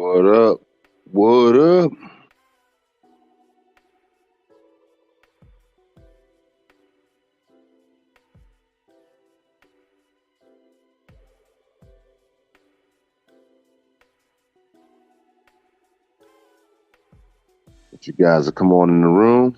What up? What up? You guys are come on in the room.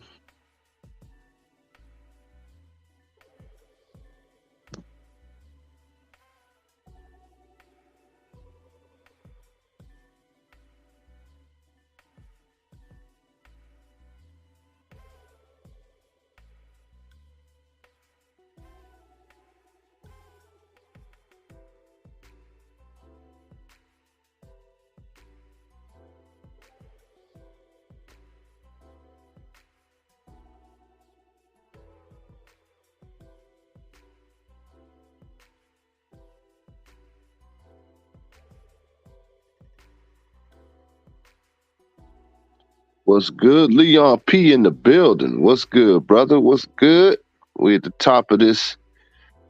What's good? Leon P in the building. What's good, brother? What's good? We at the top of this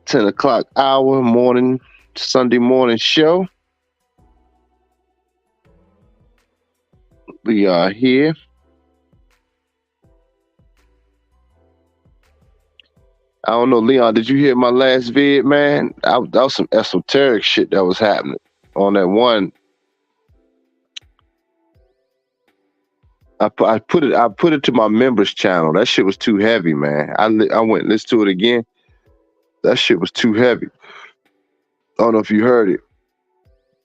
10 o'clock hour morning, Sunday morning show. We are here. I don't know, Leon, did you hear my last vid, man? That was some esoteric shit that was happening on that one. I put it to my members channel. That shit was too heavy, man. I went and listened to it again. That shit was too heavy. I don't know if you heard it.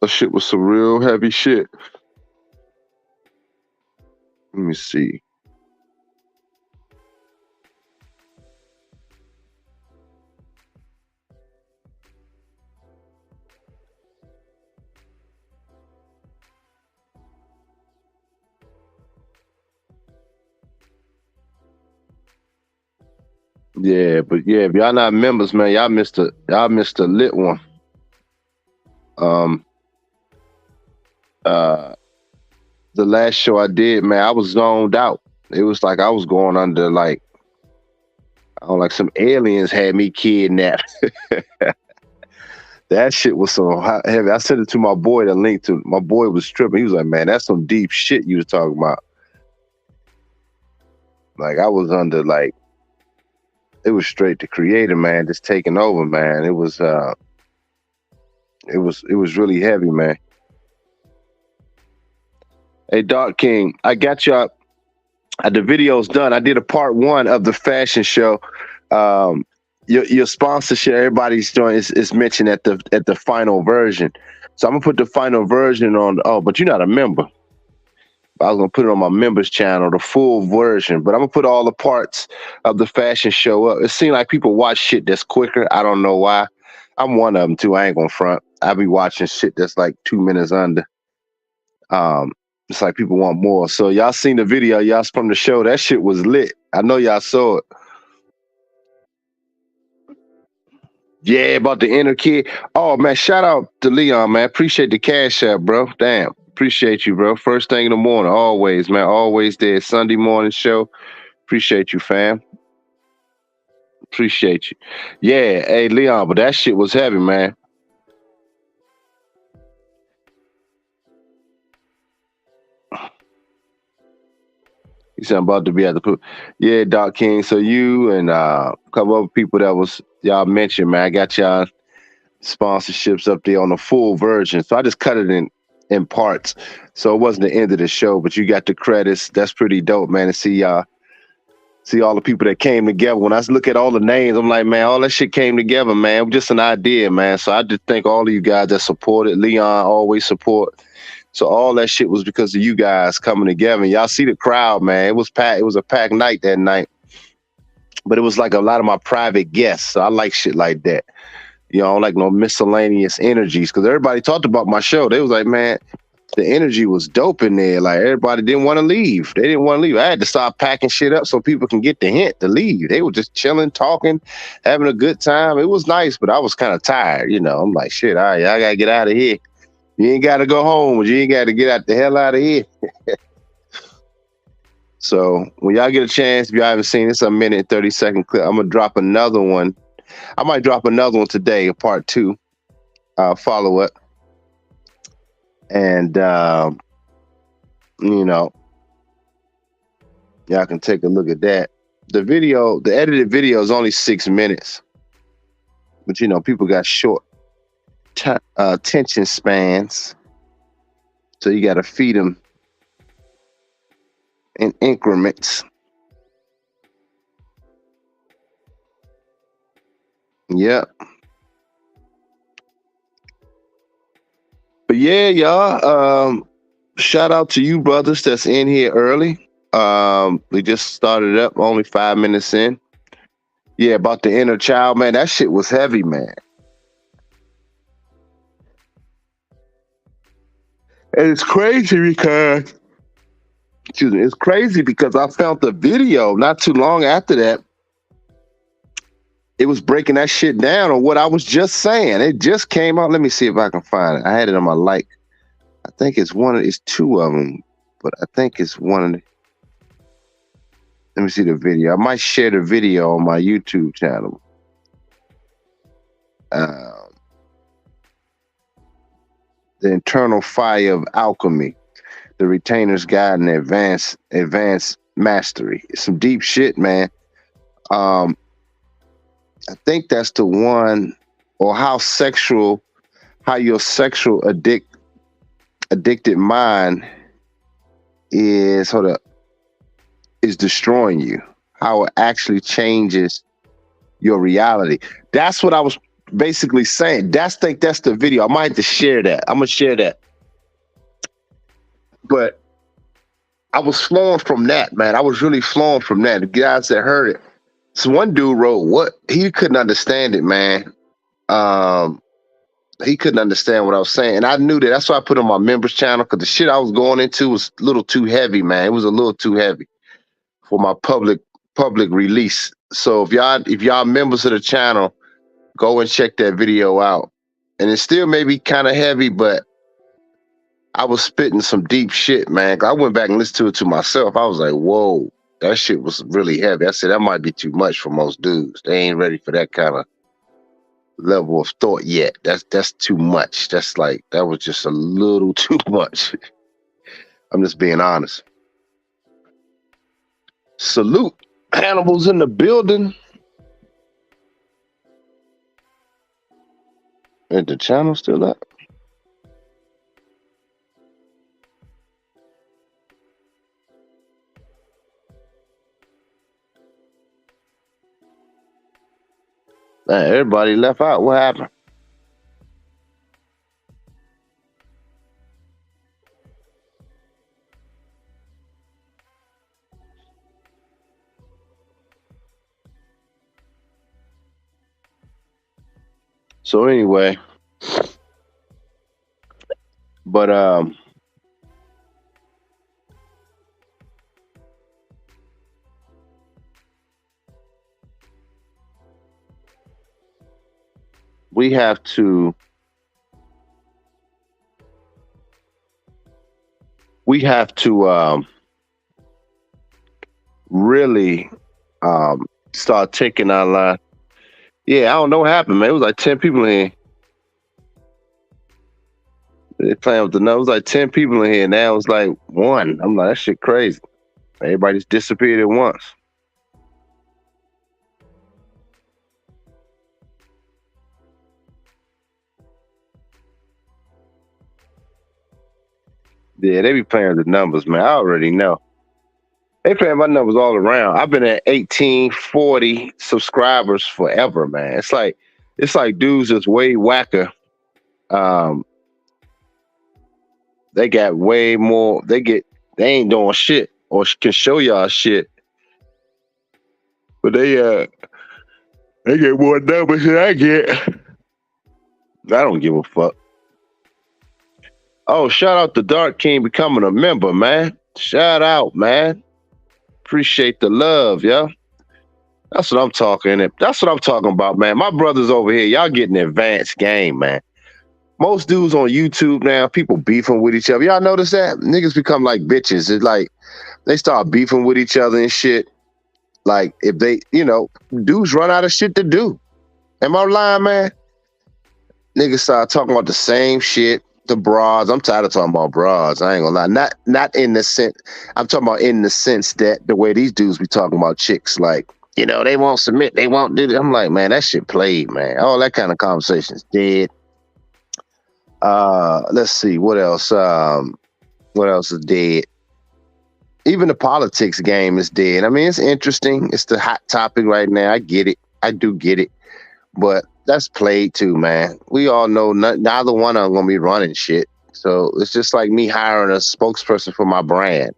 That shit was some real heavy shit. Let me see. Yeah, but yeah, if y'all not members, man, y'all missed a lit one. The last show I did, man, I was zoned out. It was like I was going under like, I don't know, like some aliens had me kidnapped. That shit was so heavy. I sent it to my boy. The link to my boy was tripping. He was like, "Man, that's some deep shit you was talking about." Like I was under like, it was straight to creator, man, just taking over, man. It was really heavy, man. Hey, Dark King, I got y'all. The video's done. I did a part one of the fashion show. Your sponsorship, everybody's doing is mentioned at the final version. So I'm gonna put the final version on. Oh, but you're not a member. I was gonna put it on my members channel, the full version. But I'm gonna put all the parts of the fashion show up. It seems like people watch shit that's quicker. I don't know why. I'm one of them too. I ain't gonna front. I be watching shit that's like 2 minutes under. It's like people want more. So y'all seen the video, y'all from the show. That shit was lit. I know y'all saw it. Yeah, about the inner kid. Oh man, shout out to Leon, man. Appreciate the cash app, bro. Damn. Appreciate you, bro. First thing in the morning, always, man. Always there. Sunday morning show. Appreciate you, fam. Appreciate you. Yeah, hey Leon, but that shit was heavy, man. You said I'm about to be at the pool. Yeah, Doc King. So you and a couple other people that was y'all mentioned, man. I got y'all sponsorships up there on the full version. So I just cut it in parts. So it wasn't the end of the show, but you got the credits. That's pretty dope, man, to see all the people that came together. When I look at all the names, I'm like, man, all that shit came together, man. It was just an idea, man. So I just thank all of you guys that supported. Leon always support. So all that shit was because of you guys coming together. And y'all see the crowd, man. It was packed. It was a packed night that night. But it was like a lot of my private guests. So I like shit like that. You know, I don't like no miscellaneous energies because everybody talked about my show. They was like, man, the energy was dope in there. Like everybody didn't want to leave. They didn't want to leave. I had to start packing shit up so people can get the hint to leave. They were just chilling, talking, having a good time. It was nice, but I was kind of tired. You know, I'm like, shit, all right, I got to get out of here. You ain't got to go home, but you ain't got to get out the hell out of here. So when y'all get a chance, if y'all haven't seen this, a minute and 30-second clip, I'm going to drop another one. I might drop another one today, a part 2, follow up. And You know, y'all can take a look at that. The edited video is only 6 minutes, but people got short attention spans, so you got to feed them in increments. Yep. But yeah, y'all. Shout out to you brothers that's in here early. We just started up, only 5 minutes in. Yeah, about the inner child, man. That shit was heavy, man. And it's crazy because, excuse me, it's crazy because I found the video not too long after that. It was breaking that shit down on what I was just saying. It just came out. Let me see if I can find it. I had it on my like. I think it's two of them, but I think it's one of the. Let me see the video. I might share the video on my YouTube channel. The Internal Fire of Alchemy, the Retainer's Guide and Advanced Mastery. It's some deep shit, man. I think that's the one, or how your sexual addicted mind is destroying you. How it actually changes your reality. That's what I was basically saying. That's the video. I might have to share that. I'm gonna share that. But I was flowing from that, man. I was really flowing from that. The guys that heard it. So one dude wrote, what he couldn't understand it, man. He couldn't understand what I was saying. And I knew that. That's why I put on my members channel, because the shit I was going into was a little too heavy, man. It was a little too heavy for my public release. So if y'all members of the channel, go and check that video out. And it still may be kind of heavy, but I was spitting some deep shit, man. I went back and listened to it to myself. I was like, whoa, that shit was really heavy. I said, that might be too much for most dudes. They ain't ready for that kind of level of thought yet. That's too much. That was just a little too much. I'm just being honest. Salute. Hannibal's in the building. Is the channel still up? Man, everybody left out. What happened? So anyway, but we have to really start taking our line. Yeah, I don't know what happened, man. It was like 10 people in here. They playing with the numbers. It was like 10 people in here. Now it's like 1. I'm like, that shit crazy. Everybody just disappeared at once. Yeah, they be playing with the numbers, man. I already know. They playing my numbers all around. I've been at 1840 subscribers forever, man. It's like dudes that's way whacker. They got way more. They ain't doing shit or can show y'all shit, but they get more numbers than I get. I don't give a fuck. Oh, shout out to Dark King becoming a member, man. Shout out, man. Appreciate the love, yo. That's what I'm talking. That's what I'm talking about, man. My brothers over here, y'all getting advanced game, man. Most dudes on YouTube now, people beefing with each other. Y'all notice that? Niggas become like bitches. It's like they start beefing with each other and shit. Like if they, dudes run out of shit to do. Am I lying, man? Niggas start talking about the same shit. The broads. I'm tired of talking about broads. I ain't gonna lie. Not in the sense. I'm talking about in the sense that the way these dudes be talking about chicks, like, they won't submit, they won't do it. I'm like, man, that shit played, man. All that kind of conversation's dead. Let's see what else. What else is dead? Even the politics game is dead. I mean, it's interesting. It's the hot topic right now. I get it. I do get it. But that's played too, man. We all know neither one of them gonna be running shit. So it's just like me hiring a spokesperson for my brand.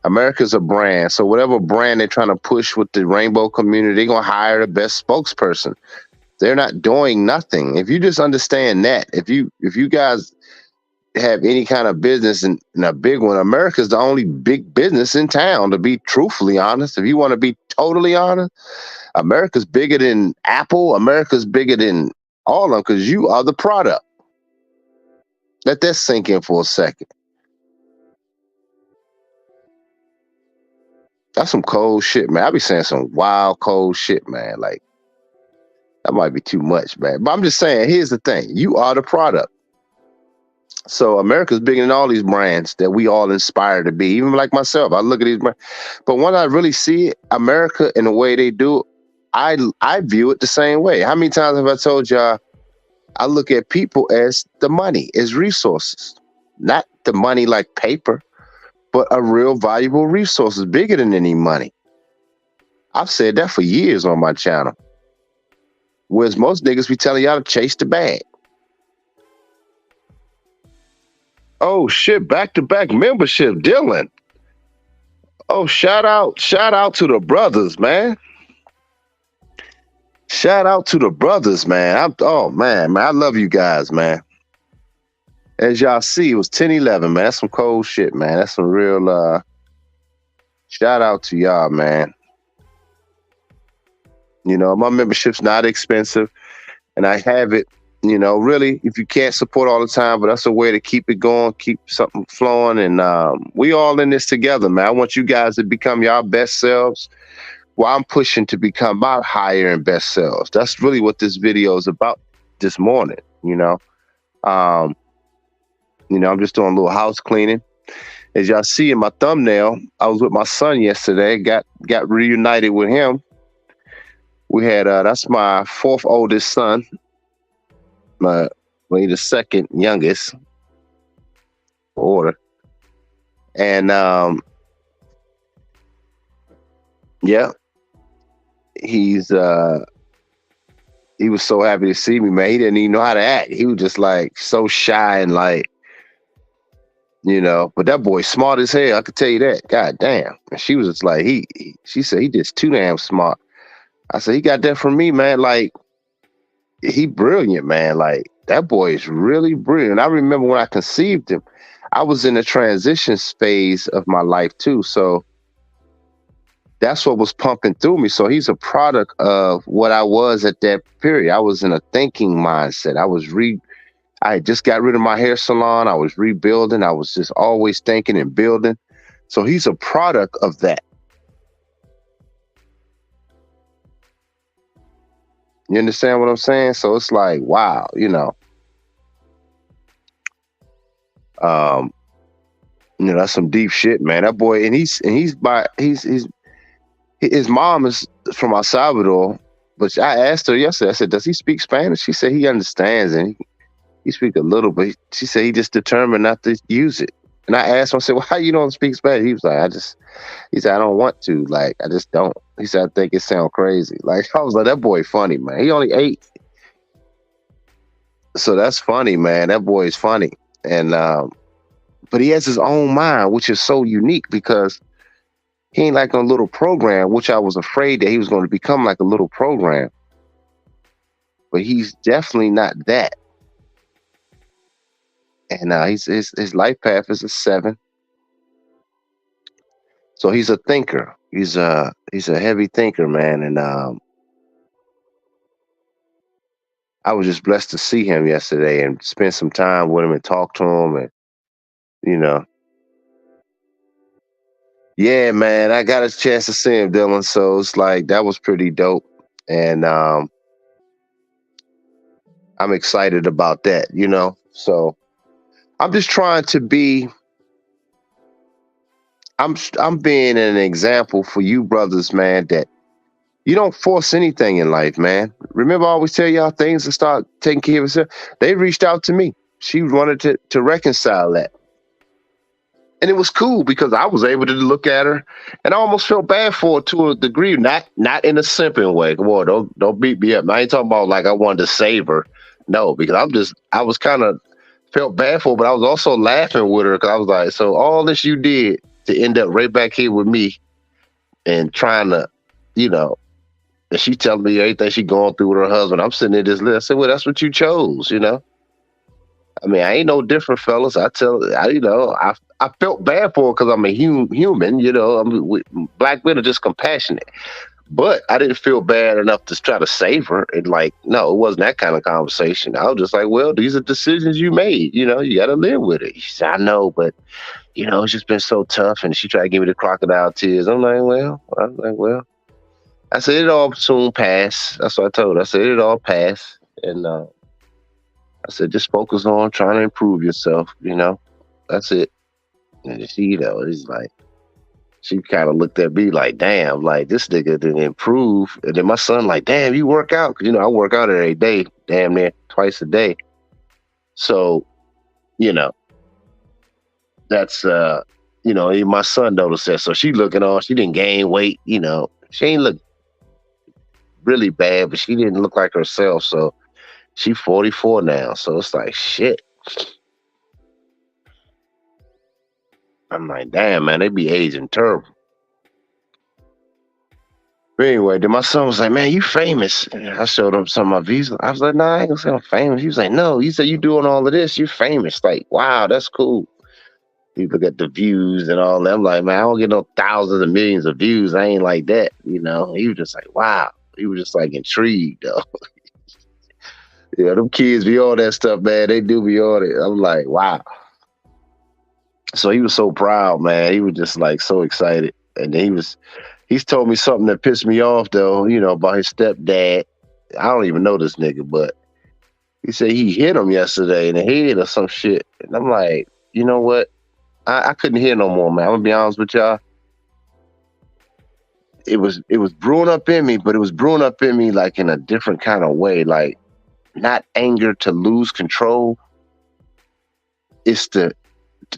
America's a brand. So whatever brand they're trying to push with the rainbow community, they're gonna hire the best spokesperson. They're not doing nothing. If you just understand that, if you guys have any kind of business and a big one, America's the only big business in town, to be truthfully honest. If you want to be totally honest, America's bigger than Apple. America's bigger than all of them because you are the product. Let that sink in for a second. That's some cold shit, man. I be saying some wild, cold shit, man. Like, that might be too much, man. But I'm just saying, here's the thing. You are the product. So America's bigger than all these brands that we all inspire to be. Even like myself, I look at these brands. But when I really see it, America in the way they do, I view it the same way. How many times have I told y'all I look at people as the money, as resources, not the money like paper, but a real valuable resource is bigger than any money. I've said that for years on my channel. Whereas most niggas be telling y'all to chase the bag. Oh shit, back-to-back membership, Dylan. Oh, shout out to the brothers, man. Shout out to the brothers, man. Oh man, I love you guys, man. As y'all see, it was 10-11, man. That's some cold shit, man. That's some real shout out to y'all, man. My membership's not expensive, and I have it, really, if you can't support all the time, but that's a way to keep it going, keep something flowing, and we all in this together, man. I want you guys to become your best selves. Well, I'm pushing to become my higher and best selves. That's really what this video is about this morning, I'm just doing a little house cleaning. As y'all see in my thumbnail, I was with my son yesterday, got reunited with him. We had, that's my fourth oldest son, the second youngest order. And, yeah, he was so happy to see me, man. He didn't even know how to act. He was just like so shy and like, but that boy's smart as hell. I could tell you that. God damn. And she was just like, she said he just too damn smart. I said, he got that from me, man. Like, he brilliant, man. Like, that boy is really brilliant. I remember when I conceived him, I was in a transition phase of my life too. So that's what was pumping through me. So he's a product of what I was at that period. I was in a thinking mindset. I just got rid of my hair salon. I was rebuilding. I was just always thinking and building. So he's a product of that. You understand what I'm saying? So it's like, wow, that's some deep shit, man. That boy, and his mom is from El Salvador, but I asked her yesterday, I said, does he speak Spanish? She said he understands and he speaks a little, but she said he just determined not to use it. And I asked him, I said, well, how you don't speak Spanish? He was like, he said, I don't want to. Like, I just don't. He said, I think it sounds crazy. Like, I was like, that boy funny, man. He only 8. So that's funny, man. That boy is funny. And, but he has his own mind, which is so unique because he ain't like a little program, which I was afraid that he was going to become like a little program. But he's definitely not that. And his life path is a 7. So he's a thinker. He's a heavy thinker, man. And I was just blessed to see him yesterday and spend some time with him and talk to him. And, yeah, man, I got a chance to see him, Dylan. So it's like, that was pretty dope. And I'm excited about that, So I'm just trying to be. I'm being an example for you brothers, man. That you don't force anything in life, man. Remember, I always tell y'all things to start taking care of yourself. They reached out to me. She wanted to reconcile that. And it was cool because I was able to look at her, and I almost felt bad for her to a degree, not in a simping way. Come on, don't beat me up. I ain't talking about like I wanted to save her. No, because I was kind of felt bad for her, but I was also laughing with her because I was like, so all this you did to end up right back here with me and trying to, you know, and she telling me everything she going through with her husband. I'm sitting there this list. I said, well, that's what you chose, you know. I mean, I ain't no different, fellas. I felt bad for her because I'm a human, you know. Black men are just compassionate, but I didn't feel bad enough to try to save her. And like, no, it wasn't that kind of conversation. I was just like, well, these are decisions you made. You know, you got to live with it. She said, I know, but you know, it's just been so tough. And she tried to give me the crocodile tears. I'm like, well. I said it all soon pass. That's what I told her. I said it all pass, and I said just focus on trying to improve yourself. You know, that's it. And she, you know, it's like she kind of looked at me like, damn, like this nigga didn't improve. And then my son like, damn, you work out? 'Cause, you know, I work out every day, damn near twice a day. So, you know, that's you know, even my son noticed that. So she looking on, she didn't gain weight. You know, she ain't look really bad, but she didn't look like herself. So she 44 now. So it's like shit. I'm like, damn, man, they be aging terrible. But anyway, then my son was like, man, you famous. And I showed him some of my visa. I was like, nah, I ain't gonna say I'm famous. He was like, no, you said you doing all of this, you're famous. Like, wow, that's cool. You look at the views and all that. I'm like, man, I don't get no thousands and millions of views. I ain't like that, you know. He was just like, wow. He was just like intrigued though. Yeah, them kids be all that stuff, man. They do be all it. I'm like, wow. So he was so proud, man. He was just like so excited. And then he's told me something that pissed me off though, you know, about his stepdad. I don't even know this nigga, but he said he hit him yesterday in the head or some shit. And I'm like, you know what? I couldn't hear no more, man. I'm gonna be honest with y'all. It was brewing up in me, but it was brewing up in me like in a different kind of way. Like not anger to lose control. It's to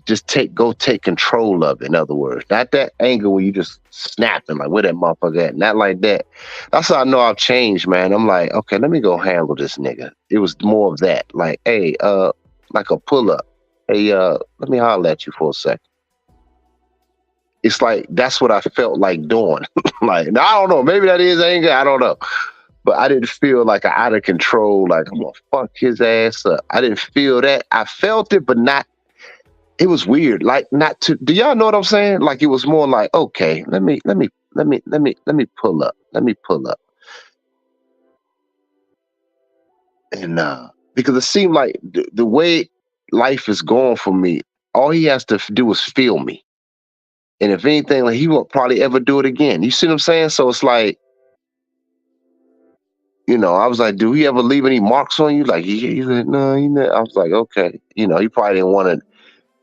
just take control of it. In other words, not that anger where you just snapping like where that motherfucker at. Not like that. That's how I know I've changed, man. I'm like, okay, let me go handle this nigga. It was more of that. Like, hey, like a pull up. Hey, let me holler at you for a second. It's like that's what I felt like doing. Like, I don't know. Maybe that is anger. I don't know. But I didn't feel like an out of control, like I'm gonna fuck his ass up. I didn't feel that. I felt it, but not. It was weird. Like not to. Do y'all know what I'm saying? Like it was more like, okay, let me pull up. Let me pull up, and because it seemed like the way life is going for me, all he has to do is feel me, and if anything, like he won't probably ever do it again. You see what I'm saying? So it's like, you know, I was like, do he ever leave any marks on you? Like he said, no, you know. I was like, okay, you know, he probably didn't want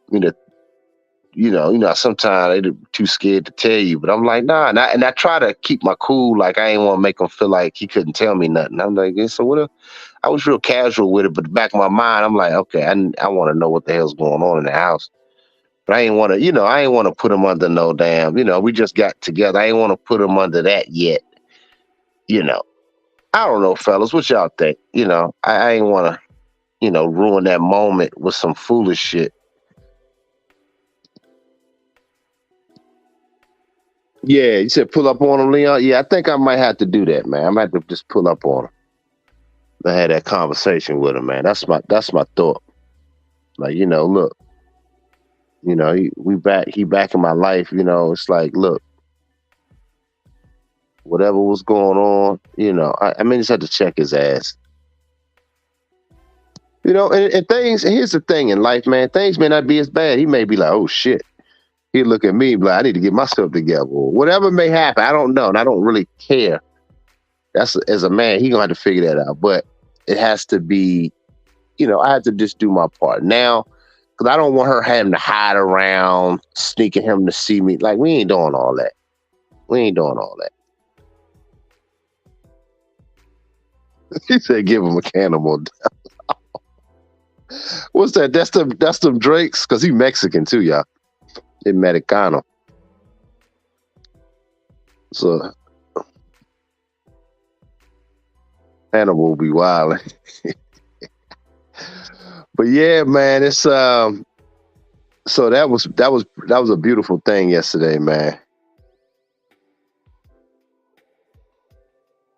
me to, sometimes they too scared to tell you, but I'm like, nah, and I try to keep my cool, like I ain't want to make him feel like he couldn't tell me nothing. I'm like, yeah, so what? I was real casual with it, but the back of my mind, I'm like, okay, I want to know what the hell's going on in the house, but I ain't want to, I ain't want to put him under no damn, we just got together. I ain't want to put him under that yet, you know. I don't know, fellas, what y'all think? I ain't want to, ruin that moment with some foolish shit. Yeah, you said pull up on him, Leon. Yeah, I think I might have to do that, man. I might have to just pull up on him. I had that conversation with him, man. That's my thought. Like, look, he back in my life. It's like, look, whatever was going on, I mean, just had to check his ass. And things. And here's the thing in life, man. Things may not be as bad. He may be like, oh shit. He'd look at me, like, I need to get myself together. Or whatever may happen, I don't know, and I don't really care. That's as a man, he gonna have to figure that out. But it has to be, I have to just do my part. Now, Because I don't want her having to hide around, sneaking him to see me. Like, we ain't doing all that. We ain't doing all that. He said, give him a cannibal. What's that? That's them Drakes? Because he Mexican too, y'all. He Mexicano. So Hannibal will be wild. But yeah, man, it's so that was a beautiful thing yesterday, man.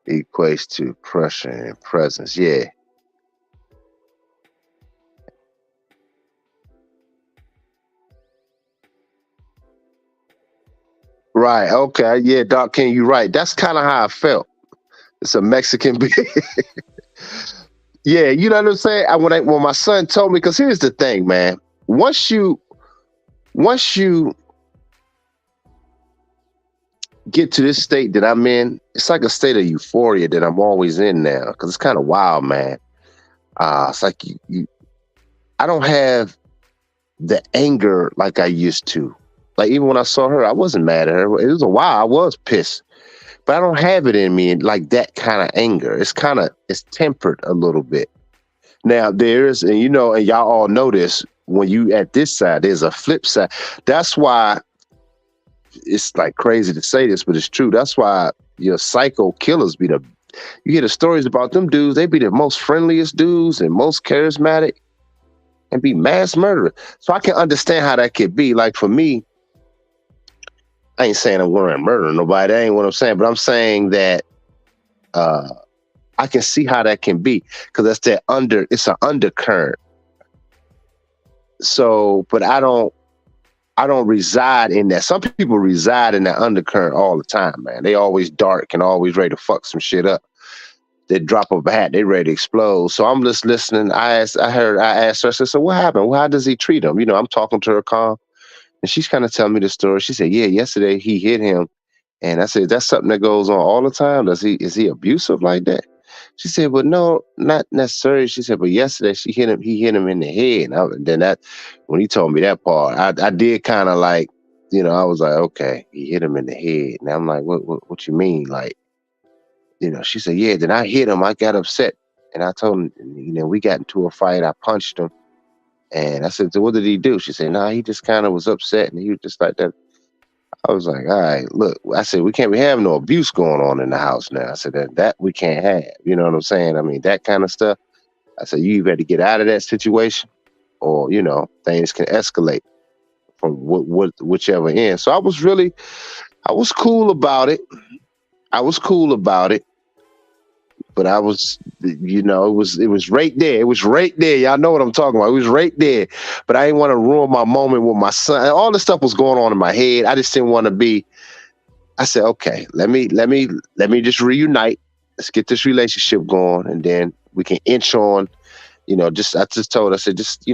Equates to pressure and presence. Yeah. Right. Okay. Yeah, Doc King, you right. That's kind of how I felt. It's a Mexican being. Yeah, you know what I'm saying? When my son told me, because here's the thing, man. Once you get to this state that I'm in, it's like a state of euphoria that I'm always in now. Because it's kind of wild, man. It's like I don't have the anger like I used to. Like even when I saw her, I wasn't mad at her. It was a while I was pissed, but I don't have it in me like that kind of anger. It's tempered a little bit. Now there's, and and y'all all know this, when you at this side, there's a flip side. That's why it's like crazy to say this, but it's true. That's why your psycho killers you hear the stories about them dudes, they be the most friendliest dudes and most charismatic and be mass murderers. So I can understand how that could be. Like for me, I ain't saying I'm going to murder nobody. That ain't what I'm saying. But I'm saying that I can see how that can be, because it's an undercurrent. So, but I don't reside in that. Some people reside in that undercurrent all the time, man. They always dark and always ready to fuck some shit up. They drop a hat, they ready to explode. So I'm just listening. I asked her, I said, so what happened? Well, how does he treat him? I'm talking to her calm. And she's kind of telling me the story. She said, yeah, yesterday he hit him. And I said, that's something that goes on all the time. Is he abusive like that? She said, well, no, not necessarily. She said, but yesterday he hit him in the head. When he told me that part, I did kind of like, I was like, okay, he hit him in the head. And I'm like, what you mean? Like, she said, yeah, then I hit him. I got upset. And I told him, we got into a fight. I punched him. And I said, so what did he do? She said, nah, he just kind of was upset. And he was just like that. I was like, all right, look, I said, we can't be having no abuse going on in the house now. I said, that we can't have. You know what I'm saying? I mean, that kind of stuff. I said, you better get out of that situation, or, things can escalate from whichever end. So I was cool about it. But I was, it was right there. It was right there. Y'all know what I'm talking about. It was right there. But I didn't want to ruin my moment with my son. All this stuff was going on in my head. I just didn't want to be. I said, okay, let me just reunite. Let's get this relationship going, and then we can inch on. I just told her, I said, just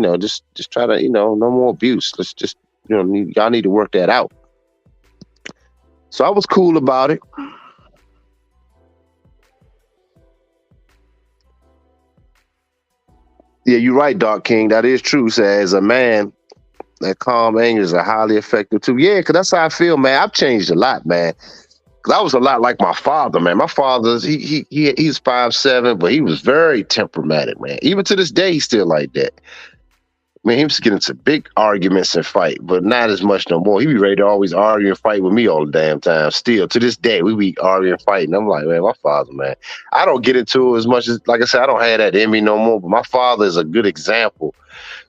try to, no more abuse. Let's just, y'all need to work that out. So I was cool about it. Yeah, you're right, Dark King. That is true. So as a man, that calm anger is a highly effective too. Yeah, because that's how I feel, man. I've changed a lot, man. Because I was a lot like my father, man. My father, he's 5'7", but he was very temperamental, man. Even to this day, he's still like that. Man, he was getting into big arguments and fight, but not as much no more. He be ready to always argue and fight with me all the damn time. Still, to this day, we be arguing and fighting. I'm like, man, my father, man. I don't get into it as much as, like I said, I don't have that in me no more, but my father is a good example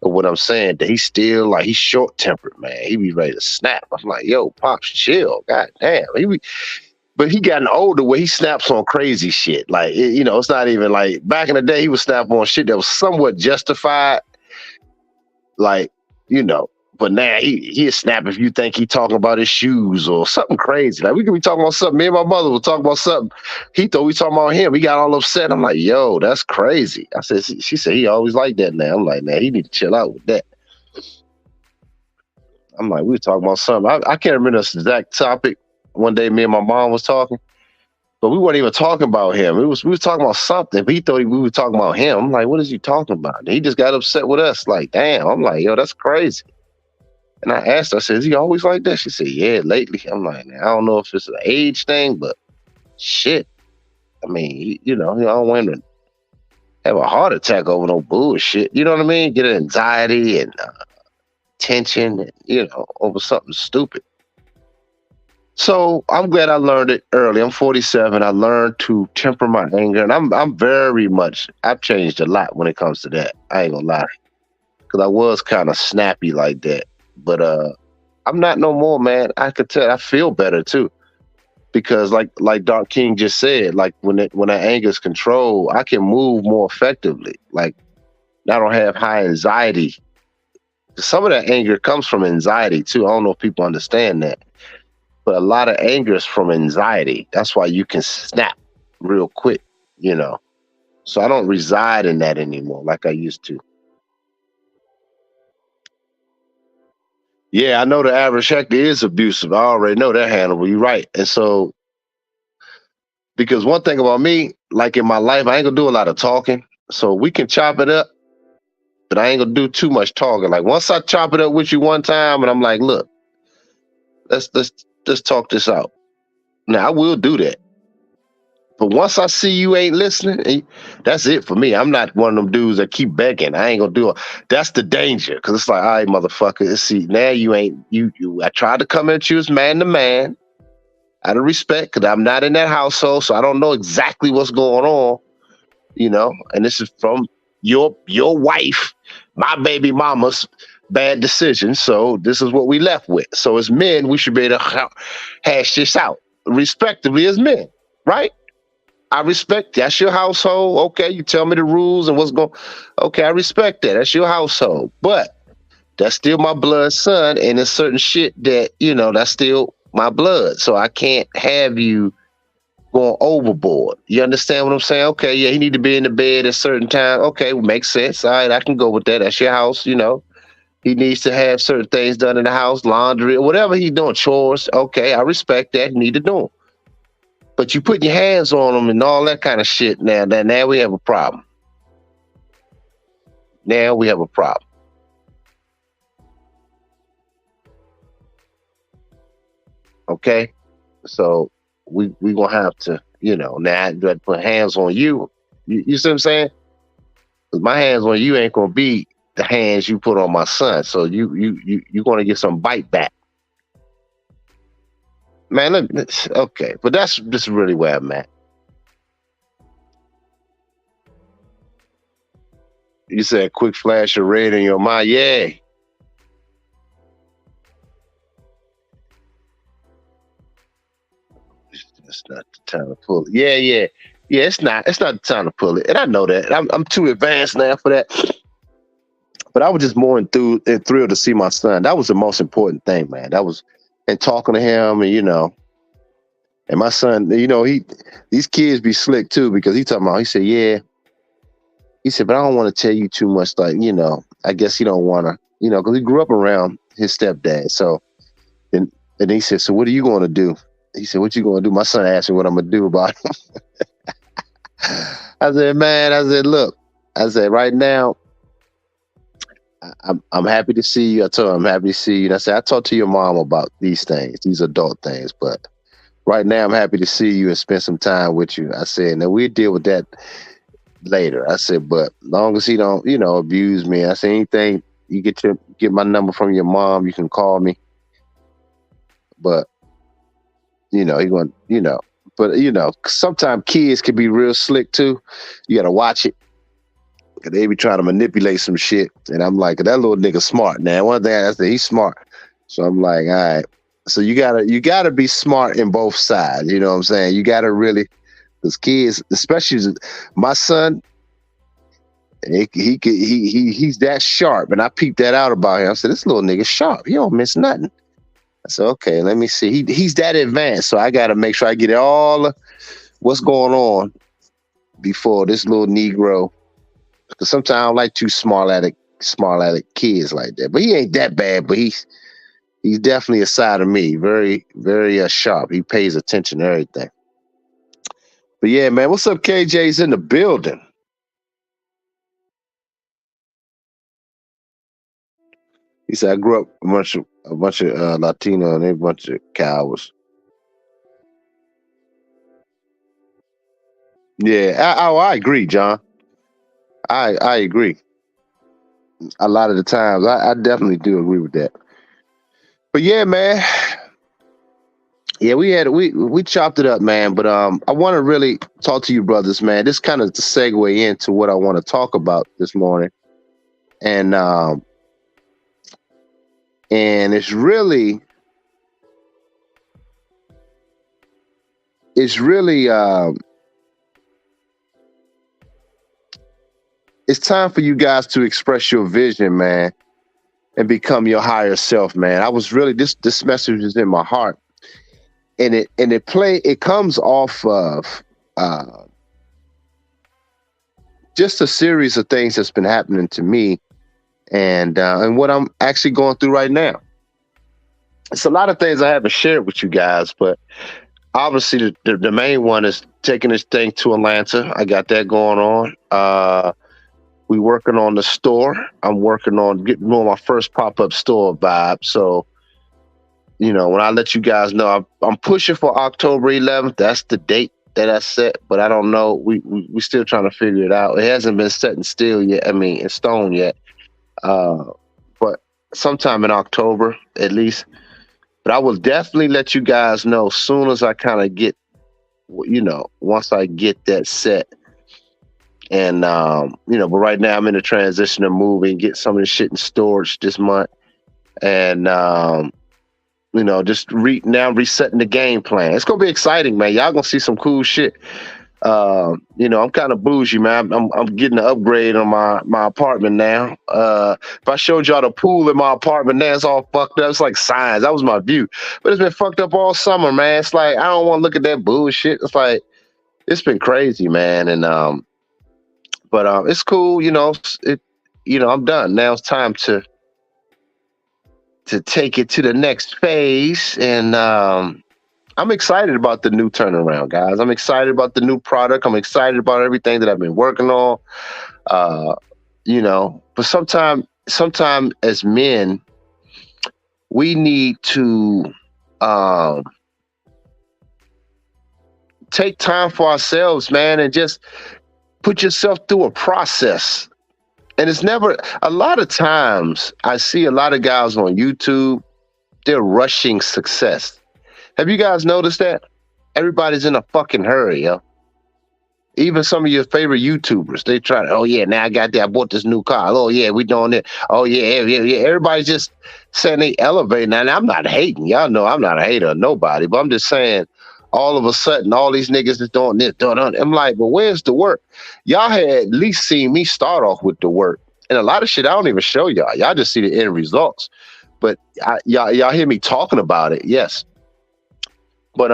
of what I'm saying. That he's still, like, he's short-tempered, man. He be ready to snap. I'm like, yo, Pops, chill. God damn. But he gotten older where he snaps on crazy shit. Like, it's not even like, back in the day, he would snap on shit that was somewhat justified. Like, but now he'll snap if you think he talking about his shoes or something crazy. Like, we could be talking about something. Me and my mother were talking about something. He thought we talking about him. He got all upset. I'm like, yo, that's crazy. I said, she said he always like that now. I'm like, man, he need to chill out with that. I'm like, we were talking about something. I can't remember the exact topic. One day me and my mom was talking. But we weren't even talking about him. We was talking about something. But he thought we were talking about him. I'm like, what is he talking about? And he just got upset with us. Like, damn. I'm like, yo, that's crazy. And I asked her, I said, is he always like that? She said, yeah, lately. I'm like, I don't know if it's an age thing, but shit. I mean, I don't want him to have a heart attack over no bullshit. You know what I mean? Get anxiety and tension, and, over something stupid. So I'm glad I learned it early. I'm 47. I learned to temper my anger, and I'm very much. I've changed a lot when it comes to that. I ain't gonna lie, because I was kind of snappy like that, but I'm not no more, man. I could tell. I feel better too, because like Doc King just said, like when that anger is controlled, I can move more effectively. Like I don't have high anxiety. Some of that anger comes from anxiety too. I don't know if people understand that. But a lot of anger is from anxiety. That's why you can snap real quick, So I don't reside in that anymore like I used to. Yeah, I know the average Hector is abusive. I already know that, Hannibal. You're right. And so, because one thing about me, like in my life, I ain't gonna do a lot of talking. So we can chop it up, but I ain't gonna do too much talking. Like once I chop it up with you one time, and I'm like, look, let's talk this out. Now I will do that. But once I see you ain't listening, that's it for me. I'm not one of them dudes that keep begging. I ain't gonna do it. That's the danger, because it's like, all right, motherfucker. See, now you ain't you. I tried to come at you as man to man, out of respect, because I'm not in that household, so I don't know exactly what's going on. And this is from your wife, my baby mama's bad decision. So this is what we left with. So as men, we should be able to hash this out, respectively as men, right? I respect that's your household. Okay, you tell me the rules and what's going. Okay, I respect that. That's your household, but that's still my blood son, and there's certain shit that that's still my blood. So I can't have you going overboard. You understand what I'm saying? Okay, yeah, he need to be in the bed at a certain time. Okay, makes sense. All right, I can go with that. That's your house. He needs to have certain things done in the house, laundry, or whatever he's doing, chores. Okay, I respect that. He need to do them. But you put your hands on them and all that kind of shit. Now we have a problem. Now we have a problem. Okay, so we gonna have to, now I to put hands on you. You see what I'm saying? Because my hands on you ain't gonna be the hands you put on my son. So you gonna get some bite back, man. Okay, but that's just really where I'm at. You said quick flash of red in your mind, yeah. It's not the time to pull it. Yeah. It's not. It's not the time to pull it, and I know that. I'm too advanced now for that. But I was just more enthused and thrilled to see my son. That was the most important thing, man. That was, and talking to him, and my son, these kids be slick too, because he talking about. He said, yeah. He said, but I don't want to tell you too much. Like, I guess he don't want to, because he grew up around his stepdad. So, and he said, so what are you going to do? He said, what you going to do? My son asked me what I'm going to do about him. I said, man, look, right now, I'm happy to see you. I told him I'm happy to see you. And I said, I talked to your mom about these things, these adult things, but right now I'm happy to see you and spend some time with you. I said, now we'll deal with that later. I said, but long as he don't, abuse me. I said, anything you get my number from your mom, you can call me. But he going, but sometimes kids can be real slick too. You gotta watch it. They be trying to manipulate some shit. And I'm like, that little nigga smart. Now, one thing I said, he's smart. So I'm like, all right. So you gotta be smart in both sides. You know what I'm saying? You gotta really, because kids, especially my son, he's that sharp. And I peeped that out about him. I said, this little nigga sharp. He don't miss nothing. I said, okay, let me see. He's that advanced. So I gotta make sure I get all what's going on before this little Negro. Because sometimes I don't like too smart at kids like that. But he ain't that bad. But he's definitely a side of me. Very, very sharp. He pays attention to everything. But yeah, man, what's up? KJ's in the building. He said, I grew up a bunch of Latino and they a bunch of cowards. Yeah, I agree, John. I agree. A lot of the times, I definitely do agree with that. But yeah, man, yeah, we chopped it up, man. But I want to really talk to you, brothers, man. This kind of the segue into what I want to talk about this morning, and and it's really it's time for you guys to express your vision, man, and become your higher self, man. I was really this message is in my heart, and it comes off of just a series of things that's been happening to me, and what I'm actually going through right now. It's a lot of things I haven't shared with you guys, but obviously the main one is taking this thing to Atlanta. I got that going on. We working on the store. I'm working on getting on my first pop-up store vibe. So, when I let you guys know, I'm pushing for October 11th. That's the date that I set, but I don't know. We still trying to figure it out. It hasn't been set in steel yet. I mean, in stone yet. But sometime in October at least. But I will definitely let you guys know soon as I kind of get, once I get that set. And but right now I'm in the transition of moving, get some of the shit in storage this month, and just resetting the game plan. It's gonna be exciting, man. Y'all gonna see some cool shit. I'm kind of bougie, man. I'm getting an upgrade on my apartment now. If I showed y'all the pool in my apartment now, it's all fucked up. It's like signs. That was my view, but it's been fucked up all summer, man. It's like I don't want to look at that bullshit. It's like it's been crazy, man, and but it's cool, I'm done. Now it's time to take it to the next phase. And I'm excited about the new turnaround, guys. I'm excited about the new product. I'm excited about everything that I've been working on. But sometime as men, we need to take time for ourselves, man, and just put yourself through a process. And it's never, a lot of times I see a lot of guys on YouTube, they're rushing success. Have you guys noticed that? Everybody's in a fucking hurry, yo. Even some of your favorite YouTubers, they try to, oh yeah, now I bought this new car. Oh yeah, we doing it. Oh yeah. Everybody's just saying they elevate. Now, I'm not hating. Y'all know I'm not a hater of nobody, but I'm just saying, all of a sudden, all these niggas is doing this, doing that. I'm like, but where's the work? Y'all had at least seen me start off with the work. And a lot of shit I don't even show y'all. Y'all just see the end results. But y'all hear me talking about it, yes. But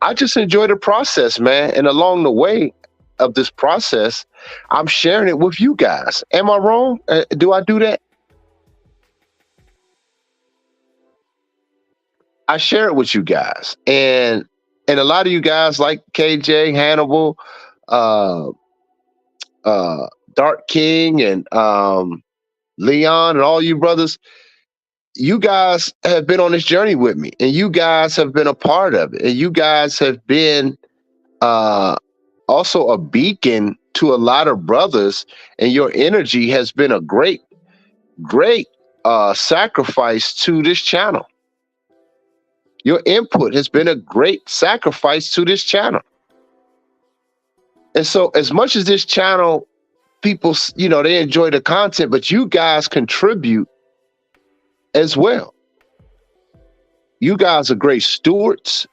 I just enjoy the process, man. And along the way of this process, I'm sharing it with you guys. Am I wrong? Do I do that? I share it with you guys. And a lot of you guys like KJ, Hannibal, uh, Dark King, and Leon, and all you brothers, you guys have been on this journey with me, and you guys have been a part of it, and you guys have been also a beacon to a lot of brothers, and your energy has been a great sacrifice to this channel. Your input has been a great sacrifice to this channel. And so as much as this channel, people, they enjoy the content, but you guys contribute as well. You guys are great stewards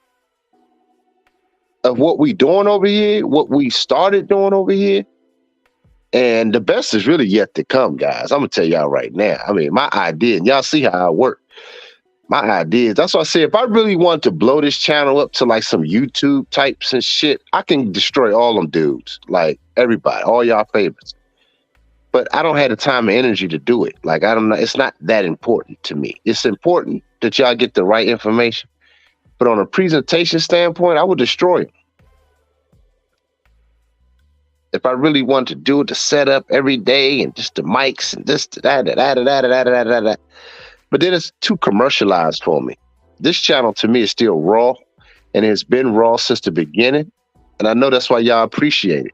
of what we doing over here, what we started doing over here. And the best is really yet to come, guys. I'm gonna tell y'all right now. I mean, my idea, and y'all see how I work. My ideas. That's why I say if I really want to blow this channel up to like some YouTube types and shit, I can destroy all them dudes, like everybody, all y'all favorites. But I don't have the time and energy to do it. Like, I don't know. It's not that important to me. It's important that y'all get the right information. But on a presentation standpoint, I would destroy them. If I really wanted to do it, the setup every day and just the mics and this, that, that, that, that, that, that, that, that. But then it's too commercialized for me. This channel to me is still raw, and it's been raw since the beginning. And I know that's why y'all appreciate it.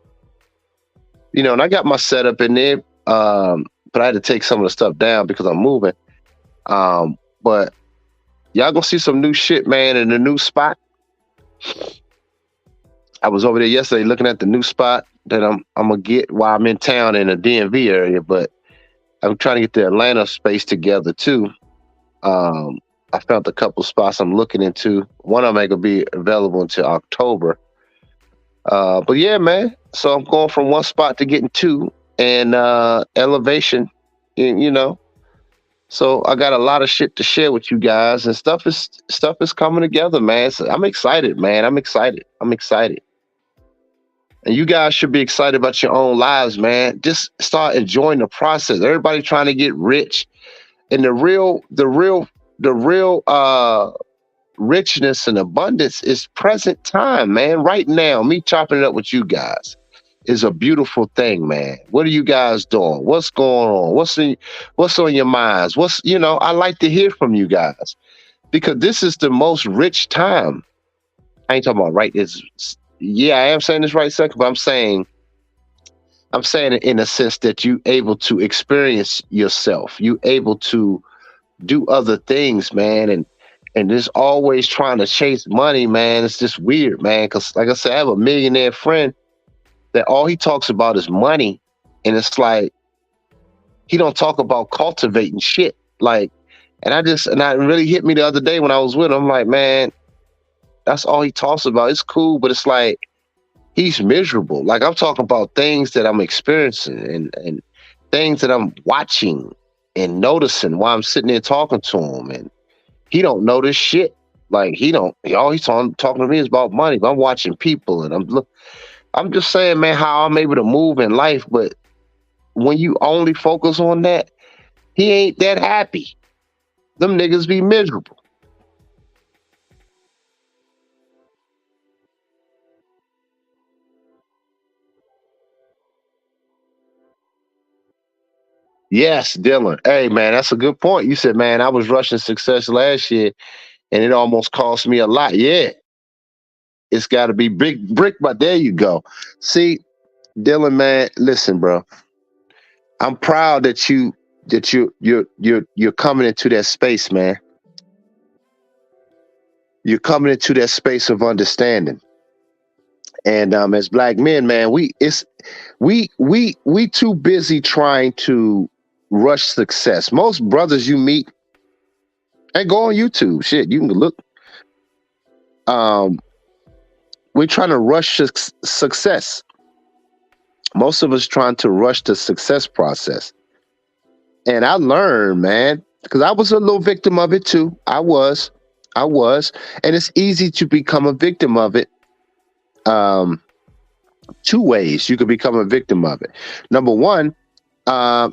You know, and I got my setup in there, but I had to take some of the stuff down because I'm moving. But y'all gonna see some new shit, man, in the new spot. I was over there yesterday looking at the new spot that I'm gonna get while I'm in town in the DMV area, but I'm trying to get the Atlanta space together too. I found a couple spots I'm looking into. One of them ain't gonna be available until October. But yeah, man. So I'm going from one spot to getting two, and elevation, you know. So I got a lot of shit to share with you guys, and stuff is coming together, man. So I'm excited, man. I'm excited. And you guys should be excited about your own lives, man. Just start enjoying the process. Everybody trying to get rich, and the real richness and abundance is present time, man. Right now, me chopping it up with you guys is a beautiful thing, man. What are you guys doing? What's going on? What's on your minds? I like to hear from you guys, because this is the most rich time. I ain't talking about right. Yeah, I am saying this right second, but I'm saying it in a sense that you able to experience yourself. You able to do other things, man, and just always trying to chase money, man. It's just weird, man. Because like I said, I have a millionaire friend that all he talks about is money, and it's like he don't talk about cultivating shit. Like, and it really hit me the other day when I was with him. I'm like, man, that's all he talks about. It's cool, but it's like he's miserable. Like, I'm talking about things that I'm experiencing and things that I'm watching and noticing while I'm sitting there talking to him, and he don't know this shit. Like, all he's talking to me is about money. But I'm watching people, and I'm just saying, man, how I'm able to move in life. But when you only focus on that, he ain't that happy. Them niggas be miserable. Yes, Dylan. Hey, man, that's a good point. You said, man, I was rushing success last year, and it almost cost me a lot. Yeah, it's got to be big brick, but there you go. See, Dylan, man, listen, bro. I'm proud that you're coming into that space, man. You're coming into that space of understanding. And as black men, man, we too busy trying to rush success. Most brothers you meet, and go on YouTube, shit, you can look. Um, we're trying to rush success. Most of us trying to rush the success process. And I learned, man, because I was a little victim of it too. I was, and it's easy to become a victim of it. Two ways you could become a victim of it. Number one,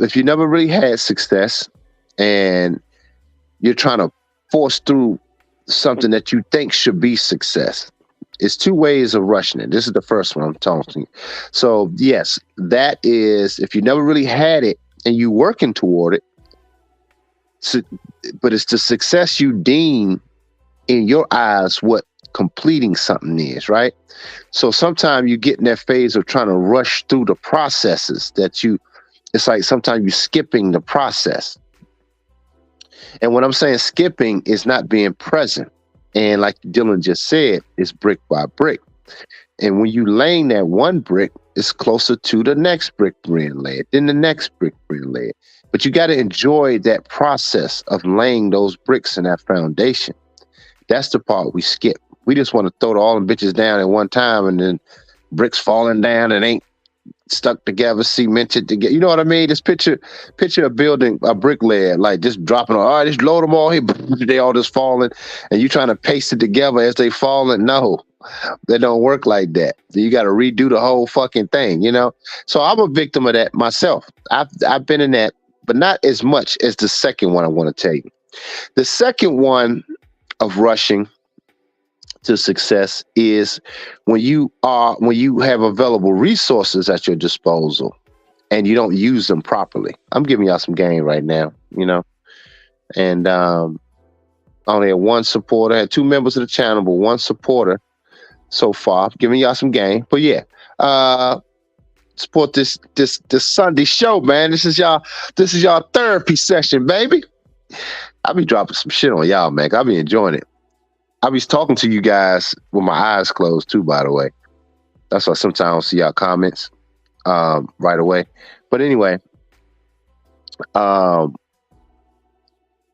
if you never really had success and you're trying to force through something that you think should be success, it's two ways of rushing it. This is the first one I'm talking. So yes, that is if you never really had it and you working toward it. So, but it's the success you deem in your eyes what completing something is, right? So sometimes you get in that phase of trying to rush through the processes it's like sometimes you're skipping the process. And what I'm saying skipping is not being present. And like Dylan just said, it's brick by brick. And when you laying that one brick, it's closer to the next brick being laid, then the next brick being laid. But you got to enjoy that process of laying those bricks in that foundation. That's the part we skip. We just want to throw all the bitches down at one time, and then bricks falling down and ain't stuck together, cemented together. You know what I mean? Just picture a building, a bricklayer, like just dropping, all right, just load them all here, they all just falling, and you trying to paste it together as they falling. No, they don't work like that. You got to redo the whole fucking thing, you know? So I'm a victim of that myself. I've been in that, but not as much as the second one I want to tell you. The second one of rushing to success is when you have available resources at your disposal and you don't use them properly. I'm giving y'all some game right now, and I only had one supporter. I had two members of the channel, but one supporter so far. Giving y'all some game, but yeah, support this Sunday show, man. This is y'all therapy session, baby. I'll be dropping some shit on y'all, man. I'll be enjoying it. I'll be talking to you guys with my eyes closed too, by the way. That's why sometimes I don't see y'all comments right away. But anyway, yeah,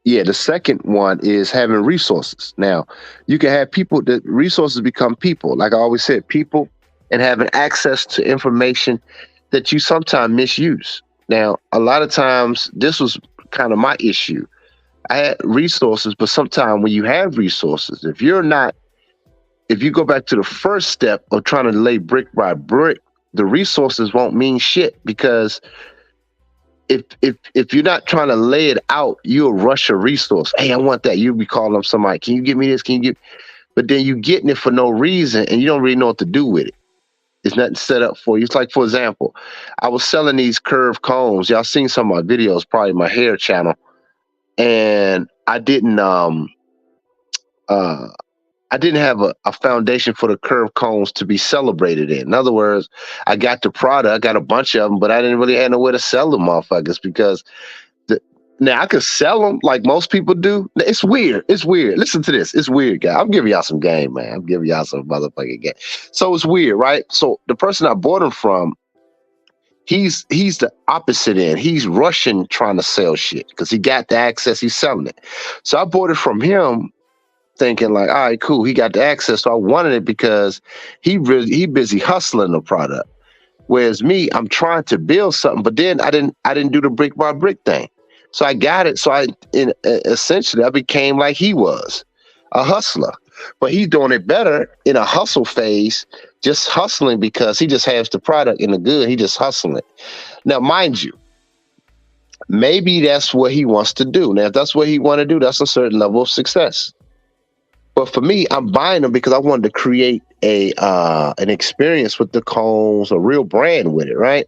the second one is having resources. Now, you can have people, that resources become people. Like I always said, people and having access to information that you sometimes misuse. Now, a lot of times, this was kind of my issue. I had resources, but sometimes when you have resources, if you go back to the first step of trying to lay brick by brick, the resources won't mean shit, because if you're not trying to lay it out, you'll rush a resource. Hey, I want that. You'll be calling up somebody. Can you give me this? But then you getting it for no reason and you don't really know what to do with it. It's nothing set up for you. It's like, for example, I was selling these curved combs. Y'all seen some of my videos, probably my hair channel. And I didn't have a foundation for the curved combs to be celebrated in. In other words, I got the product, I got a bunch of them, but I didn't really have nowhere to sell them motherfuckers, because now I could sell them like most people do. It's weird. It's weird. Listen to this. It's weird, guys. I'm giving y'all some game, man. I'm giving y'all some motherfucking game. So it's weird, right? So the person I bought them from, he's the opposite end. He's rushing trying to sell shit because he got the access. He's selling it. So I bought it from him thinking like, all right, cool. He got the access. So I wanted it because he busy hustling the product. Whereas me, I'm trying to build something, but then I didn't do the brick by brick thing. So I got it. So essentially I became like he was, a hustler, but he's doing it better in a hustle phase, just hustling because he just has the product and the good. He just hustling it. Now, mind you, maybe that's what he wants to do. Now, if that's what he want to do, that's a certain level of success. But for me, I'm buying them because I wanted to create an experience with the combs, a real brand with it, right?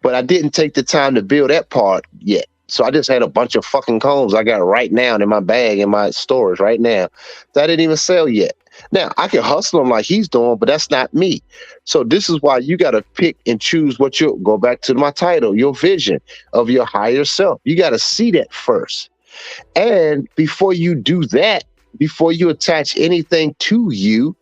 But I didn't take the time to build that part yet. So I just had a bunch of fucking combs I got right now in my bag, in my storage right now, that I didn't even sell yet. Now, I can hustle them like he's doing, but that's not me. So this is why you got to pick and choose what you'll go back to my title, your vision of your higher self. You got to see that first. And before you do that, before you attach anything to you,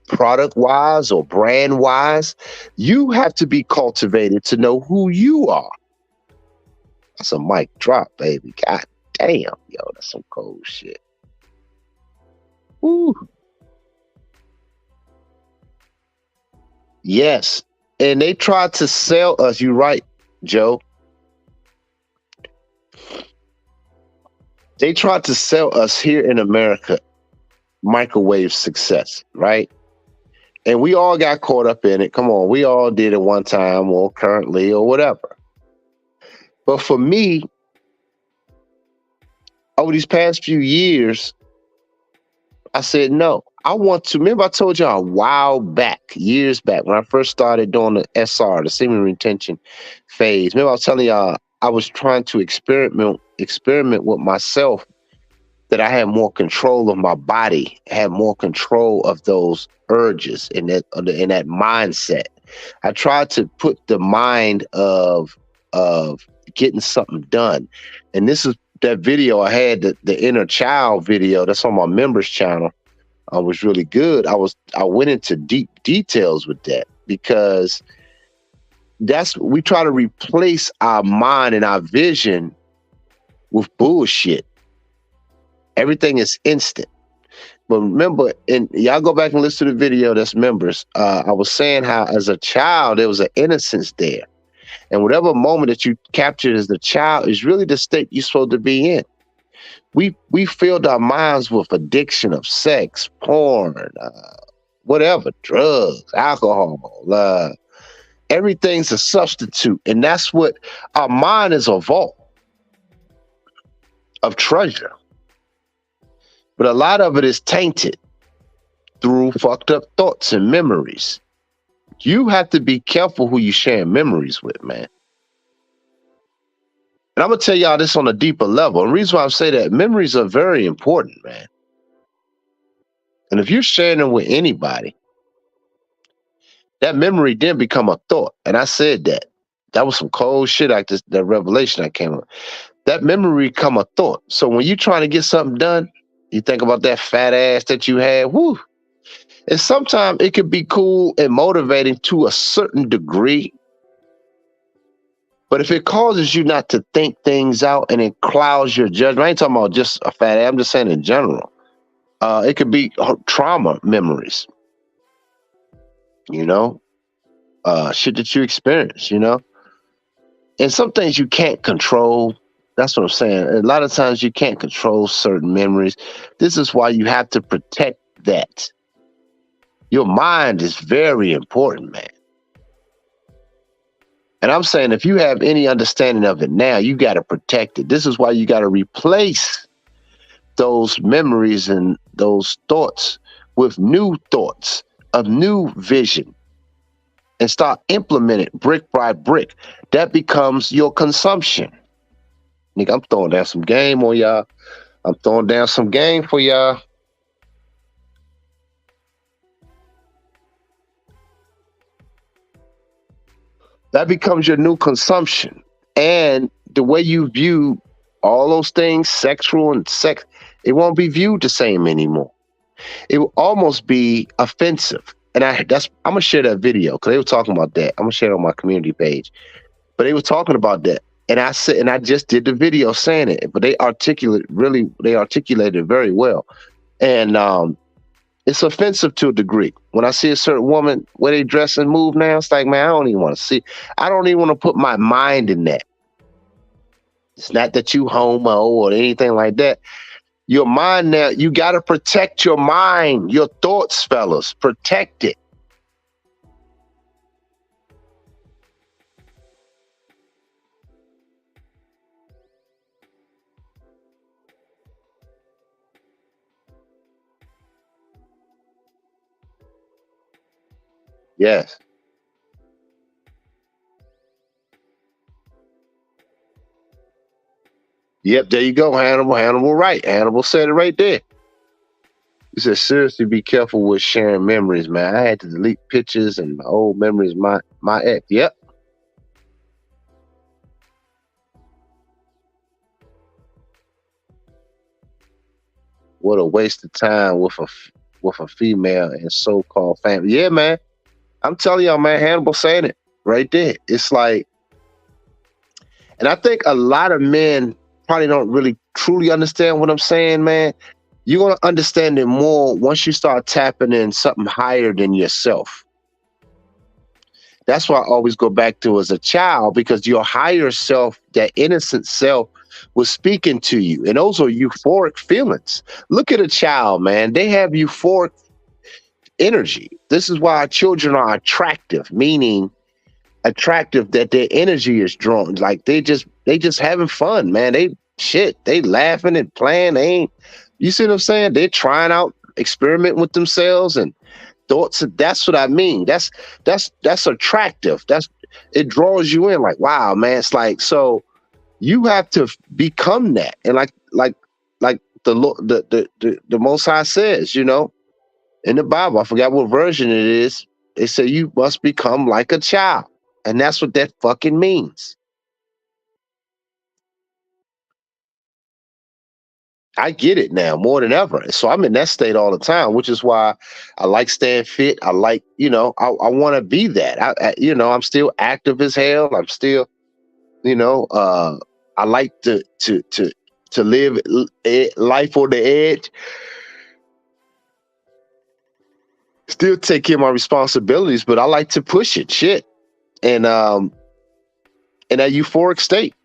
product-wise or brand-wise, you have to be cultivated to know who you are. That's a mic drop, baby. God damn. Yo, that's some cold shit. Ooh. Yes. And they tried to sell us, you right, Joe. They tried to sell us here in America microwave success, right? And we all got caught up in it. Come on, we all did it one time or currently or whatever. But for me, over these past few years, I said, no, I want to. Remember I told y'all a while back, years back, when I first started doing the SR, the semen retention phase. Remember I was telling y'all I was trying to experiment with myself, that I had more control of my body, had more control of those urges in that mindset. I tried to put the mind of getting something done. And this is that video I had, the inner child video that's on my members channel, was really good. I went into deep details with that, because we try to replace our mind and our vision with bullshit. Everything is instant. But remember, and y'all go back and listen to the video that's members. I was saying how as a child, there was an innocence there. And whatever moment that you captured as the child is really the state you're supposed to be in. We filled our minds with addiction of sex, porn, whatever, drugs, alcohol. Everything's a substitute. And that's what our mind is, a vault of treasure. But a lot of it is tainted. through fucked up thoughts and memories. You have to be careful who you share memories with, man. And I'm gonna tell y'all this on a deeper level. And the reason why I say that, memories are very important, man. And if you're sharing them with anybody, that memory then become a thought. And I said that. That was some cold shit. Like this, that revelation that came up. That memory become a thought. So when you're trying to get something done, you think about that fat ass that you had. Whoo! And sometimes it could be cool and motivating to a certain degree. But if it causes you not to think things out and it clouds your judgment, I ain't talking about just a fat ass, I'm just saying in general. It could be trauma memories, you know, shit that you experience, you know. And some things you can't control. That's what I'm saying. A lot of times you can't control certain memories. This is why you have to protect that. Your mind is very important, man. And I'm saying if you have any understanding of it now, you got to protect it. This is why you got to replace those memories and those thoughts with new thoughts of new vision and start implementing it brick by brick. That becomes your consumption. Nigga, I'm throwing down some game on y'all. I'm throwing down some game for y'all. That becomes your new consumption. And the way you view all those things, sexual and sex, it won't be viewed the same anymore. It will almost be offensive. And I'm gonna share that video because they were talking about that. I'm gonna share it on my community page. But they were talking about that. And I said, and I just did the video saying it, but they articulated it very well. And it's offensive to a degree. When I see a certain woman where they dress and move now, it's like, man, I don't even want to see. I don't even want to put my mind in that. It's not that you homo or anything like that. Your mind now, you got to protect your mind, your thoughts, fellas. Protect it. Yes. Yep, there you go, Hannibal. Hannibal, right. Hannibal said it right there. He said, seriously, be careful with sharing memories, man. I had to delete pictures and my old memories, my ex. Yep. What a waste of time with a female and so-called family. Yeah, man. I'm telling y'all, man, Hannibal saying it right there. It's like, and I think a lot of men probably don't really truly understand what I'm saying, man. You're going to understand it more once you start tapping in something higher than yourself. That's why I always go back to as a child, because your higher self, that innocent self, was speaking to you. And those are euphoric feelings. Look at a child, man. They have euphoric energy. This is why our children are attractive, meaning attractive that their energy is drawn. Like they just having fun, man. They laughing and playing. They ain't, you see what I'm saying? They're trying out, experiment with themselves and thoughts. That's what I mean. That's attractive. It draws you in like, wow, man. It's like, so you have to become that. And like the Most High says, you know, in the Bible, I forgot what version it is. They say you must become like a child. And that's what that fucking means. I get it now more than ever. So I'm in that state all the time, which is why I like staying fit. I like, you know, I want to be that. You know, I'm still active as hell. I'm still, you know, I like to live life on the edge. Still take care of my responsibilities, but I like to push it, shit. And in that euphoric state.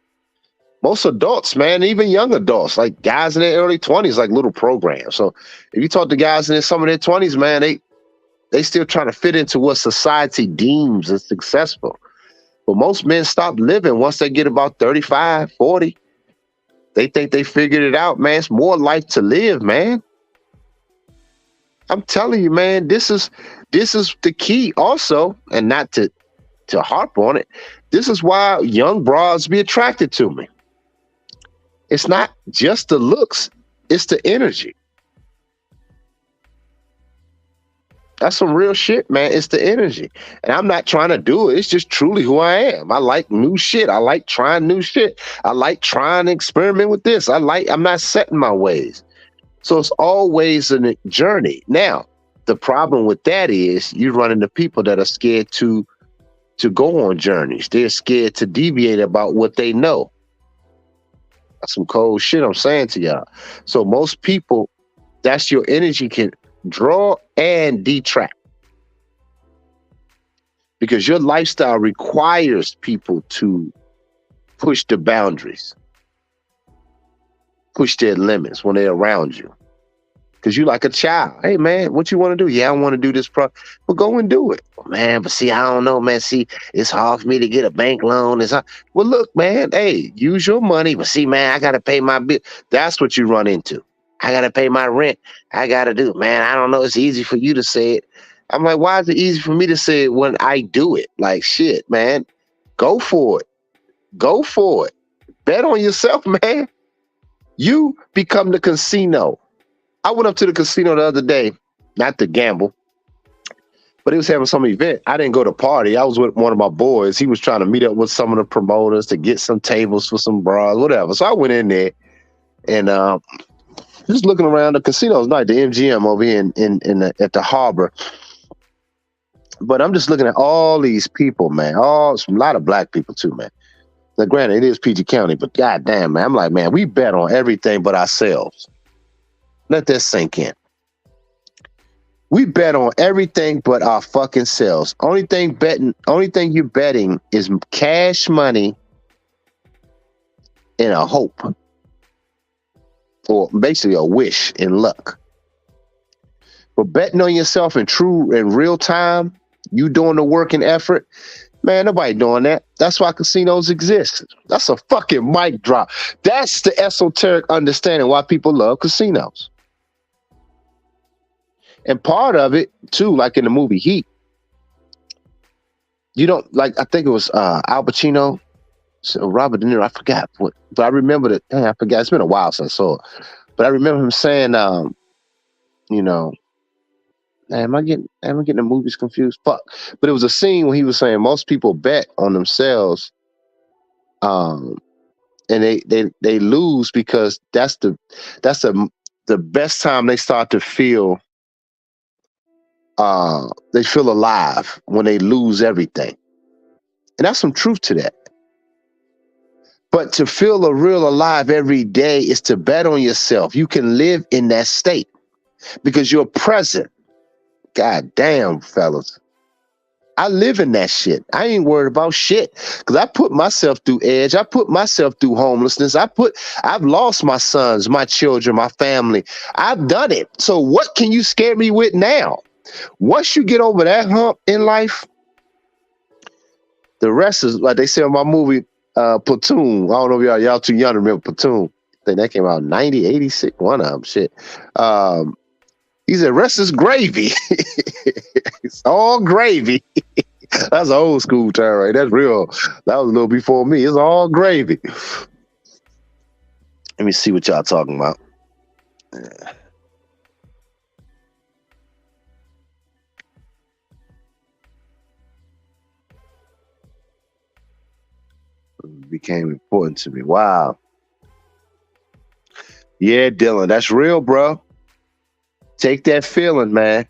Most adults, man, even young adults, like guys in their early 20s, like little programs. So if you talk to guys in some of their 20s, man, they still trying to fit into what society deems as successful. But most men stop living once they get about 35, 40. They think they figured it out, man. It's more life to live, man. I'm telling you, man, this is the key also, and not to harp on it. This is why young broads be attracted to me. It's not just the looks, it's the energy. That's some real shit, man. It's the energy. And I'm not trying to do it. It's just truly who I am. I like new shit. I like trying new shit. I like trying to experiment with this. I'm not setting my ways. So it's always a journey. Now, the problem with that is you run into people that are scared to go on journeys. They're scared to deviate about what they know. That's some cold shit I'm saying to y'all. So most people, that's your energy can draw and detract because your lifestyle requires people to push the boundaries, push their limits when they're around you. Because you like a child. Hey, man, what you want to do? Yeah, I want to do this. Well, go and do it. Man, but see, I don't know, man. See, it's hard for me to get a bank loan. Well, look, man, hey, use your money. But see, man, I got to pay my bill. That's what you run into. I got to pay my rent. I got to do, man, I don't know. It's easy for you to say it. I'm like, why is it easy for me to say it when I do it? Like, shit, man, go for it. Go for it. Bet on yourself, man. You become the casino. I went up to the casino the other day, not to gamble, but he was having some event. I didn't go to party. I was with one of my boys. He was trying to meet up with some of the promoters to get some tables for some bras, whatever. So I went in there and just looking around. The casino's nice, the MGM over here at the harbor. But I'm just looking at all these people, man. A lot of black people too, man. Now, granted, it is PG County, but goddamn, man, I'm like, man, we bet on everything but ourselves. Let that sink in. We bet on everything but our fucking selves. Only thing you're betting is cash money and a hope. Or basically a wish and luck. But betting on yourself in real time, you doing the work and effort, man, nobody doing that. That's why casinos exist. That's a fucking mic drop. That's the esoteric understanding why people love casinos. And part of it, too, like in the movie Heat, you don't, like, I think it was Al Pacino, Robert De Niro, I forgot what, but I remember that, I forgot, it's been a while since I saw it, but I remember him saying, you know, am I getting the movies confused? Fuck. But it was a scene where he was saying most people bet on themselves, and they lose because that's the best time they start to feel they feel alive when they lose everything. And that's some truth to that. But to feel a real alive every day is to bet on yourself. You can live in that state because you're present. God damn, fellas. I live in that shit. I ain't worried about shit because I put myself through edge. I put myself through homelessness. I've lost my sons, my children, my family. I've done it. So what can you scare me with now? Once you get over that hump in life, the rest is like they say in my movie, Platoon. I don't know if y'all too young to remember Platoon. I think that came out in 90, 86, one of them. Shit. He said, Restless Gravy. It's all gravy. That's an old school term, right? That's real. That was a little before me. It's all gravy. Let me see what y'all talking about. It became important to me. Wow. Yeah, Dylan, that's real, bro. Take that feeling, man.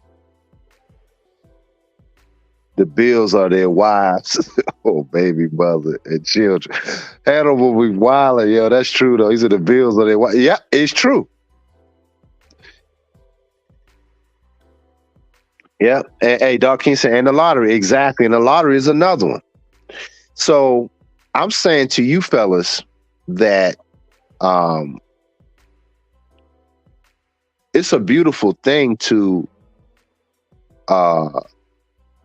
The bills are their wives. Oh, baby mother and children. Hannibal will be wilding, yo. That's true, though. He said the bills are their wives. Yeah, it's true. Yeah. Hey, Doc King said, and the lottery. Exactly. And the lottery is another one. So I'm saying to you fellas that it's a beautiful thing to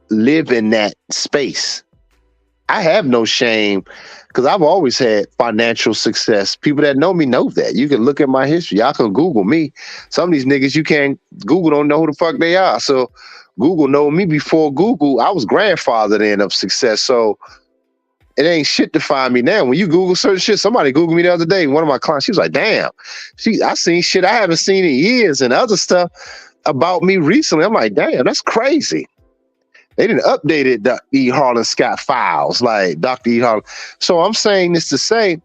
live in that space. I have no shame because I've always had financial success. People that know me know that. You can look at my history. Y'all can Google me. Some of these niggas you can't Google don't know who the fuck they are. So Google know me before Google. I was grandfathered in of success. So it ain't shit to find me now. When you Google certain shit, somebody Googled me the other day. One of my clients, she was like, damn, I seen shit I haven't seen in years and other stuff about me recently. I'm like, damn, that's crazy. They didn't update the E Haren Scott files, like Dr. E Haren. So I'm saying this to say,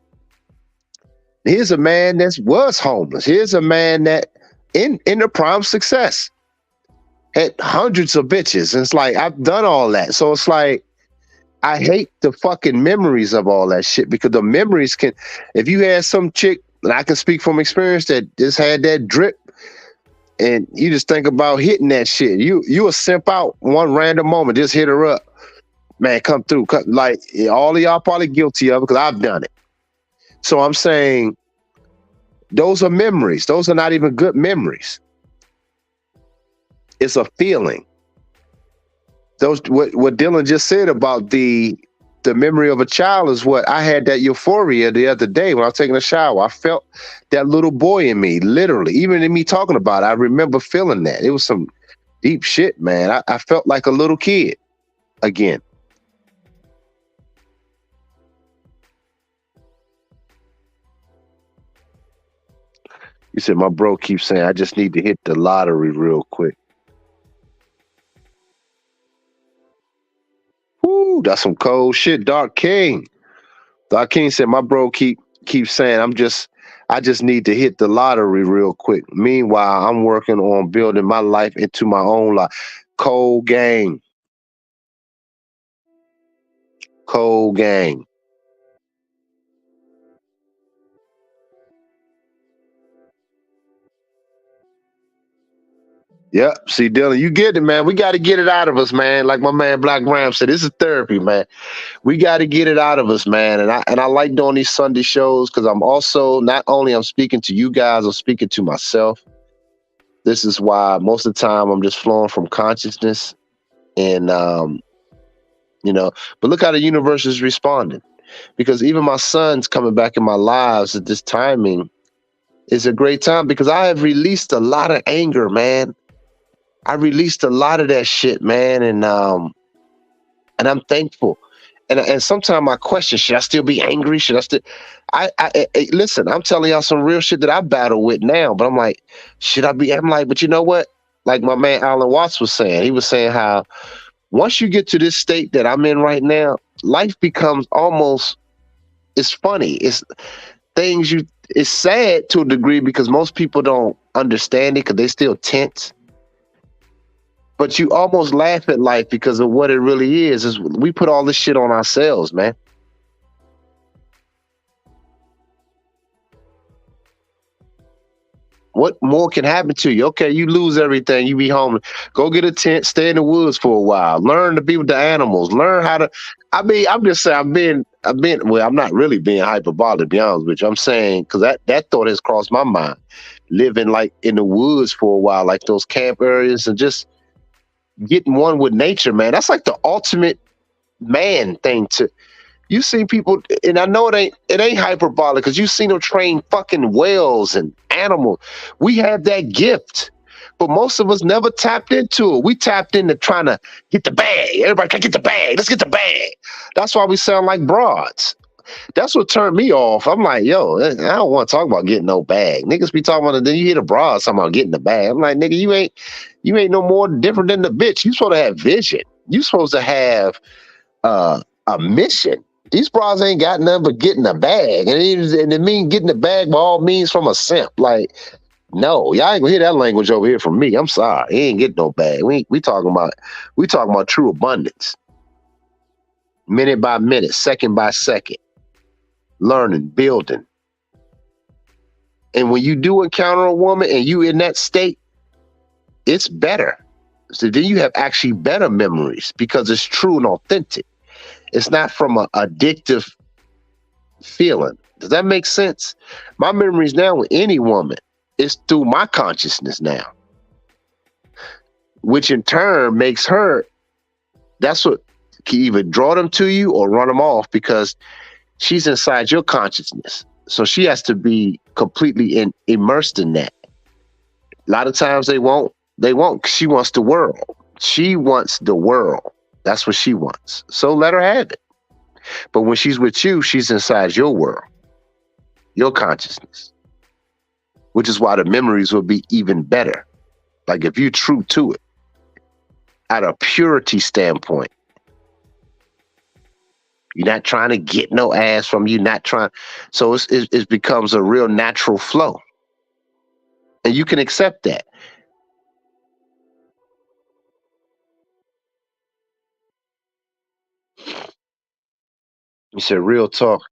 here's a man that was homeless. Here's a man that in the prime success had hundreds of bitches. And it's like, I've done all that. So it's like, I hate the fucking memories of all that shit because the memories can, if you had some chick, and I can speak from experience that just had that drip, and you just think about hitting that shit. You will simp out one random moment, just hit her up. Man, come through. Like, all of y'all probably guilty of it because I've done it. So I'm saying those are memories. Those are not even good memories. It's a feeling. Those what Dylan just said about the memory of a child is what I had, that euphoria the other day when I was taking a shower. I felt that little boy in me, literally. Even in me talking about it, I remember feeling that. It was some deep shit, man. I felt like a little kid again. You said my bro keeps saying I just need to hit the lottery real quick. Woo, that's some cold shit. Dark King said my bro keeps saying I just need to hit the lottery real quick. Meanwhile, I'm working on building my life into my own life. Cold gang. Cold gang. Yep. See, Dylan, you get it, man. We got to get it out of us, man. Like my man Black Ram said, this is therapy, man. We got to get it out of us, man. And I like doing these Sunday shows because I'm also not only I'm speaking to you guys, I'm speaking to myself. This is why most of the time I'm just flowing from consciousness, and but look how the universe is responding. Because even my son's coming back in my lives at this timing is a great time because I have released a lot of anger, man. I released a lot of that shit, man, and I'm thankful. And sometimes I question: should I still be angry? Should I still? I listen. I'm telling y'all some real shit that I battle with now. But I'm like, should I be? I'm like, but you know what? Like my man Alan Watts was saying. He was saying how once you get to this state that I'm in right now, life becomes almost. It's funny. It's things you. It's sad to a degree because most people don't understand it because they still tense. But you almost laugh at life because of what it really is we put all this shit on ourselves, man. What more can happen to you? Okay, you lose everything, you be homeless. Go get a tent, stay in the woods for a while. Learn to be with the animals. Learn how to. I mean, I'm just saying, I've been. Well, I'm not really being hyperbolic, to be honest with you. I'm saying because that thought has crossed my mind. Living like in the woods for a while, like those camp areas, and just getting one with nature, man. That's like the ultimate man thing to. You see people, and I know it ain't hyperbolic because you seen them train fucking whales and animals. We have that gift, but most of us never tapped into it. We tapped into trying to get the bag. Everybody can get the bag. Let's get the bag. That's why we sound like broads. That's what turned me off. I'm like, yo, I don't want to talk about getting no bag. Niggas be talking about it. Then you hear the broad talking about getting the bag. I'm like, nigga, you ain't no more different than the bitch. You supposed to have vision. You supposed to have a mission. These bras ain't got nothing but getting a bag. And it mean getting the bag by all means from a simp. Like, no, y'all ain't gonna hear that language over here from me. I'm sorry. He ain't getting no bag. We talking about true abundance. Minute by minute, second by second. Learning, building. And when you do encounter a woman and you in that state, it's better. So then you have actually better memories because it's true and authentic. It's not from an addictive feeling. Does that make sense? My memories now with any woman is through my consciousness now, which in turn makes her, that's what can either draw them to you or run them off because she's inside your consciousness. So she has to be completely immersed in that. A lot of times they won't. They won't. She wants the world. She wants the world. That's what she wants. So let her have it. But when she's with you, she's inside your world, your consciousness, which is why the memories will be even better. Like if you're true to it, at a purity standpoint, you're not trying to get no ass from you, not trying. So it becomes a real natural flow. And you can accept that. You said real talk.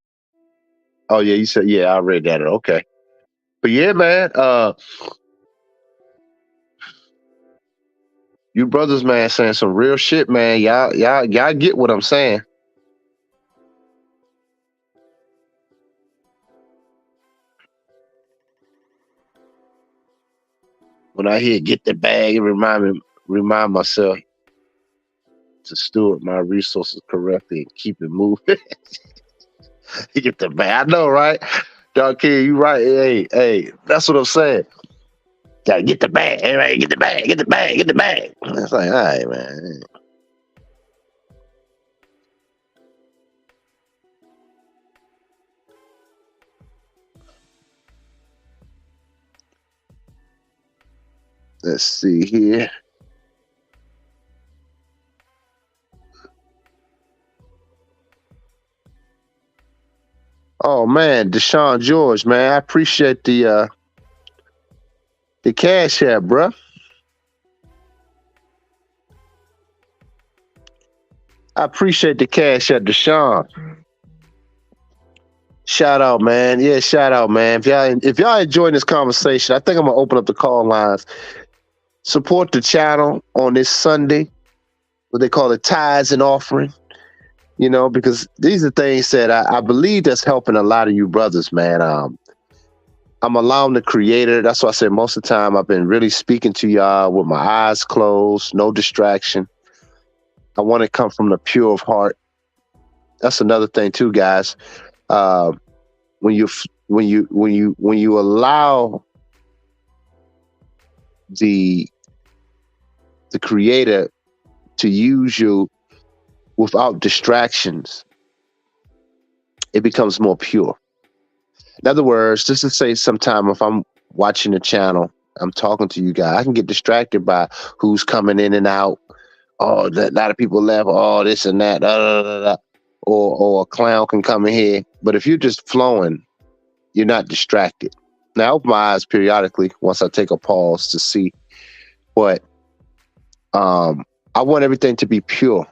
Oh yeah, you said, yeah, I read that. Okay. But yeah, man, you brothers, man, saying some real shit, man. Y'all get what I'm saying. When I hear get the bag, it remind myself to steward my resources correctly and keep it moving. Get the bag. I know, right? Dog King, you right. Hey, that's what I'm saying. Gotta get the bag. Everybody get the bag, get the bag, get the bag. It's like, all right, man. Let's see here. Oh man, Deshaun George, man, I appreciate the cash app, bruh. I appreciate the cash app, Deshaun. Shout out, man. Yeah, shout out, man. If y'all enjoying this conversation, I think I'm gonna open up the call lines. Support the channel on this Sunday, what they call it, tithes and offering. You know, because these are things that I believe that's helping a lot of you brothers, man. I'm allowing the creator. That's why I said most of the time I've been really speaking to y'all with my eyes closed, no distraction. I want to come from the pure of heart. That's another thing too, guys. When you allow the creator to use you without distractions, it becomes more pure. In other words, just to say, sometime if I'm watching the channel, I'm talking to you guys, I can get distracted by who's coming in and out. Oh, a lot of people left. Oh, this and that. Or a clown can come in here. But if you're just flowing, you're not distracted. Now, I open my eyes periodically once I take a pause to see. But I want everything to be pure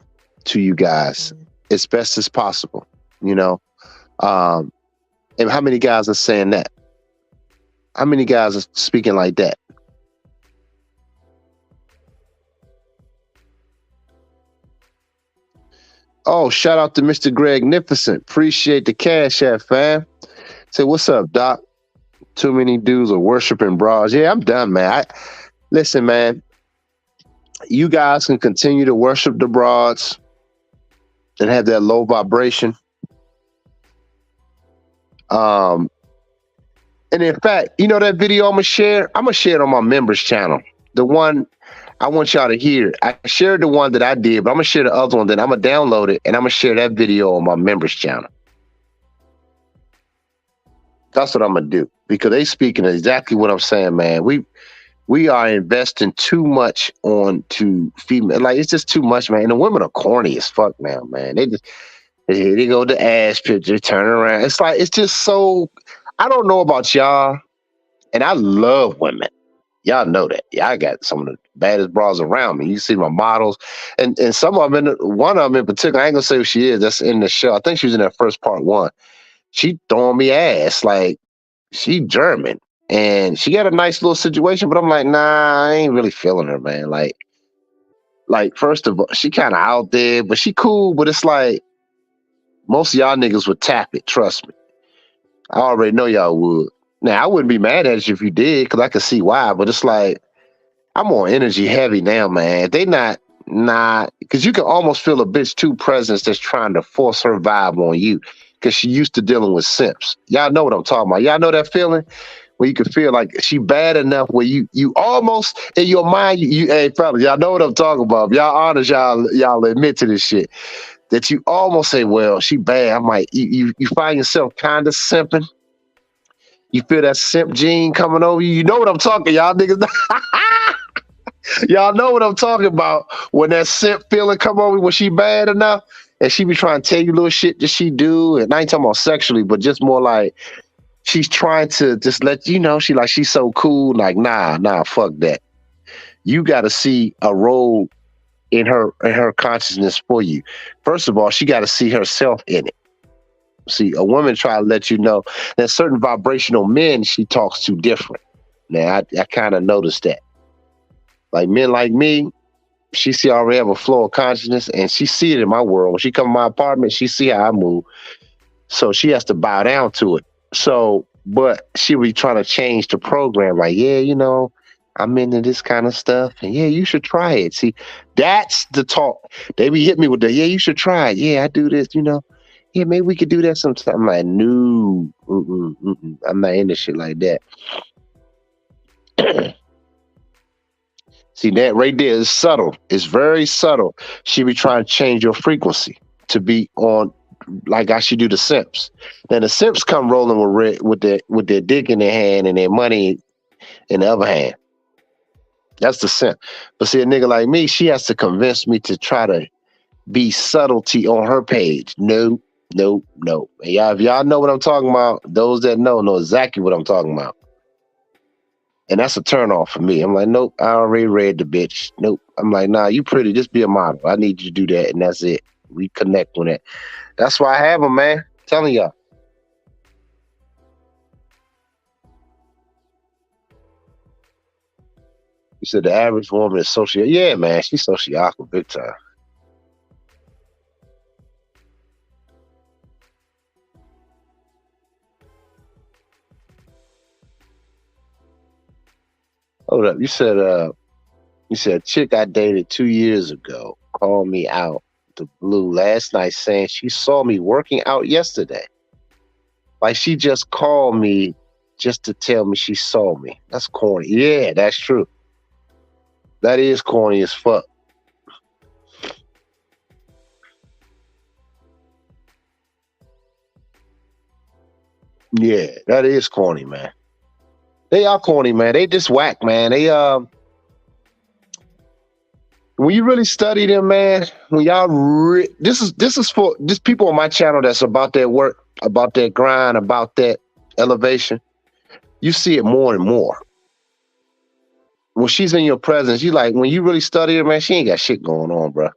to you guys as best as possible, you know. And how many guys are saying that? How many guys are speaking like that? Oh, shout out to Mr. Greg Nificent. Appreciate the cash app, fam. Say, what's up, Doc? Too many dudes are worshiping bras. Yeah, I'm done, man. Listen, man. You guys can continue to worship the broads and have that low vibration. And in fact, you know that video I'm gonna share it on my members channel. The one I want y'all to hear. I shared the one that I did, but I'm gonna share the other one. Then I'm gonna download it and I'm gonna share that video on my members channel. That's what I'm gonna do because they speaking exactly what I'm saying, man. We are investing too much on to female. Like, it's just too much, man. And the women are corny as fuck now, man. They go to ass picture, turn around. It's like, it's just so, I don't know about y'all. And I love women. Y'all know that. Yeah, I got some of the baddest bras around me. You see my models. And some of them, one of them in particular, I ain't gonna say who she is. That's in the show. I think she was in that first part one. She throwing me ass. Like, she German. And she got a nice little situation, but I'm like, nah, I ain't really feeling her, man. Like first of all, she kind of out there, but she cool. But it's like most of y'all niggas would tap it. Trust me. I already know y'all would. Now I wouldn't be mad at you if you did, because I could see why. But it's like I'm more energy heavy now, man. They not Nah, because you can almost feel a bitch too presence that's trying to force her vibe on you because she used to dealing with simps. Y'all know what I'm talking about. Y'all know that feeling where you can feel like she bad enough where you almost in your mind you hey fellas, y'all know what I'm talking about. If y'all honest, y'all admit to this shit that you almost say, well, she bad. I'm like you find yourself kind of simping. You feel that simp gene coming over you. You know what I'm talking, y'all niggas. Y'all know what I'm talking about when that simp feeling come over when she bad enough and she be trying to tell you little shit that she do. And I ain't talking about sexually, but just more like she's trying to just let you know she's so cool. Like, nah, fuck that. You got to see a role in her consciousness for you. First of all, she got to see herself in it. See, a woman try to let you know that certain vibrational men she talks to different. Now, I kind of noticed that. Like men like me, she see I already have a flow of consciousness and she see it in my world. When she come to my apartment, she see how I move. So she has to bow down to it. So, but she be trying to change the program. Like, yeah, I'm into this kind of stuff. And yeah, you should try it. See, that's the talk. They be hitting me with the, yeah, you should try it. Yeah, I do this. Yeah, maybe we could do that sometime. I'm like, no, I'm not into shit like that. See, that right there is subtle. It's very subtle. She be trying to change your frequency to be on like I should do the simps. Then the simps come rolling with their dick in their hand and their money in the other hand. That's the simp. But see, a nigga like me, she has to convince me to try to be subtlety on her page. No. And if y'all know what I'm talking about, those that know exactly what I'm talking about. And that's a turn off for me. I'm like, nope, I already read the bitch. Nope. I'm like, nah, you pretty. Just be a model. I need you to do that, and that's it. We connect on it. That's why I have them, man. I'm telling y'all. You said the average woman is social. Yeah, man, she's socially awkward big time. Hold up. You said chick I dated 2 years ago called me out the blue last night saying she saw me working out yesterday. Like she just called me just to tell me she saw me. That's corny. Yeah, that's true. That is corny as fuck. Yeah, that is corny, man. They are corny, man. They just whack, man. They when you really study them, man, when y'all this is for this people on my channel that's about their work, about their grind, about that elevation. You see it more and more. When she's in your presence, you like when you really study her, man, she ain't got shit going on, bro.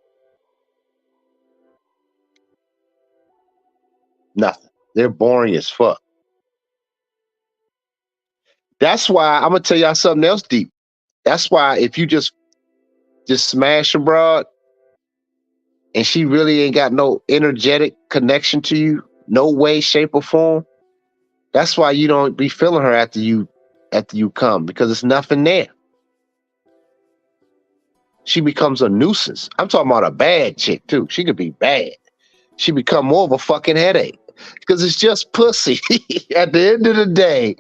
Nothing. They're boring as fuck. That's why I'm gonna tell y'all something else deep. That's why if you just smash a broad and she really ain't got no energetic connection to you, no way, shape, or form, that's why you don't be feeling her after you come because it's nothing there. She becomes a nuisance. I'm talking about a bad chick too. She could be bad. She become more of a fucking headache because it's just pussy. At the end of the day,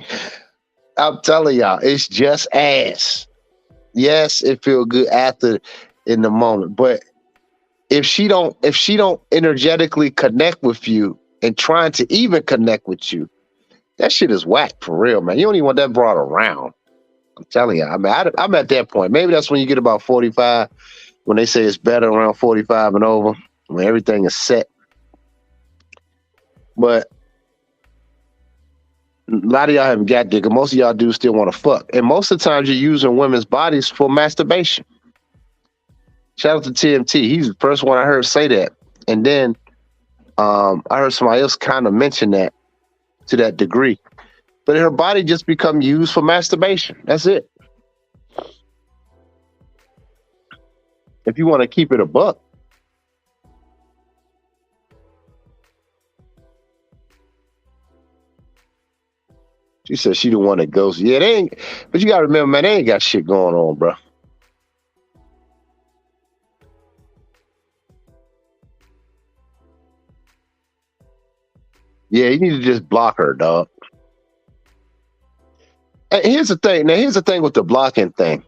I'm telling y'all, it's just ass. Yes, it feel good after in the moment, but if she don't energetically connect with you and trying to even connect with you, that shit is whack for real, man. You don't even want that broad around. I'm telling you. I mean, I'm at that point. Maybe that's when you get about 45, when they say it's better around 45 and over, when everything is set. But a lot of y'all haven't got there, because most of y'all do still want to fuck. And most of the times you're using women's bodies for masturbation. Shout out to TMT. He's the first one I heard say that. And then I heard somebody else kind of mention that to that degree. But her body just become used for masturbation. That's it. If you want to keep it a buck. She said she the one that goes, yeah, they ain't, but you gotta remember, man, they ain't got shit going on, bro. Yeah, you need to just block her, dog. And here's the thing. Now, here's the thing with the blocking thing.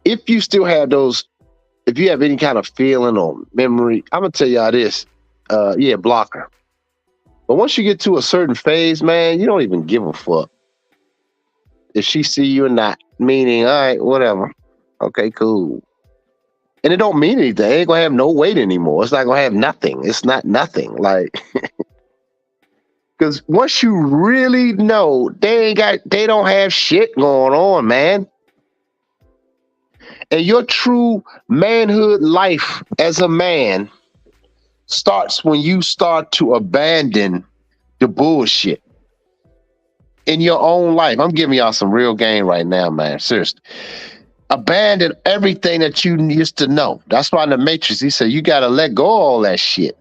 If you still have those, if you have any kind of feeling or memory, I'm gonna tell y'all this. Yeah, block her. But once you get to a certain phase, man, you don't even give a fuck if she see you or not. Meaning, all right, whatever. Okay, cool. And it don't mean anything. It ain't gonna have no weight anymore. It's not gonna have nothing. It's not nothing. Like, because once you really know they don't have shit going on, man. And your true manhood life as a man starts when you start to abandon the bullshit in your own life. I'm giving y'all some real game right now, man. Seriously. Abandon everything that you used to know. That's why in the Matrix, he said, you got to let go of all that shit.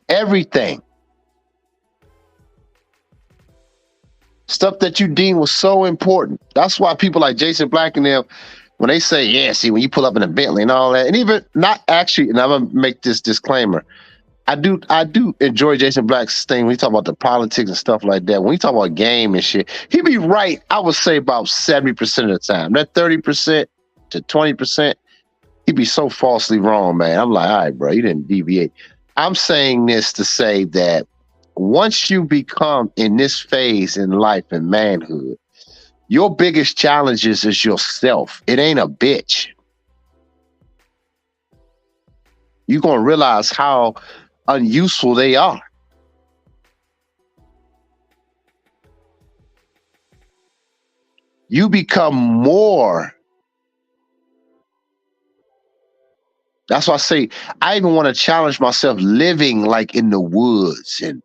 Everything. Stuff that you deem was so important. That's why people like Jason Black and them, when they say, yeah, see, when you pull up in a Bentley and all that, and even not actually, and I'm going to make this disclaimer. I do enjoy Jason Black's thing when he talk about the politics and stuff like that. When he talk about game and shit, he be right, I would say about 70% of the time. That 30% to 20%, he be so falsely wrong, man. I'm like, all right, bro, you didn't deviate. I'm saying this to say that once you become in this phase in life and manhood, your biggest challenges is yourself. It ain't a bitch. You're going to realize how unuseful they are. You become more. That's why I say I even want to challenge myself living like in the woods. And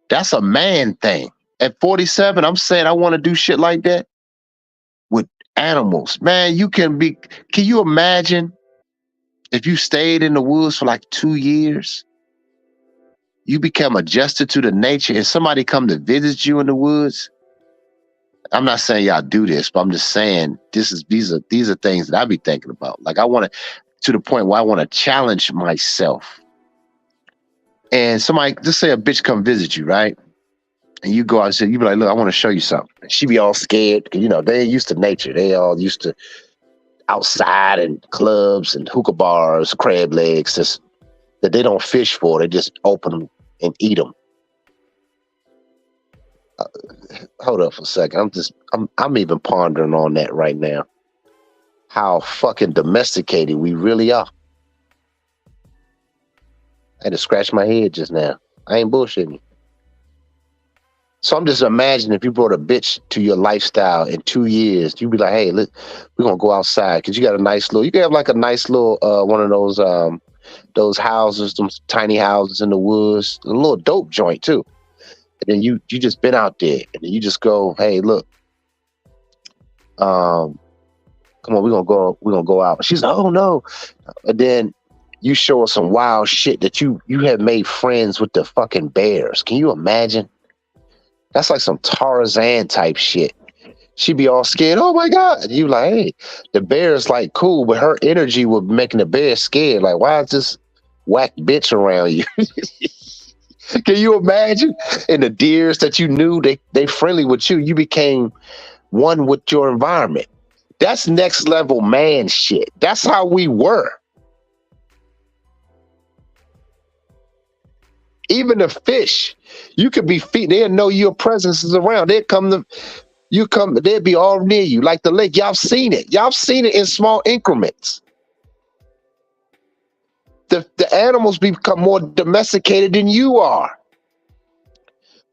that's a man thing. At 47, I'm saying I want to do shit like that with animals. Man, can you imagine if you stayed in the woods for like 2 years? You become adjusted to the nature and somebody come to visit you in the woods. I'm not saying y'all do this, but I'm just saying these are things that I be thinking about. Like I want to the point where I want to challenge myself. And somebody, just say a bitch come visit you, right? And you go out and say, you be like, look, I want to show you something. And she be all scared because, they ain't used to nature. They all used to outside and clubs and hookah bars, crab legs, that they don't fish for. They just open them and eat them. Hold up for a second. I'm even pondering on that right now. How fucking domesticated we really are. I had to scratch my head just now. I ain't bullshitting you. So I'm just imagining if you brought a bitch to your lifestyle in 2 years, you'd be like, hey, look, we're gonna go outside because you got a nice little. You can have like a nice little one of those houses, some tiny houses in the woods, a little dope joint too. And then you just been out there, and then you just go, hey, look, come on, we're gonna go out. She's like, oh no, and then you show her some wild shit that you have made friends with the fucking bears. Can you imagine? That's like some Tarzan type shit. She'd be all scared. Oh my God. And you like, hey, the bear's like cool, but her energy was making the bear scared. Like, why is this whack bitch around you? Can you imagine? And the deers that you knew, they friendly with you. You became one with your environment. That's next level man shit. That's how we were. Even the fish, you could be they'll know your presence is around. They'll be all near you, like the lake. Y'all seen it. Y'all seen it in small increments. The animals become more domesticated than you are.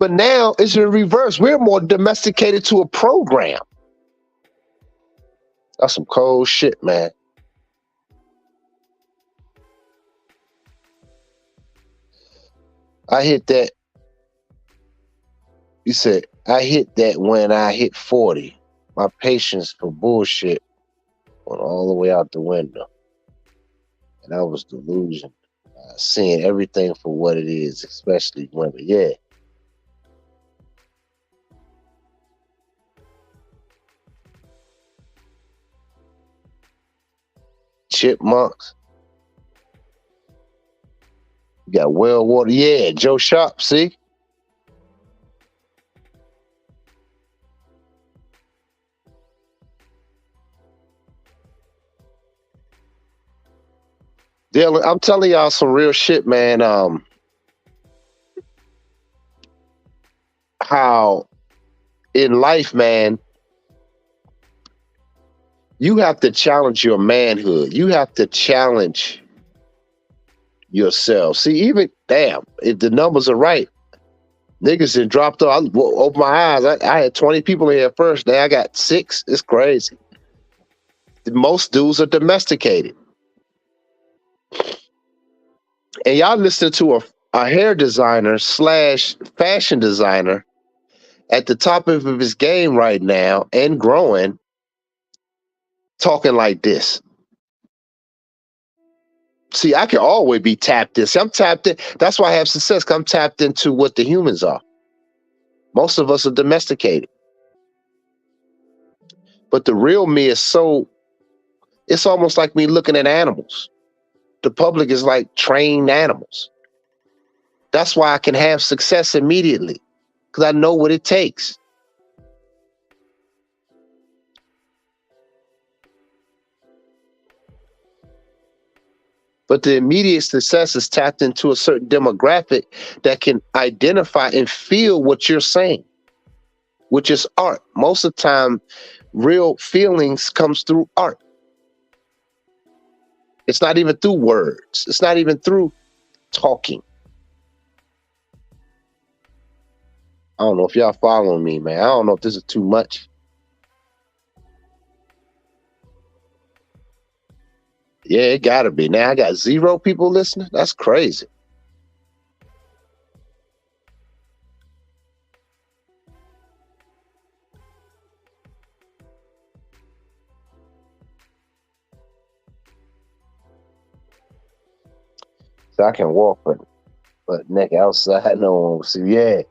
But now it's in reverse. We're more domesticated to a program. That's some cold shit, man. I hit that. You said, I hit that when I hit 40. My patience for bullshit went all the way out the window. And I was delusion. Seeing everything for what it is, especially women. Yeah. Chipmunks. You got well water. Yeah, Joe Sharp. See, Dylan, I'm telling y'all some real shit, man. How in life, man, you have to challenge your manhood. You have to challenge yourself. See, even damn, if the numbers are right, niggas had dropped off. I opened my eyes. I had 20 people in here first. Now I got 6. It's crazy. Most dudes are domesticated. And y'all listen to a hair designer slash fashion designer at the top of his game right now and growing, talking like this. See, I can always be tapped in. See, I'm tapped in. That's why I have success. 'Cause I'm tapped into what the humans are. Most of us are domesticated. But the real me is it's almost like me looking at animals. The public is like trained animals. That's why I can have success immediately because I know what it takes. But the immediate success is tapped into a certain demographic that can identify and feel what you're saying, which is art. Most of the time, real feelings comes through art. It's not even through words. It's not even through talking. I don't know if y'all following me, man. I don't know if this is too much. Yeah, it gotta be. Now I got 0 people listening. That's crazy. So I can walk, but neck outside, no one will see. Yeah.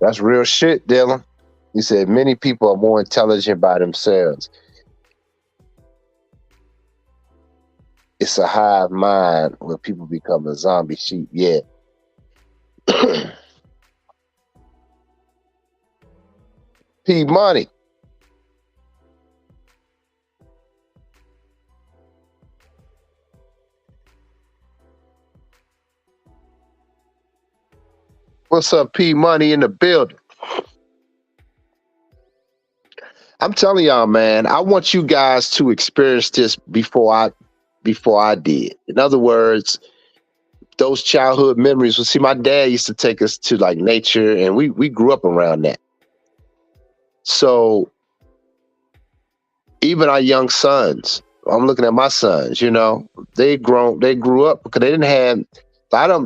That's real shit, Dylan. He said many people are more intelligent by themselves. It's a hive mind where people become a zombie sheep. Yeah. P Money. What's up, P Money in the building? I'm telling y'all, man, I want you guys to experience this before I did. In other words, those childhood memories. Well, see, my dad used to take us to like nature, and we grew up around that. So even our young sons, I'm looking at my sons. They grew up because they didn't have.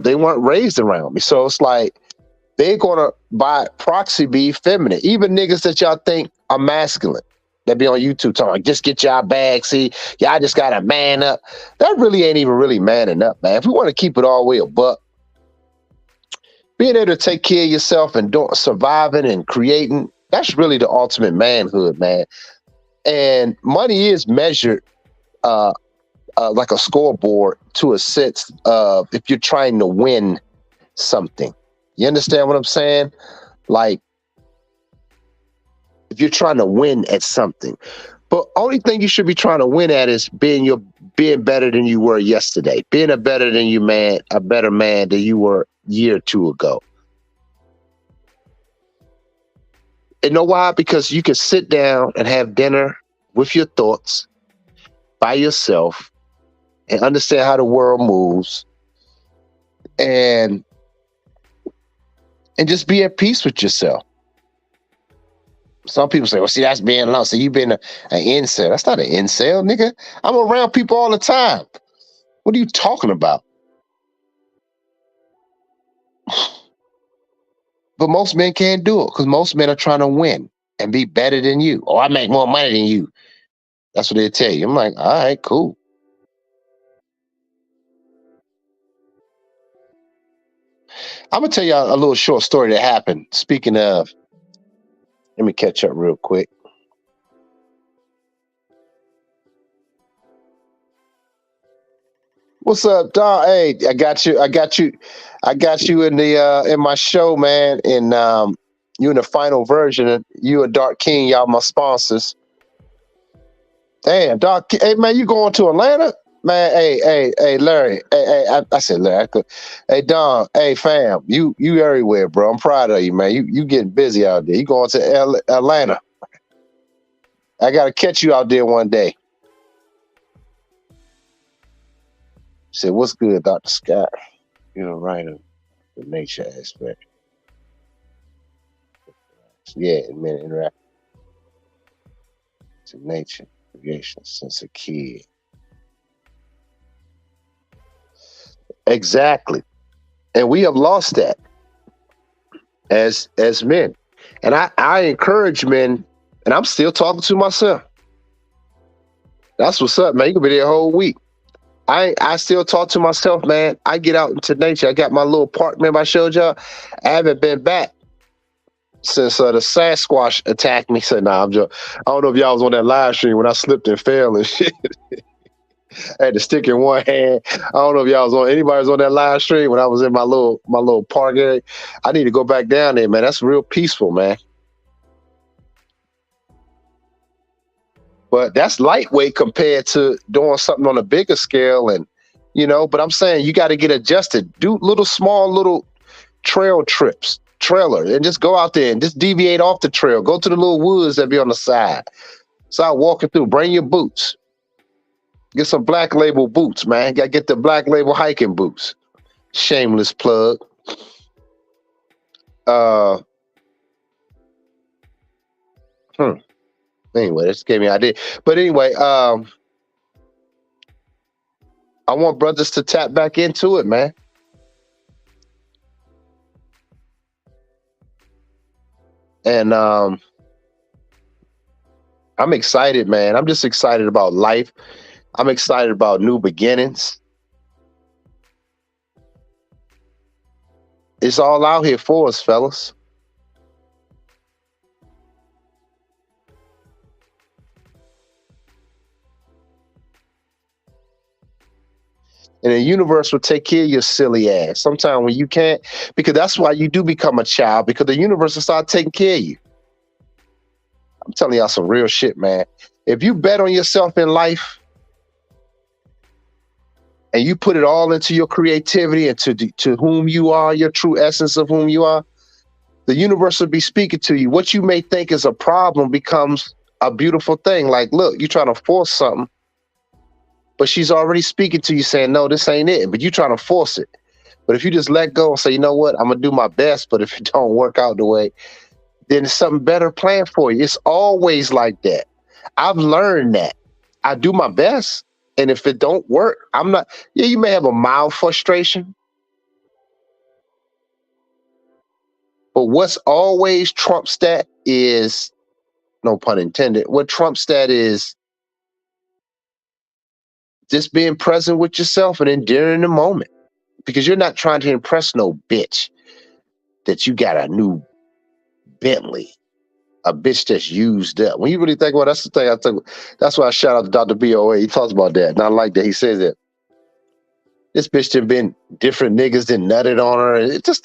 They weren't raised around me, so it's like they're gonna by proxy be feminine. Even niggas that y'all think are masculine that be on YouTube talking like, just get y'all bag. See, y'all just gotta man up. That really ain't even really manning up, man. If we want to keep it all the way a buck, being able to take care of yourself and surviving and creating, that's really the ultimate manhood, man. And money is measured like a scoreboard to a sense of if you're trying to win something. You understand what I'm saying? Like, if you're trying to win at something. But only thing you should be trying to win at is being better than you were yesterday, being a better man than you were a year or two ago. And know why? Because you can sit down and have dinner with your thoughts by yourself and understand how the world moves and just be at peace with yourself. Some people say, well, see, that's being alone. So you've been an incel. That's not an incel, nigga. I'm around people all the time. What are you talking about? But most men can't do it because most men are trying to win and be better than you. Oh, I make more money than you. That's what they tell you. I'm like, all right, cool. I'm gonna tell you a little short story that happened. Speaking of, let me catch up real quick. What's up, Don? Hey, I got you. I got you in the in my show, man. And you in the final version. You and Dark King, y'all my sponsors. Damn, Dark. Hey, man, you going to Atlanta? Man, hey, Larry. I said Larry. Hey, Don. Hey, fam. You everywhere, bro. I'm proud of you, man. You getting busy out there. You going to Atlanta? I gotta catch you out there one day. Said, what's good, Dr. Scott? You're right of the nature aspect. Yeah, man, interact to nature, creation since a kid. Exactly. And we have lost that as men. And I encourage men, and I'm still talking to myself. That's what's up, man. You can be there a whole week. I still talk to myself, man. I get out into nature. I got my little park. Remember I showed y'all? I haven't been back since the Sasquatch attacked me. Said, nah, I'm just. I don't know if y'all was on that live stream when I slipped and fell and shit. I had the stick in one hand. I don't know if y'all was on. Anybody was on that live stream when I was in my little park area. I need to go back down there, man. That's real peaceful, man. But that's lightweight compared to doing something on a bigger scale, and But I'm saying you got to get adjusted. Do little trail trips, trailer, and just go out there and just deviate off the trail. Go to the little woods that be on the side. Start walking through. Bring your boots. Get some Black Label boots, man. Got to get the Black Label hiking boots. Shameless plug. Anyway, this gave me an idea. But anyway, I want brothers to tap back into it, man. And I'm excited, man. I'm just excited about life. I'm excited about new beginnings. It's all out here for us, fellas. And the universe will take care of your silly ass. Sometimes when you can't, because that's why you do become a child, because the universe will start taking care of you. I'm telling y'all some real shit, man. If you bet on yourself in life and you put it all into your creativity and to whom you are, your true essence of whom you are, the universe will be speaking to you. What you may think is a problem becomes a beautiful thing. Like, look, you're trying to force something, but she's already speaking to you saying, no, this ain't it. But you're trying to force it. But if you just let go and say, you know what, I'm going to do my best. But if it don't work out the way, then there's something better planned for you. It's always like that. I've learned that. I do my best. And if it don't work, I'm not, you may have a mild frustration. But what's always trumps that is, no pun intended, what trumps that is just being present with yourself and enduring the moment, because you're not trying to impress no bitch that you got a new Bentley, a bitch that's used up. When you really think about it, that's the thing I think. That's why I shout out to Dr. BOA. He talks about that, and I like that he says that. This bitch done been different niggas that nutted on her. Just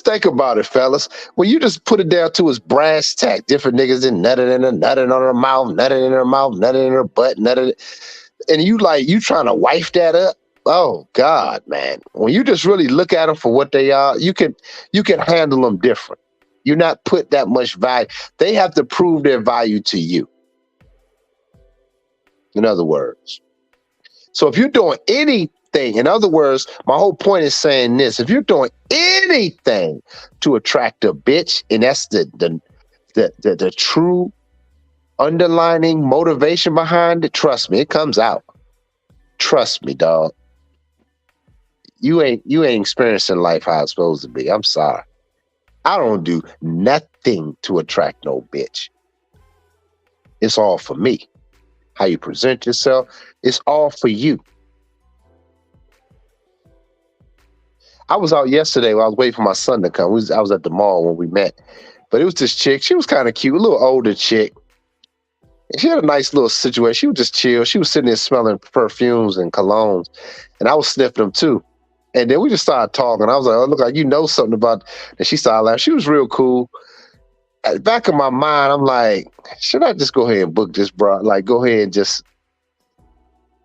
think about it, fellas. When you just put it down to his brass tack, different niggas that nutted in her, nutted on her mouth, nutted in her mouth, nutted in her butt, nutted. And you trying to wife that up? Oh God, man! When you just really look at them for what they are, you can handle them different. You're not put that much value. They have to prove their value to you. In other words, so if you're doing anything, in other words, my whole point is saying this: if you're doing anything to attract a bitch, and that's the true underlining motivation behind it, trust me, it comes out. Trust me, dog. You ain't experiencing life how it's supposed to be. I'm sorry. I don't do nothing to attract no bitch. It's all for me. How you present yourself, it's all for you. I was out yesterday while I was waiting for my son to come. I was at the mall when we met. But it was this chick. She was kind of cute, a little older chick. And she had a nice little situation. She was just chill. She was sitting there smelling perfumes and colognes, and I was sniffing them too. And then we just started talking. I was like, "Oh, look like you know something about." And she started laughing. She was real cool. At the back of my mind, I'm like, should I just go ahead and book this, bro? Like, go ahead and just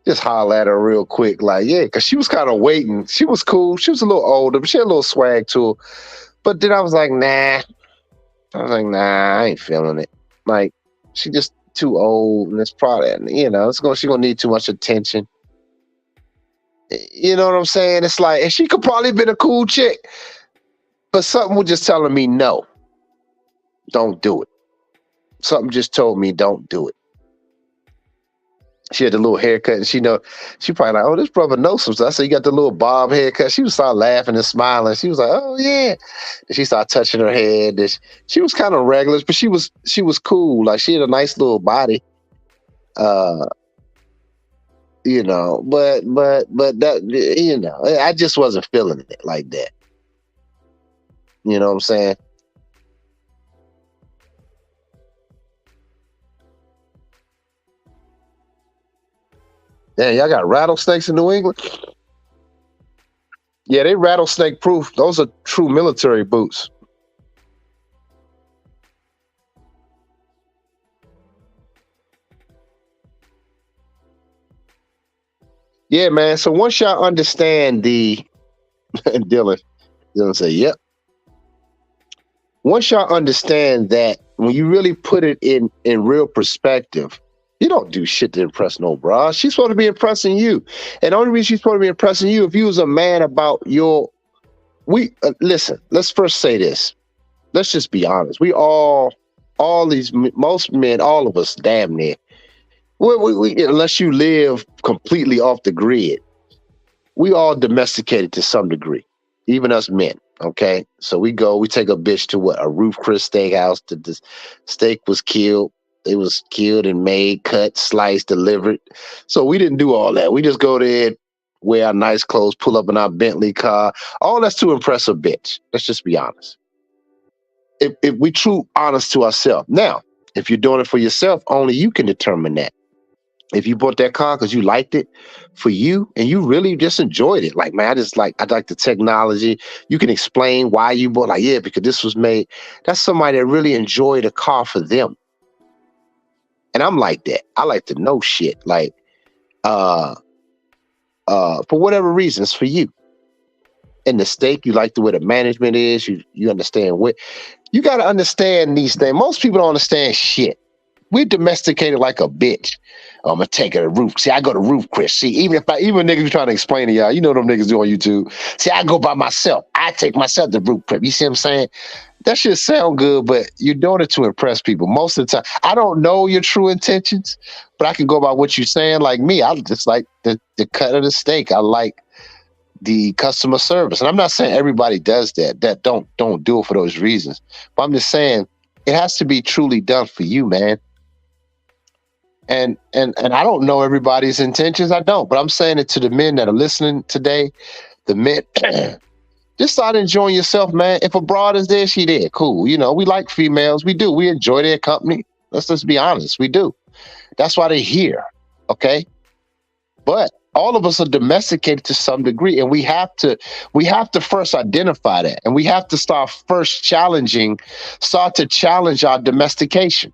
holler at her real quick. Like, yeah, because she was kind of waiting. She was cool. She was a little older, but she had a little swag to her. But then I was like, nah. I was like, nah, I ain't feeling it. Like, she just too old, and it's probably, she gonna need too much attention. You know what I'm saying? It's like, and she could probably been a cool chick, but something was just telling me no, don't do it. Something just told me don't do it. She had the little haircut, and she probably like, oh, this brother knows some stuff. I said, you got the little bob haircut. She was started laughing and smiling. She was like, oh yeah. And she started touching her head. She was kind of regular, but she was cool. Like she had a nice little body. Uh, but that I just wasn't feeling it like that. You know what I'm saying? Damn, y'all got rattlesnakes in New England? Yeah, they rattlesnake proof. Those are true military boots. Yeah, man. So once y'all understand the Dylan, Dylan say, yep. Once y'all understand that when you really put it in real perspective, you don't do shit to impress no bra. She's supposed to be impressing you. And the only reason she's supposed to be impressing you if you was a man about your listen, let's first say this. Let's just be honest. We all these most men, all of us damn near. Unless you live completely off the grid, we all domesticated to some degree, even us men. Okay, so we take a bitch to what, a Roof Chris Steakhouse. The steak was killed. It was killed and made, cut, sliced, delivered. So we didn't do all that. We just go there, wear our nice clothes, pull up in our Bentley car. All that's to impress a bitch. Let's just be honest. If we true honest to ourselves. Now, if you're doing it for yourself, only you can determine that. If you bought that car because you liked it for you and you really just enjoyed it, like, man, I like the technology. You can explain why you bought, like, yeah, because this was made. That's somebody that really enjoyed a car for them. And I'm like that. I like to know shit. Like, uh, for whatever reasons, for you. And the steak, you like the way the management is. You understand what you got to understand these things. Most people don't understand shit. We domesticated like a bitch. I'm gonna take it to Roof. See, I go to Roof Chris. See, even niggas be trying to explain to y'all, you know them niggas do on YouTube. See, I go by myself. I take myself to Roof Chris. You see what I'm saying? That shit sound good, but you're doing it to impress people. Most of the time, I don't know your true intentions, but I can go by what you're saying. Like me, I just like the cut of the steak. I like the customer service. And I'm not saying everybody does that. That don't do it for those reasons. But I'm just saying it has to be truly done for you, man. And I don't know everybody's intentions. I don't, but I'm saying it to the men that are listening today. The men, just start enjoying yourself, man. If a broad is there, she there. Cool. You know, we like females. We do. We enjoy their company. Let's just be honest. We do. That's why they're here. Okay. But all of us are domesticated to some degree, and we have to first identify that, and we have to start to challenge our domestication.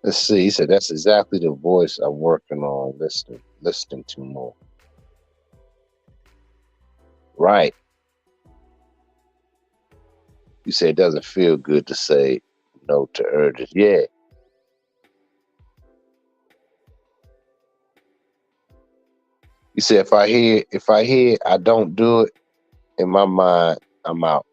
Let's see. He said that's exactly the voice I'm working on listening to more. Right. You say it doesn't feel good to say no to urges. Yeah. You say if I hear I don't do it, in my mind, I'm out.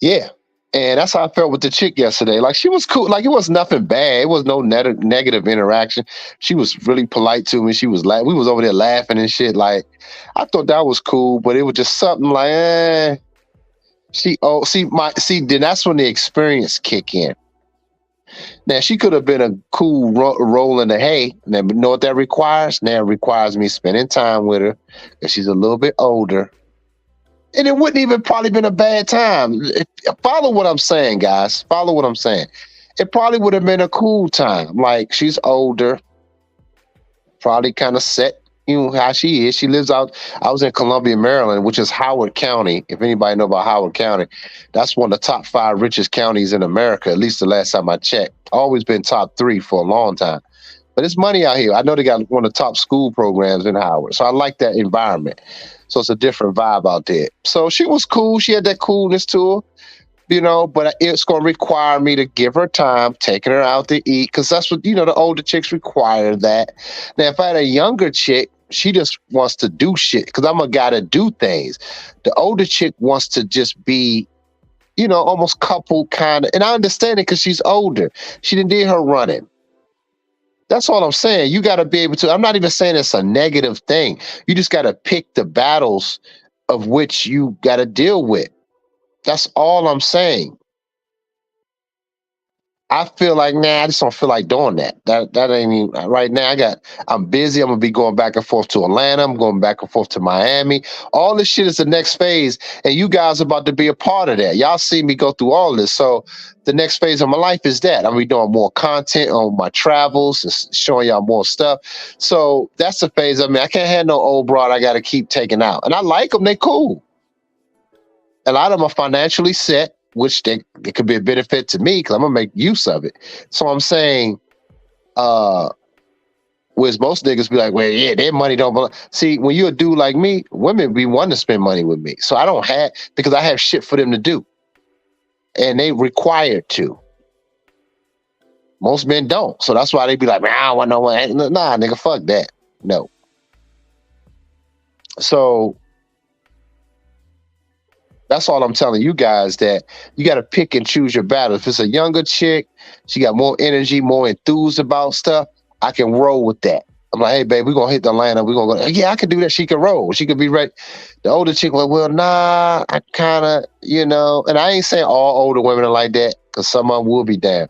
Yeah. And that's how I felt with the chick yesterday. Like she was cool. Like it was nothing bad. It was no negative interaction. She was really polite to me. She was we was over there laughing and shit. Like I thought that was cool, but it was just something like, then that's when the experience kick in. Now she could have been a cool roll in the hay. Now, you know what that requires? Now it requires me spending time with her because she's a little bit older, and it wouldn't even probably been a bad time. Follow what I'm saying, guys. Follow what I'm saying. It probably would have been a cool time. Like she's older, probably kind of set. You know how she is. She lives out. I was in Columbia, Maryland, which is Howard County. If anybody know about Howard County, that's one of the top 5 richest counties in America. At least the last time I checked. Always been top 3 for a long time. But it's money out here. I know they got one of the top school programs in Howard, so I like that environment. So it's a different vibe out there. So she was cool. She had that coolness to her. But it's going to require me to give her time, taking her out to eat, because that's what, the older chicks require that. Now, if I had a younger chick, she just wants to do shit, because I'm a guy to do things. The older chick wants to just be, almost couple kind of, and I understand it because she's older. She didn't do her running. That's all I'm saying. You got to be able to, I'm not even saying it's a negative thing. You just got to pick the battles of which you got to deal with. That's all I'm saying. I feel like, I just don't feel like doing that. That ain't even right now. I'm busy. I'm gonna be going back and forth to Atlanta. I'm going back and forth to Miami. All this shit is the next phase, and you guys are about to be a part of that. Y'all see me go through all this. So the next phase of my life is that I'm gonna be doing more content on my travels and showing y'all more stuff. So that's the phase. I mean, I can't have no old broad I gotta keep taking out. And I like them, they cool. A lot of them are financially set, which it could be a benefit to me because I'm gonna make use of it. So I'm saying, whereas most niggas be like, well, yeah, their money don't belong. See, when you're a dude like me, women be wanting to spend money with me. So I don't have, because I have shit for them to do. And they required to. Most men don't. So that's why they be like, man, I don't want no one. Nah, nigga, fuck that. No. So that's all I'm telling you guys, that you got to pick and choose your battle. If it's a younger chick, she got more energy, more enthused about stuff, I can roll with that. I'm like, hey, babe, we're going to hit the Atlanta. We're going to go. Yeah, I can do that. She can roll. She could be ready. The older chick, like, well, nah, I kind of, and I ain't saying all older women are like that because some of them will be down.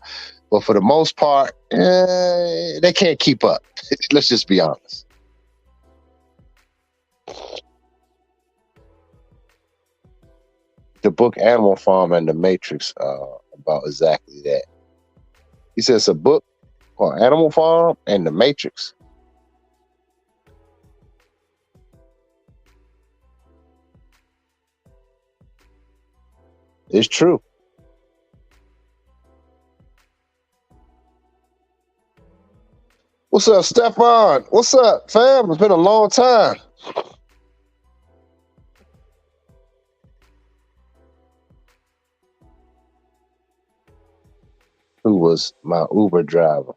But for the most part, they can't keep up. Let's just be honest. The book Animal Farm and the Matrix about exactly that. He says a book called Animal Farm and the Matrix. It's true. What's up, Stefan? What's up, fam? It's been a long time. Who was my Uber driver?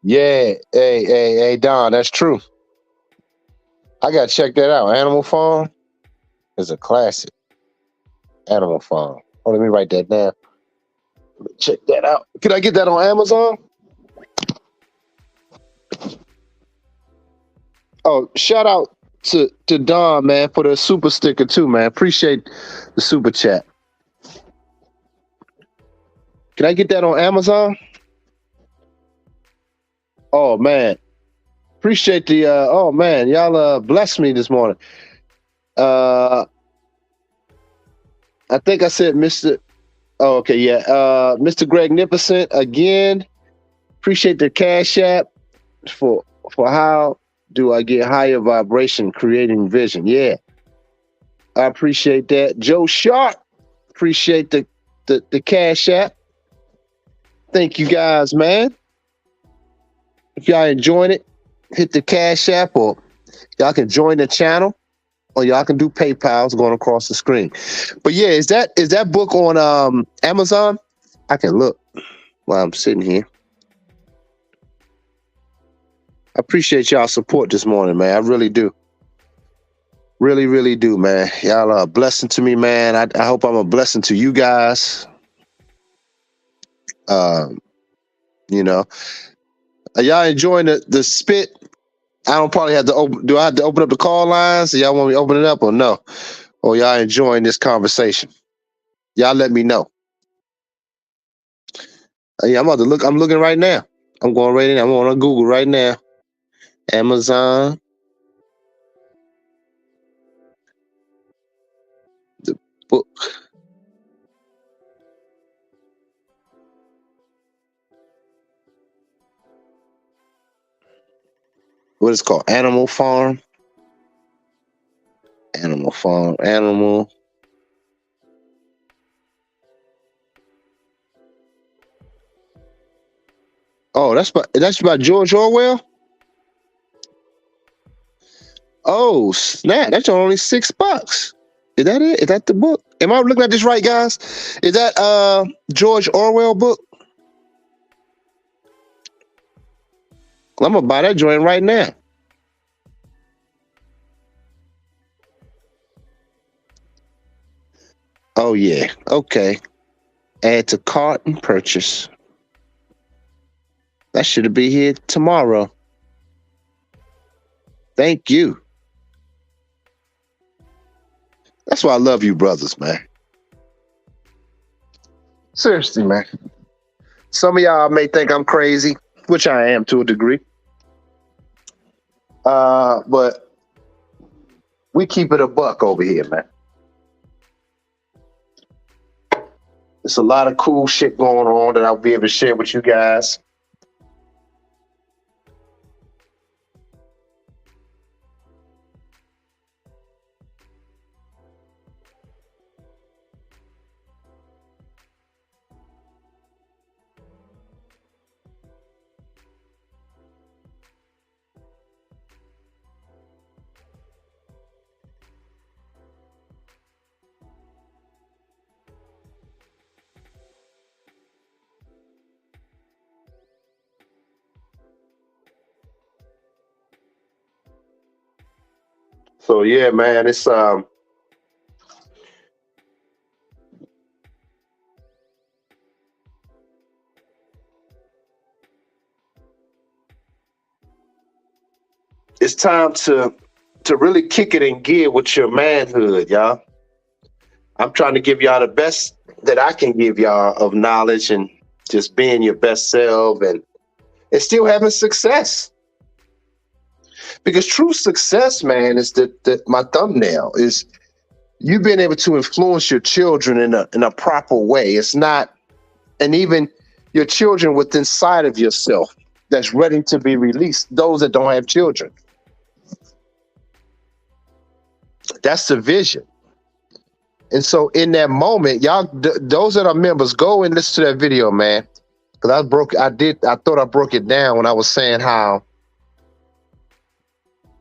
Yeah, hey, Don, that's true. I gotta check that out. Animal Farm is a classic. Animal Farm. Oh, let me write that down. Check that out. Can I get that on Amazon? Oh, shout out to Don, man, for the super sticker too, man. Appreciate the super chat. Can I get that on Amazon? Oh man. Appreciate the oh man, y'all blessed me this morning. I think I said Mr. Oh, okay, yeah. Mr. Greg Nificent again. Appreciate the Cash App for how do I get higher vibration creating vision? Yeah. I appreciate that. Joe Sharp, appreciate the Cash App. Thank you guys, man. If y'all enjoying it, hit the Cash App, or y'all can join the channel, or y'all can do PayPal's going across the screen. But yeah, is that book on Amazon? I can look while I'm sitting here. I appreciate y'all support this morning, man. I really do. Really, really do, man. Y'all are a blessing to me, man. I hope I'm a blessing to you guys. You know, are y'all enjoying the spit? I don't probably have to open. Do I have to open up the call lines? So y'all want me to open it up or no? or y'all enjoying this conversation? Y'all let me know. Yeah, I'm about to look. I'm looking right now. I'm going right in. I'm on Google right now. Amazon, the book. What is it called? Animal Farm. Animal Farm. Animal. Oh, that's by George Orwell. Oh snap! That's only $6. Is that it? Is that the book? Am I looking at this right, guys? Is that George Orwell book? I'm gonna buy that joint right now. Oh yeah. Okay. Add to cart and purchase. That should be here tomorrow. Thank you. That's why I love you, brothers, man. Seriously, man. Some of y'all may think I'm crazy, which I am to a degree. But we keep it a buck over here, man. There's a lot of cool shit going on that I'll be able to share with you guys. So yeah, man, it's time to really kick it in gear with your manhood, y'all. I'm trying to give y'all the best that I can give y'all of knowledge and just being your best self and still having success. Because true success, man, is that my thumbnail is you being able to influence your children in a proper way. It's not, and even your children within inside of yourself that's ready to be released. Those that don't have children, that's the vision. And so in that moment, y'all, those that are members, go and listen to that video, man. Because I thought I broke it down when I was saying how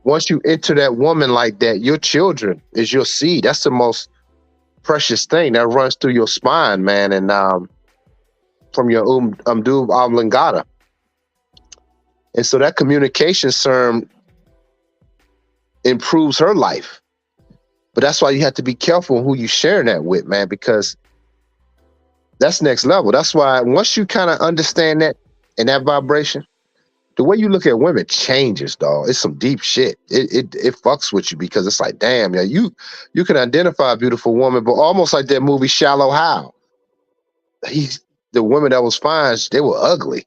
once you enter that woman like that, your children is your seed. That's the most precious thing that runs through your spine, man. And from your umdu oblongata. And so that communication serum improves her life. But that's why you have to be careful who you sharing that with, man, because that's next level. That's why once you kind of understand that and that vibration, the way you look at women changes, dog. It's some deep shit. It fucks with you because it's like, damn, yeah, you can identify a beautiful woman, but almost like that movie Shallow Hal. The women that was fine, they were ugly.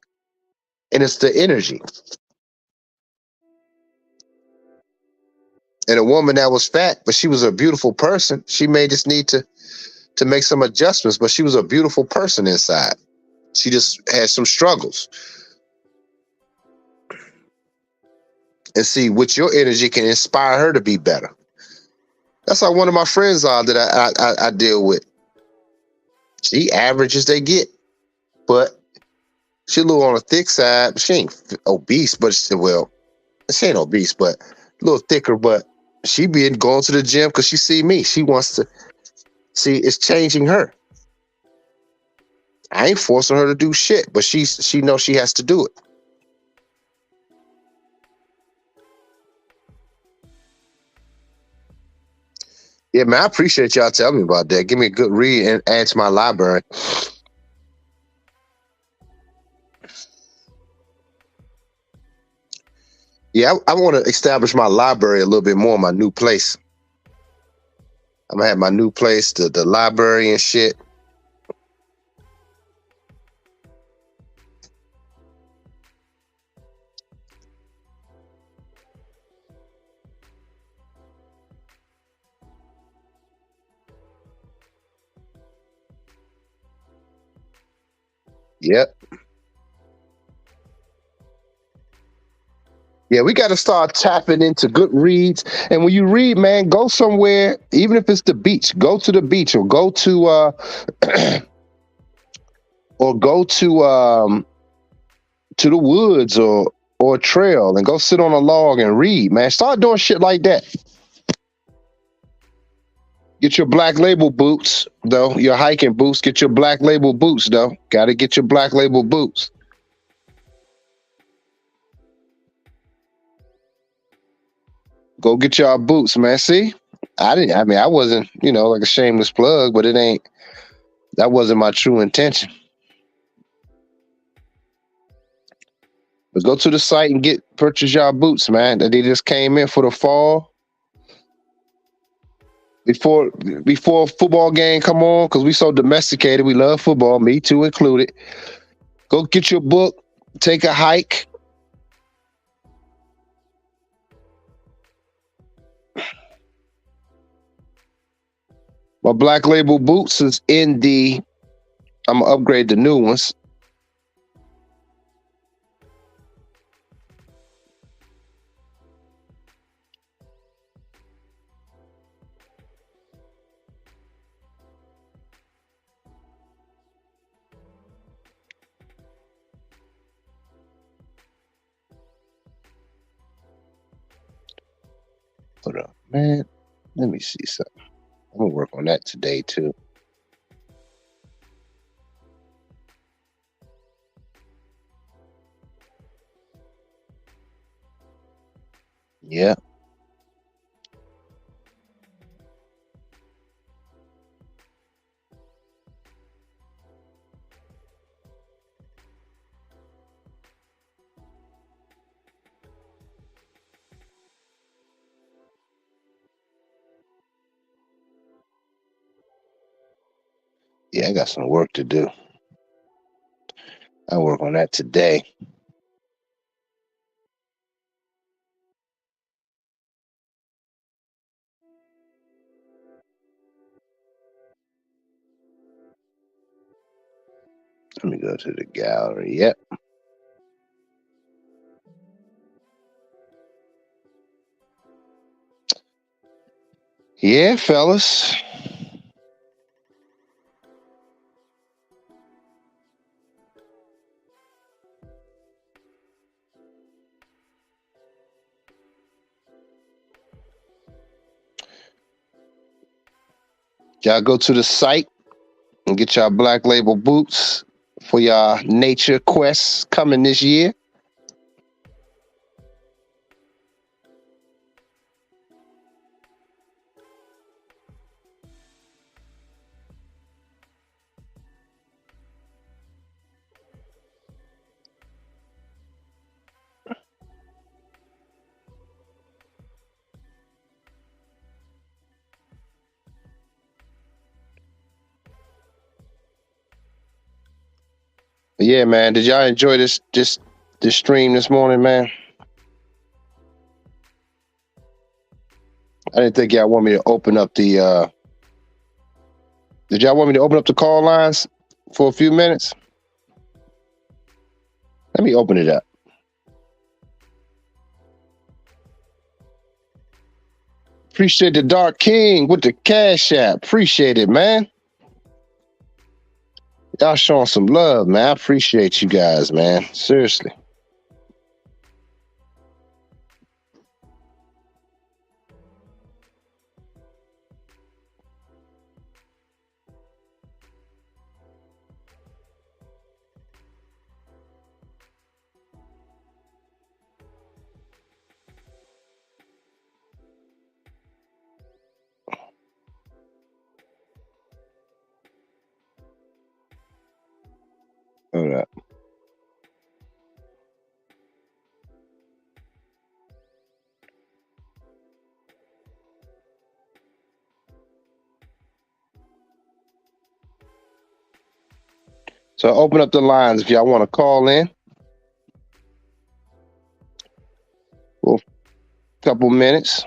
And it's the energy. And a woman that was fat, but she was a beautiful person, she may just need to make some adjustments, but she was a beautiful person inside. She just had some struggles. And see, with your energy can inspire her to be better. That's how one of my friends are that I deal with. She average as they get, but she a little on the thick side. She ain't obese, but she ain't obese, but a little thicker. But she been going to the gym because she see me. She wants to see. It's changing her. I ain't forcing her to do shit, but she knows she has to do it. Yeah, man, I appreciate y'all telling me about that. Give me a good read and add to my library. Yeah, I want to establish my library a little bit more in my new place. I'm gonna have my new place, the library and shit. Yep. Yeah, we got to start tapping into good reads. And when you read, man, go somewhere, even if it's the beach. Go to the beach or go to or go to the woods or a trail and go sit on a log and read, man. Start doing shit like that. Get your black label boots, though. Your hiking boots. Get your black label boots, though. Got to get your black label boots. Go get y'all boots, man. See, I mean, I wasn't, like a shameless plug, but it ain't. That wasn't my true intention. But go to the site and purchase y'all boots, man. That they just came in for the fall. Before football game come on, because we so domesticated, we love football, me too included. Go get your book, take a hike. My black label boots is in I'm gonna upgrade the new ones. Hold up, man. Let me see something. I'm gonna work on that today too. Yeah. Yeah, I got some work to do. I'll work on that today. Let me go to the gallery. Yep. Yeah, fellas. Y'all go to the site and get y'all black label boots for y'all nature quests coming this year. But yeah, man. Did y'all enjoy this stream this morning, man? I didn't think y'all want me to open up the did y'all want me to open up the call lines for a few minutes? Let me open it up. Appreciate the Dark King with the Cash App. Appreciate it, man. Y'all showing some love, man. I appreciate you guys, man. Seriously. Hold up. So open up the lines if y'all want to call in. For a couple minutes.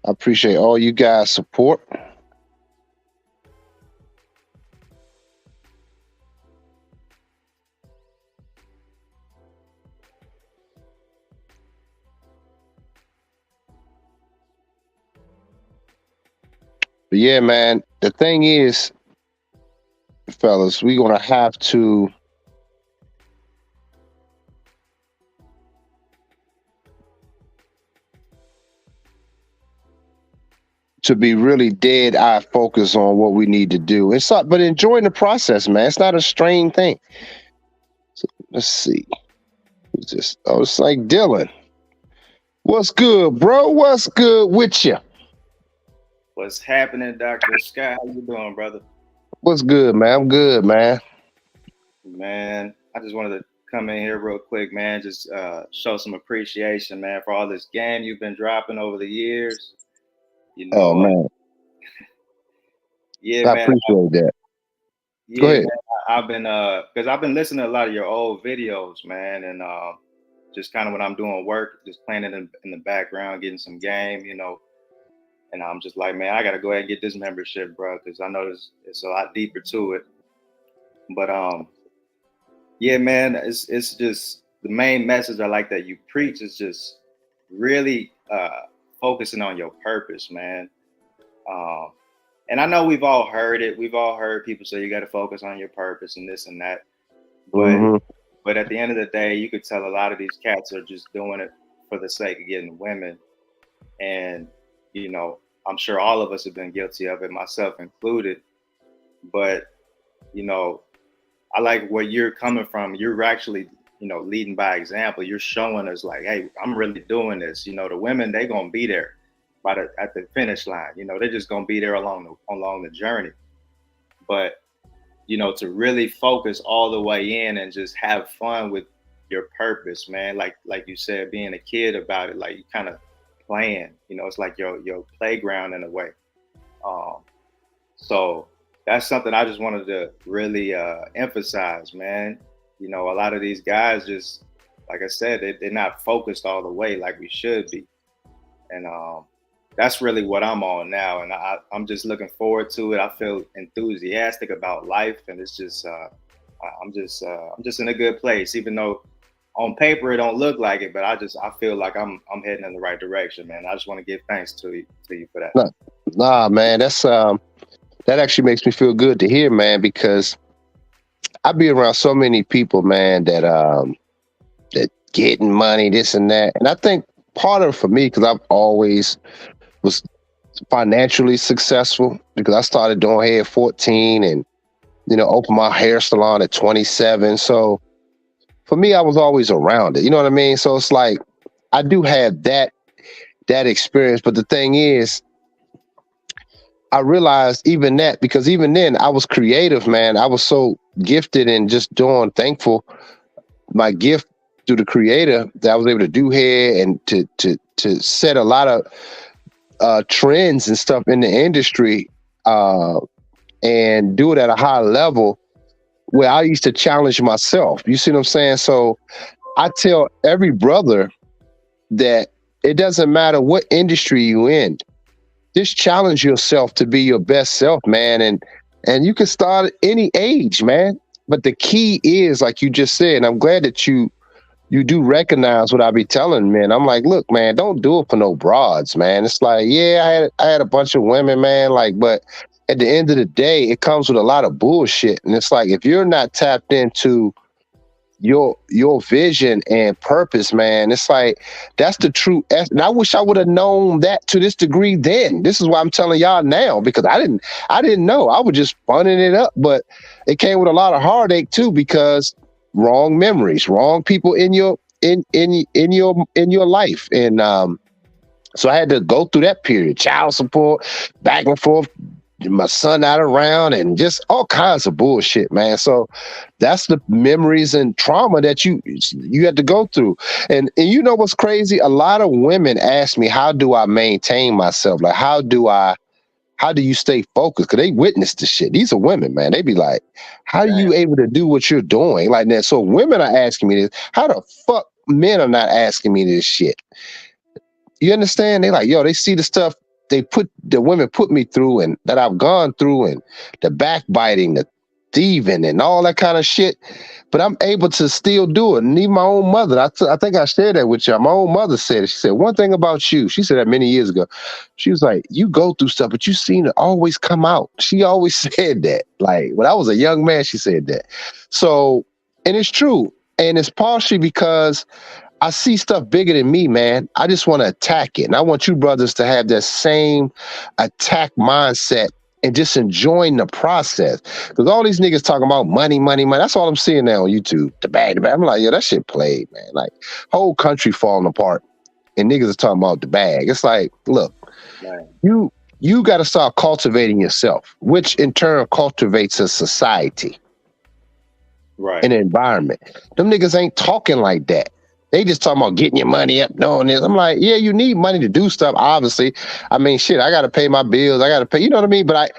I appreciate all you guys' support. But yeah, man, the thing is, fellas, we're gonna have to be really dead eye focused on what we need to do. It's not, but enjoying the process, man. It's not a strained thing. So, let's see. Who's this? Oh, it's like Dylan. What's good, bro? What's good with you? What's happening, Dr. Scott? How you doing, brother? What's good, man? I'm good, man. Man, I just wanted to come in here real quick, man. Just show some appreciation, man, for all this game you've been dropping over the years. You Oh know, man, yeah, I man. appreciate that. Go Yeah, ahead. man. I've been because I've been listening to a lot of your old videos, man, and just kind of when I'm doing work, just playing it in the background, getting some game, and I'm just like, man, I gotta go ahead and get this membership, bro, because I know it's a lot deeper to it. But yeah, man, it's just the main message I like that you preach is just really focusing on your purpose, man. Um, and I know we've all heard it. We've all heard people say you got to focus on your purpose and this and that. But Mm-hmm. but at the end of the day, you could tell a lot of these cats are just doing it for the sake of getting women. And I'm sure all of us have been guilty of it, myself included. But you know, I like where you're coming from. You're actually, leading by example. You're showing us like, hey, I'm really doing this. The women, they gonna be there at the finish line. They're just gonna be there along the journey. But to really focus all the way in and just have fun with your purpose, man. Like you said, being a kid about it, like you kind of playing. It's like your playground in a way. Um, so that's something I just wanted to really emphasize, man. A lot of these guys just, like I said, they're not focused all the way like we should be. And that's really what I'm on now. And I'm just looking forward to it. I feel enthusiastic about life. And it's just, I'm just in a good place, even though on paper it don't look like it, but I feel like I'm heading in the right direction, man. I just want to give thanks to you for that. Nah, man, that actually makes me feel good to hear, man, because I be around so many people, man, that getting money, this and that. And I think part of it for me, because I've always was financially successful, because I started doing hair at 14 and, opened my hair salon at 27. So for me, I was always around it. You know what I mean? So it's like, I do have that experience. But the thing is, I realized even that, because even then I was creative, man. I was so gifted and just thankful my gift through the creator that I was able to do hair and to set a lot of trends and stuff in the industry, and do it at a high level where I used to challenge myself. You see what I'm saying? So I tell every brother that it doesn't matter what industry you in, just challenge yourself to be your best self, man. And you can start at any age, man. But the key is, like you just said, and I'm glad that you do recognize what I be telling men. I'm like, look, man, don't do it for no broads, man. It's like, yeah, I had a bunch of women, man, like, but at the end of the day, it comes with a lot of bullshit. And it's like, if you're not tapped into your vision and purpose, man, it's like that's the true and I wish I would have known that to this degree then. This is why I'm telling y'all now, because I didn't know. I was just funning it up, but it came with a lot of heartache too, because wrong memories, wrong people in your life. And so I had to go through that period, child support, back and forth, my son not around and just all kinds of bullshit, man. So that's the memories and trauma that you had to go through. And you know what's crazy? A lot of women ask me, how do I maintain myself? Like, how do you stay focused? Because they witness the shit. These are women, man. They be like, how are Damn. you able to do what you're doing like that? So women are asking me this. How the fuck men are not asking me this shit? You understand? They like, yo, they see the stuff the women put me through and that I've gone through and the backbiting, the thieving and all that kind of shit. But I'm able to still do it. And even my own mother, I think I shared that with you. My own mother said it. She said, one thing about you, she said that many years ago. She was like, you go through stuff, but you seem to always come out. She always said that. Like when I was a young man, she said that. So, and it's true. And it's partially because I see stuff bigger than me, man. I just want to attack it. And I want you brothers to have that same attack mindset and just enjoying the process. Because all these niggas talking about money, money, money. That's all I'm seeing now on YouTube. The bag, the bag. I'm like, yo, that shit played, man. Like, whole country falling apart. And niggas are talking about the bag. It's like, look, Right. you got to start cultivating yourself, which in turn cultivates a society Right. and an environment. Them niggas ain't talking like that. They just talking about getting your money up, doing this. I'm like, yeah, you need money to do stuff, obviously. I mean, shit, I gotta pay my bills, I gotta pay, you know what I mean? But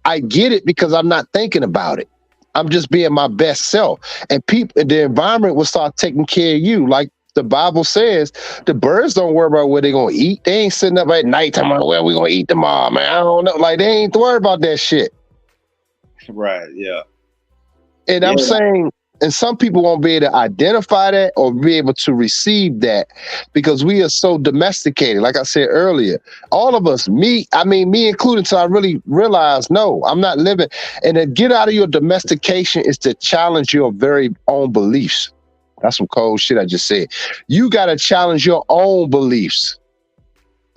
I get it because I'm not thinking about it. I'm just being my best self. And people, the environment will start taking care of you. Like the Bible says, the birds don't worry about where they're gonna eat. They ain't sitting up at night talking about where we gonna eat tomorrow, man. I don't know. Like they ain't worried about that shit. Right. Yeah. And Yeah. I'm saying, and some people won't be able to identify that or be able to receive that because we are so domesticated. Like I said earlier, all of us, me included, until I really realized, no, I'm not living. And to get out of your domestication is to challenge your very own beliefs. That's some cold shit I just said. You got to challenge your own beliefs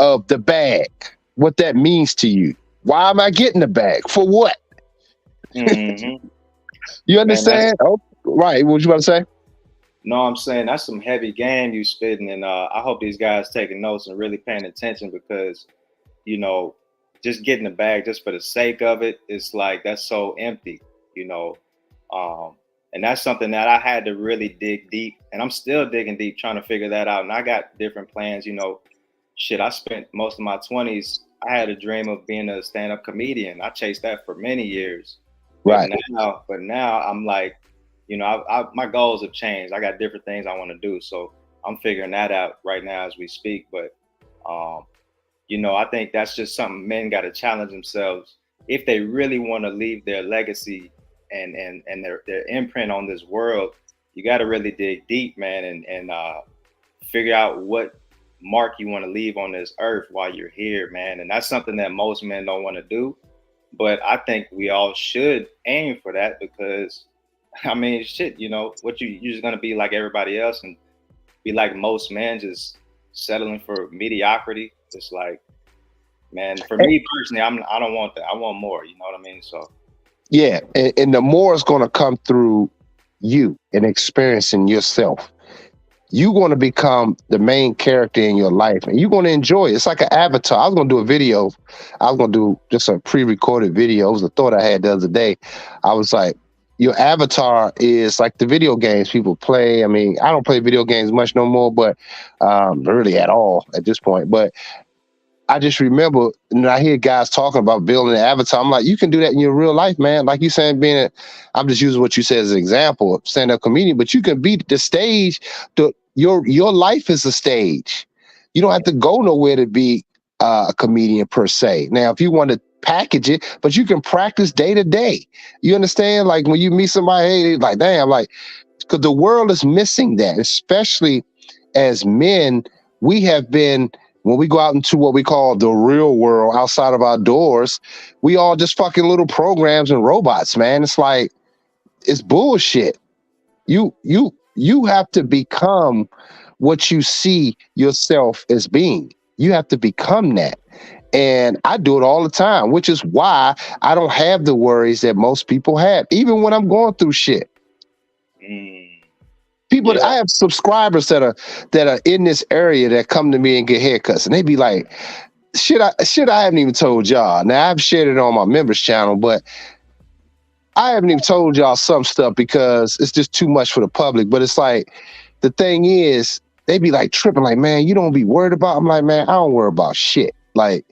of the bag, what that means to you. Why am I getting the bag? For what? Mm-hmm. You Man, that's understand? Oh, right. What was you about to say? no, I'm saying that's some heavy game you spitting, and I hope these guys taking notes and really paying attention because, you know, just getting the bag just for the sake of it, it's like that's so empty, you know. Um, and that's something that I had to really dig deep, and I'm still digging deep trying to figure that out. And I got different plans, you know. Shit, I spent most of my 20s. I had a dream of being a stand-up comedian. I chased that for many years, but Right. now I'm like, you know, my goals have changed. I got different things I want to do, so I'm figuring that out right now as we speak. But um, you know, I think that's just something men got to challenge themselves if they really want to leave their legacy and their imprint on this world. You got to really dig deep, man, and figure out what mark you want to leave on this earth while you're here, man. And that's something that most men don't want to do. But I think we all should aim for that because, I mean, shit, you know, what you're just gonna be like everybody else and be like most men, just settling for mediocrity. It's like, man, for me personally, I don't want that. I want more. You know what I mean? So Yeah, and the more is going to come through you and experiencing yourself. You're going to become the main character in your life, and you're going to enjoy it. It's like an avatar. I was going to do a video. I was going to do just a pre-recorded video. It was a thought I had the other day. I was like, your avatar is like the video games people play. I mean, I don't play video games much no more, but really at all at this point. But I just remember, and I hear guys talking about building an avatar. I'm like, you can do that in your real life, man. Like you saying, I'm just using what you said as an example of stand-up comedian, but you can be the stage. Your life is a stage. You don't have to go nowhere to be a comedian per se. Now, if you want to package it, but you can practice day to day. You understand? Like when you meet somebody, hey, they like, damn, like, because the world is missing that, especially as men. We have been, when we go out into what we call the real world outside of our doors, we all just fucking little programs and robots, man. It's like, it's bullshit. You have to become what you see yourself as being. You have to become that. And I do it all the time, which is why I don't have the worries that most people have, even when I'm going through shit. People, yeah, I have subscribers that are in this area that come to me and get haircuts, and they be like, shit I haven't even told y'all. Now I've shared it on my members channel, but I haven't even told y'all some stuff because it's just too much for the public. But it's like the thing is, they be like tripping, like, man, you don't be worried about. I'm like, man, I don't worry about shit. Like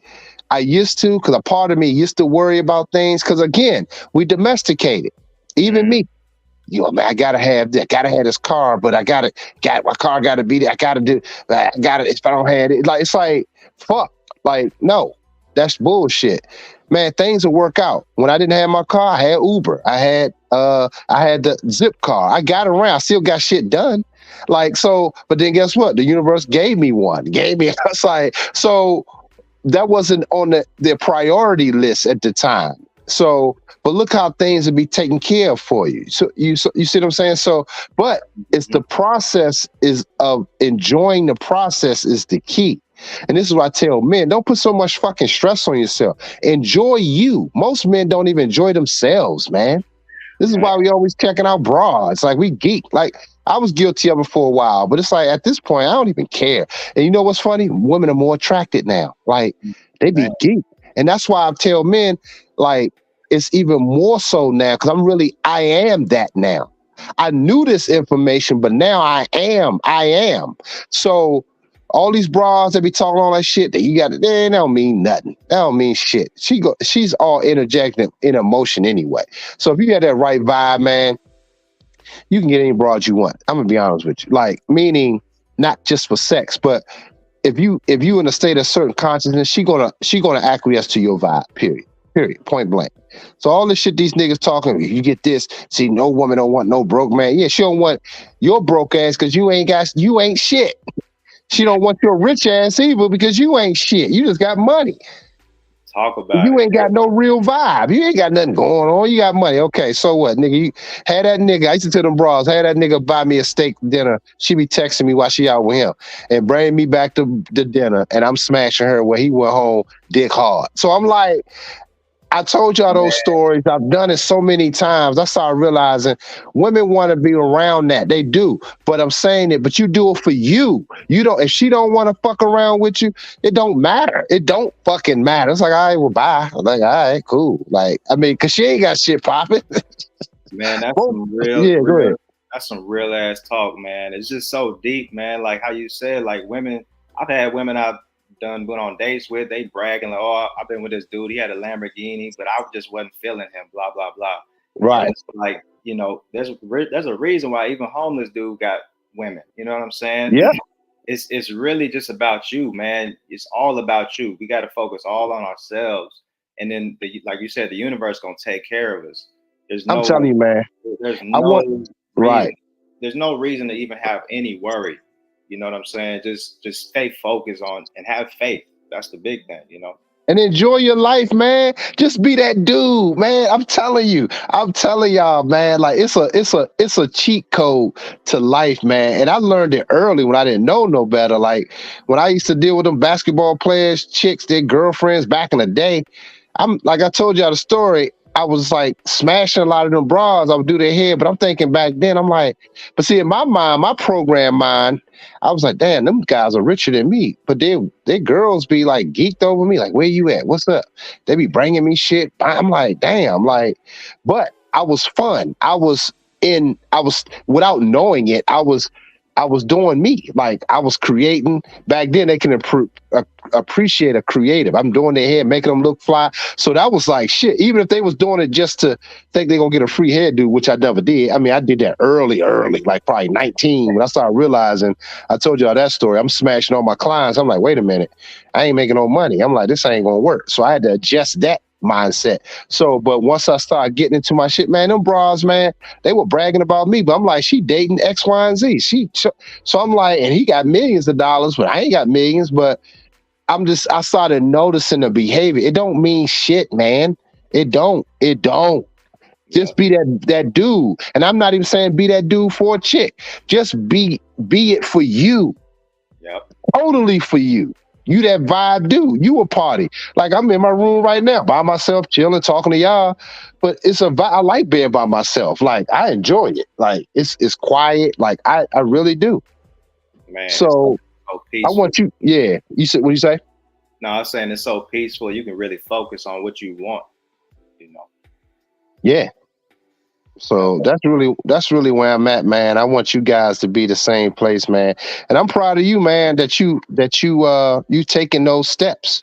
I used to, because a part of me used to worry about things. Because again, we domesticated. Even me, you know, man, I gotta have that, gotta have this car, but got my car gotta be there. I gotta do, I gotta, if I don't have it, like, it's like, fuck, like, no, that's bullshit. Man, things will work out. When I didn't have my car, I had Uber. I had the Zip car. I got around, I still got shit done. Like, so, but then guess what? The universe gave me one, gave me, it's like, so that wasn't on the priority list at the time. So, but look how things will be taken care of for you. So you see what I'm saying? So, but it's the process is of enjoying the process is the key. And this is what I tell men, don't put so much fucking stress on yourself. Enjoy you. Most men don't even enjoy themselves, man. This is why we always checking out bras. Like we geek. Like I was guilty of it for a while, but it's like at this point, I don't even care. And you know what's funny? Women are more attracted now. Like they be geek. And that's why I tell men, like, it's even more so now because I am that now. I knew this information, but now I am. So all these bras that be talking all that shit that you got, they don't mean nothing. That don't mean shit. She's all interjecting in emotion anyway. So if you got that right vibe, man, you can get any broad you want. I'm gonna be honest with you. Like, meaning not just for sex, but if you in a state of certain consciousness, she gonna acquiesce to your vibe. Period. Point blank. So all this shit these niggas talking, you get this. See, no woman don't want no broke man. Yeah, she don't want your broke ass because you ain't shit. She don't want your rich ass either because you ain't shit. You just got money. Talk about you ain't got no real vibe. You ain't got nothing going on. You got money. Okay, so what, nigga? You had that nigga. I used to tell them bras, had that nigga buy me a steak dinner. She be texting me while she out with him and bring me back to the dinner, and I'm smashing her where he went home dick hard. So I'm like, I told y'all those stories. I've done it so many times. I started realizing women want to be around that. They do. But I'm saying it, but you do it for you. You don't, if she don't want to fuck around with you, it don't matter. It don't fucking matter. It's like, all right, well, bye. I'm like, all right, cool. Like, I mean, cause she ain't got shit popping. Man, that's some real, go ahead. That's some real ass talk, man. It's just so deep, man. Like how you said, like women, I've had women I've went on dates with, they bragging like, oh, I've been with this dude, he had a Lamborghini, but I just wasn't feeling him, blah blah blah. Right. And it's like, you know, there's a reason why even homeless dude got women. You know what I'm saying? Yeah. It's really just about you, man. It's all about you. We got to focus all on ourselves, and then like you said, the universe gonna take care of us. I'm telling you, man. There's no reason, there's no reason to even have any worry. You know what I'm saying? Just stay focused on and have faith. That's the big thing, you know. And enjoy your life, man. Just be that dude, man. I'm telling y'all, man. Like it's a cheat code to life, man. And I learned it early when I didn't know no better. Like when I used to deal with them basketball players, chicks, their girlfriends back in the day. I'm like I told y'all the story. I was like smashing a lot of them bras. I would do their hair, but I'm thinking back then, I'm like, but see, in my mind, my program mind, I was like, damn, them guys are richer than me. But they girls be like geeked over me, like, where you at? What's up? They be bringing me shit. I'm like, damn, like, but I was fun. I was without knowing it, I was doing me. Like I was creating. Back then, they can appreciate a creative. I'm doing their hair, making them look fly. So that was like shit. Even if they was doing it just to think they're gonna get a free hairdo, which I never did. I mean, I did that early, like probably 19. When I started realizing, I told y'all that story. I'm smashing all my clients. I'm like, wait a minute, I ain't making no money. I'm like, this ain't gonna work. So I had to adjust that mindset. So, but once I started getting into my shit, man, them bras, man, they were bragging about me, but I'm like, she dating X, Y, and Z. So I'm like, and he got millions of dollars, but I ain't got millions, but I started noticing the behavior. It don't mean shit, man. It don't. Just be that dude. And I'm not even saying be that dude for a chick. Just be it for you. Yep. Totally for you. You that vibe dude. You a party. Like I'm in my room right now by myself, chilling, talking to y'all. But it's a vibe. I like being by myself. Like I enjoy it. Like it's quiet. Like I really do. Man. So I want you. Yeah. You said what you say? No, I'm saying it's so peaceful. You can really focus on what you want. You know. Yeah. Yep. So that's really where I'm at, man. I want you guys to be the same place, man. And I'm proud of you, man, that you taking those steps.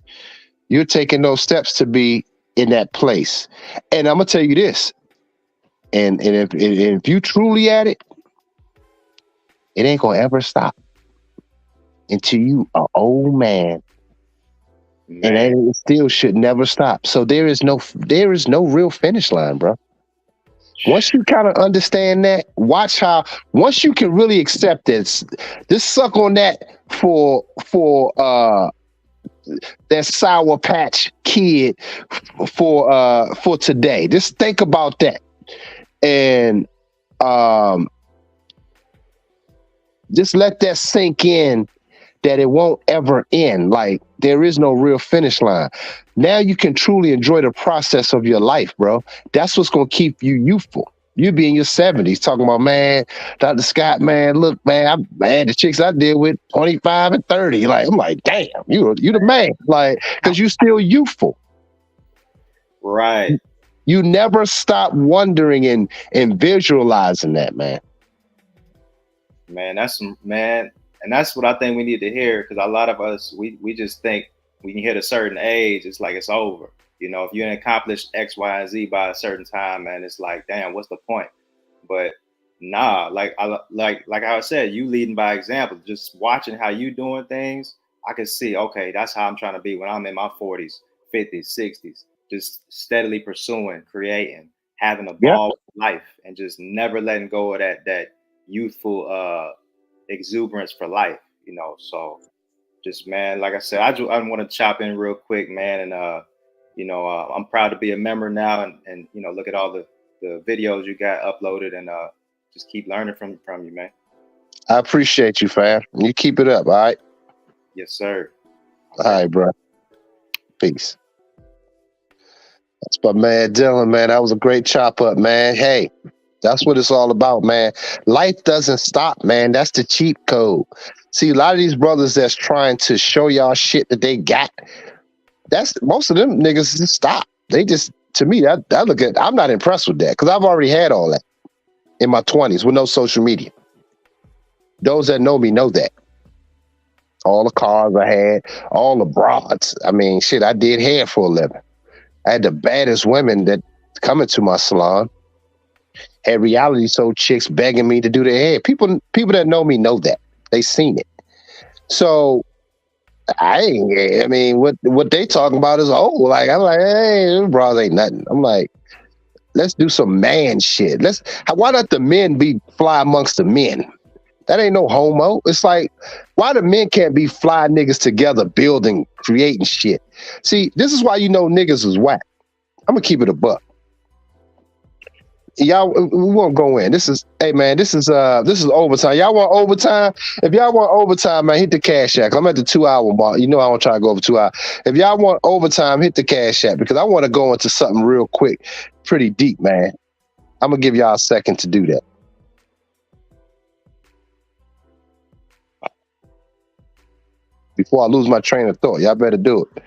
You're taking those steps to be in that place. And I'm gonna tell you this, and if you truly at it, it ain't gonna ever stop until you are old man. And Man. it still should never stop. So there is no real finish line, bro. Once you kind of understand that, watch how once you can really accept this, just suck on that for that sour patch kid for today. Just think about that. And um just let that sink in that it won't ever end. Like there is no real finish line. Now you can truly enjoy the process of your life, bro. That's what's gonna keep you youthful. You be in your 70s talking about, man, Dr. Scott, man, look, man, the chicks I deal with 25 and 30. Like, I'm like, damn, you the man. Like, because you still youthful. Right. You never stop wondering and visualizing that, man. Man, man, and that's what I think we need to hear because a lot of us we just think when you hit a certain age, it's like it's over. You know, if you didn't accomplish X, Y, and Z by a certain time, man, it's like, damn, what's the point? But nah, like I said, you leading by example. Just watching how you doing things, I can see, okay, that's how I'm trying to be when I'm in my 40s, 50s, 60s. Just steadily pursuing, creating, having a Yeah. ball with life, and just never letting go of that youthful exuberance for life. You know, so just man, like I said, I want to chop in real quick, man, and I'm proud to be a member now, and look at all the videos you got uploaded, and just keep learning from you, man. I appreciate you, fam. You keep it up, all right? Yes, sir. All All right. right, bro. Peace. That's my man Dylan, man. That was a great chop up, man. Hey, that's what it's all about, man. Life doesn't stop, man. That's the cheat code. See, a lot of these brothers that's trying to show y'all shit that they got, that's most of them niggas just stop. They just, to me, I'm not impressed with that because I've already had all that in my 20s with no social media. Those that know me know that. All the cars I had, all the broads. I mean, shit, I did hair for a living. I had the baddest women that come into my salon. Had reality show chicks begging me to do their hair. People that know me know that. They seen it. So I mean, what they talking about is like I'm like, hey, them bras ain't nothing. I'm like, let's do some man shit. Why not the men be fly amongst the men? That ain't no homo. It's like, why the men can't be fly niggas together, building, creating shit? See, this is why niggas is whack. I'm gonna keep it a buck. Y'all, we won't go in. Hey man, this is overtime. Y'all want overtime? If y'all want overtime, man, hit the cash app. I'm at the 2 hour mark. You know I don't try to go over 2 hours. If y'all want overtime, hit the cash app because I want to go into something real quick, pretty deep, man. I'm gonna give y'all a second to do that. Before I lose my train of thought, y'all better do it.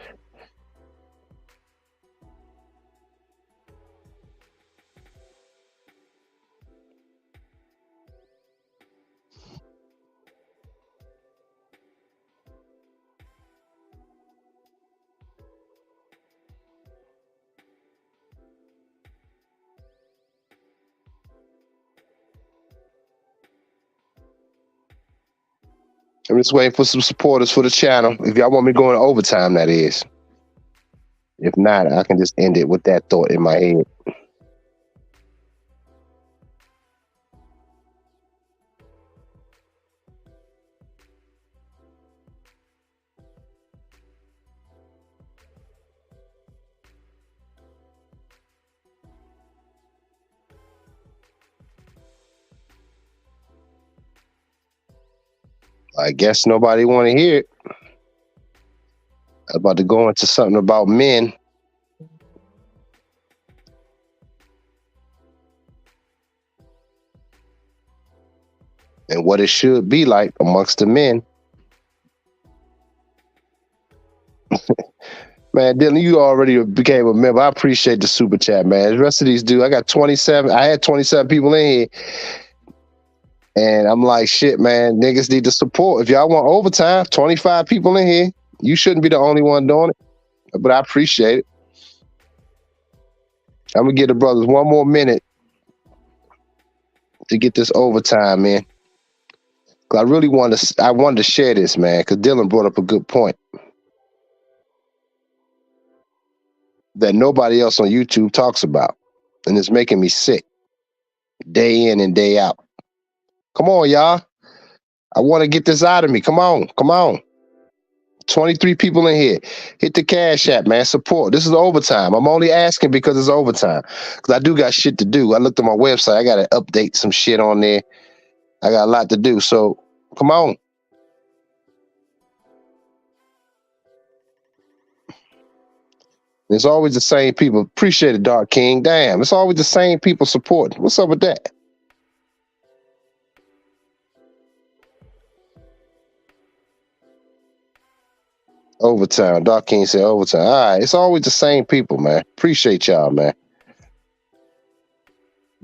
I'm just waiting for some supporters for the channel. If y'all want me going to overtime, that is. If not, I can just end it with that thought in my head. I guess nobody want to hear it. I'm about to go into something about men. And what it should be like amongst the men. Man, Dylan, you already became a member. I appreciate the super chat, man. The rest of these dudes, I got 27. I had 27 people in here. And I'm like, shit, man, niggas need to support. If y'all want overtime, 25 people in here. You shouldn't be the only one doing it. But I appreciate it. I'm gonna give the brothers one more minute to get this overtime, man. Cause I wanted to share this, man, because Dylan brought up a good point that nobody else on YouTube talks about. And it's making me sick day in and day out. Come on, y'all. I want to get this out of me. Come on. 23 people in here. Hit the Cash App, man. Support. This is overtime. I'm only asking because it's overtime. Because I do got shit to do. I looked at my website. I got to update some shit on there. I got a lot to do. So, come on. It's always the same people. Appreciate it, Dark King. Damn, it's always the same people supporting. What's up with that? Overtime. Dark King said overtime. All right, it's always the same people, man. Appreciate y'all, man.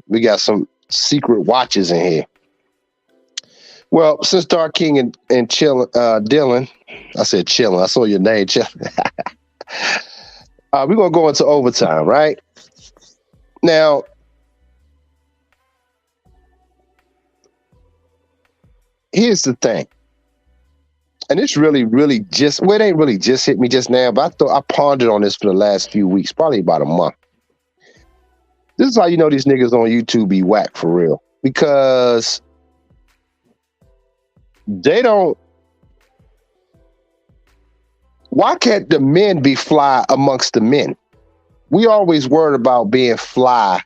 We got some secret watches in here. Well, since Dark King and Dylan, I said chilling. I saw your name, chilling. We're gonna go into overtime, right? Now, here's the thing. And it's really just, well, it ain't really just hit me just now, but I pondered on this for the last few weeks, probably about a month. This is how you know these niggas on YouTube be whack for real. Because they don't, why can't the men be fly amongst the men? We always worried about being fly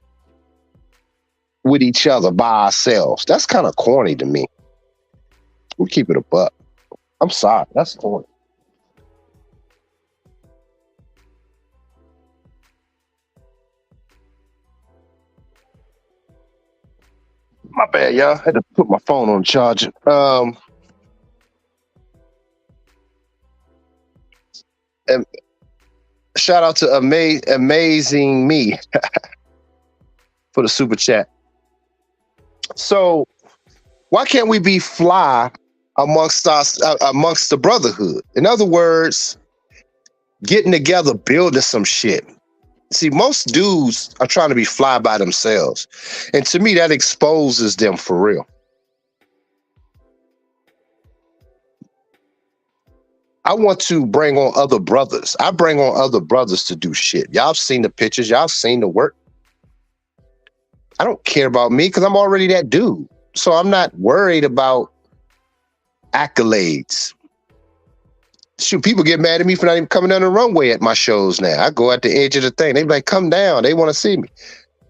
with each other by ourselves. That's kind of corny to me. We'll keep it a buck. I'm sorry. That's corny. My bad, y'all. I had to put my phone on charger. And shout out to Amazing Me for the super chat. So why can't we be fly amongst us, amongst the brotherhood? In other words, getting together, building some shit. See, most dudes are trying to be fly by themselves. And to me, that exposes them for real. I want to bring on other brothers. I bring on other brothers to do shit. Y'all seen the pictures. Y'all seen the work. I don't care about me because I'm already that dude. So I'm not worried about accolades. Shoot, people get mad at me for not even coming down the runway at my shows now. I go at the edge of the thing. They be like, come down. They want to see me.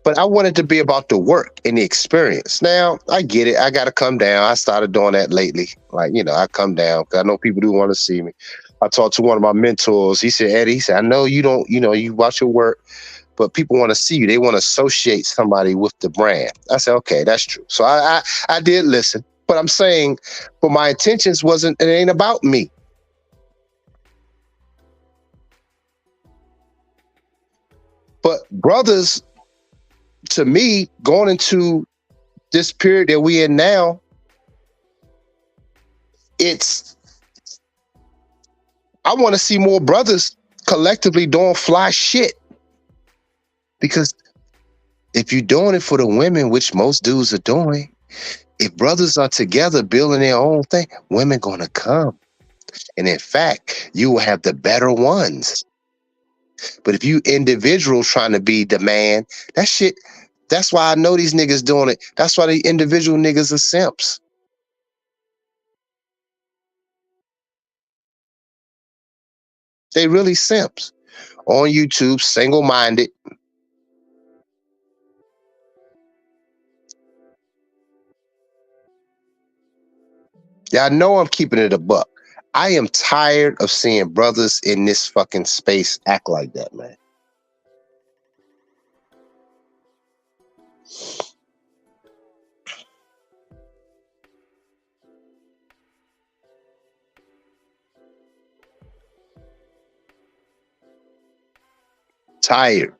But I want it to be about the work and the experience. Now, I get it. I got to come down. I started doing that lately. Like, I come down because I know people do want to see me. I talked to one of my mentors. He said, Eddie, he said, I know you don't, you watch your work, but people want to see you. They want to associate somebody with the brand. I said, okay, that's true. So I did listen. But I'm saying, but my intentions it ain't about me. But brothers, to me, going into this period that we in now, I want to see more brothers collectively doing fly shit. Because if you're doing it for the women, which most dudes are doing, if brothers are together building their own thing, women gonna come. And in fact, you will have the better ones. But if you individuals trying to be the man, that shit, that's why I know these niggas doing it. That's why the individual niggas are simps. They really simps. On YouTube, single-minded. Yeah, I know I'm keeping it a buck. I am tired of seeing brothers in this fucking space act like that, man. tired.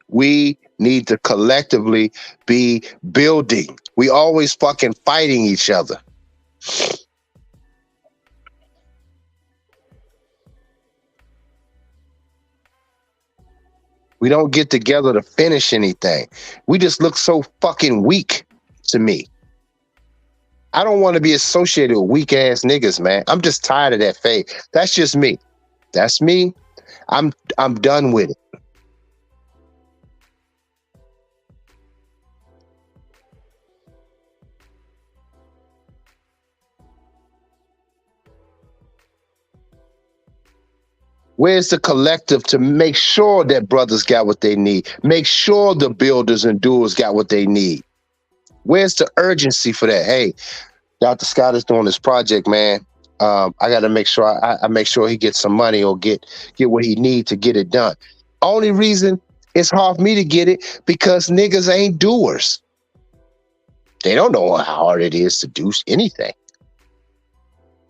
We need to collectively be building. We always fucking fighting each other. We don't get together to finish anything. We just look so fucking weak to me. I don't want to be associated with weak ass niggas, man. I'm just tired of that fate. That's just me. That's me. I'm done with it. Where's the collective to make sure that brothers got what they need? Make sure the builders and doers got what they need. Where's the urgency for that? Hey, Dr. Scott is doing this project, man. I got to make sure I make sure he gets some money or get what he needs to get it done. Only reason it's hard for me to get it because niggas ain't doers. They don't know how hard it is to do anything.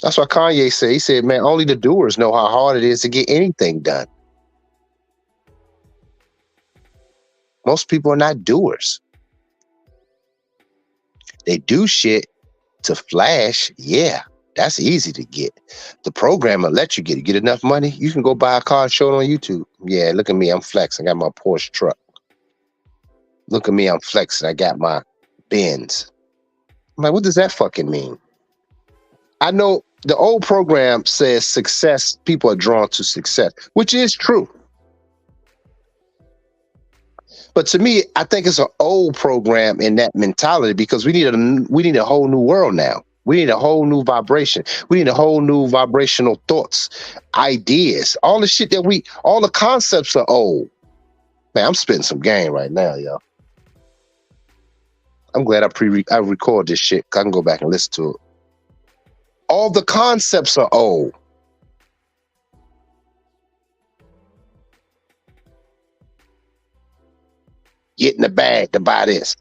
That's what Kanye said. He said, man, only the doers know how hard it is to get anything done. Most people are not doers. They do shit to flash. Yeah, that's easy to get. The program will let you get it. Get enough money, you can go buy a car and show it on YouTube. Yeah, look at me, I'm flexing. I got my Porsche truck. Look at me, I'm flexing. I got my Benz. I'm like, what does that fucking mean? I know the old program says success, people are drawn to success, which is true. But to me, I think it's an old program in that mentality because we need a whole new world now. We need a whole new vibration. We need a whole new vibrational thoughts, ideas. All the shit all the concepts are old. Man, I'm spitting some game right now, yo. I'm glad I record this shit. I can go back and listen to it. All the concepts are old. Get in the bag to buy this.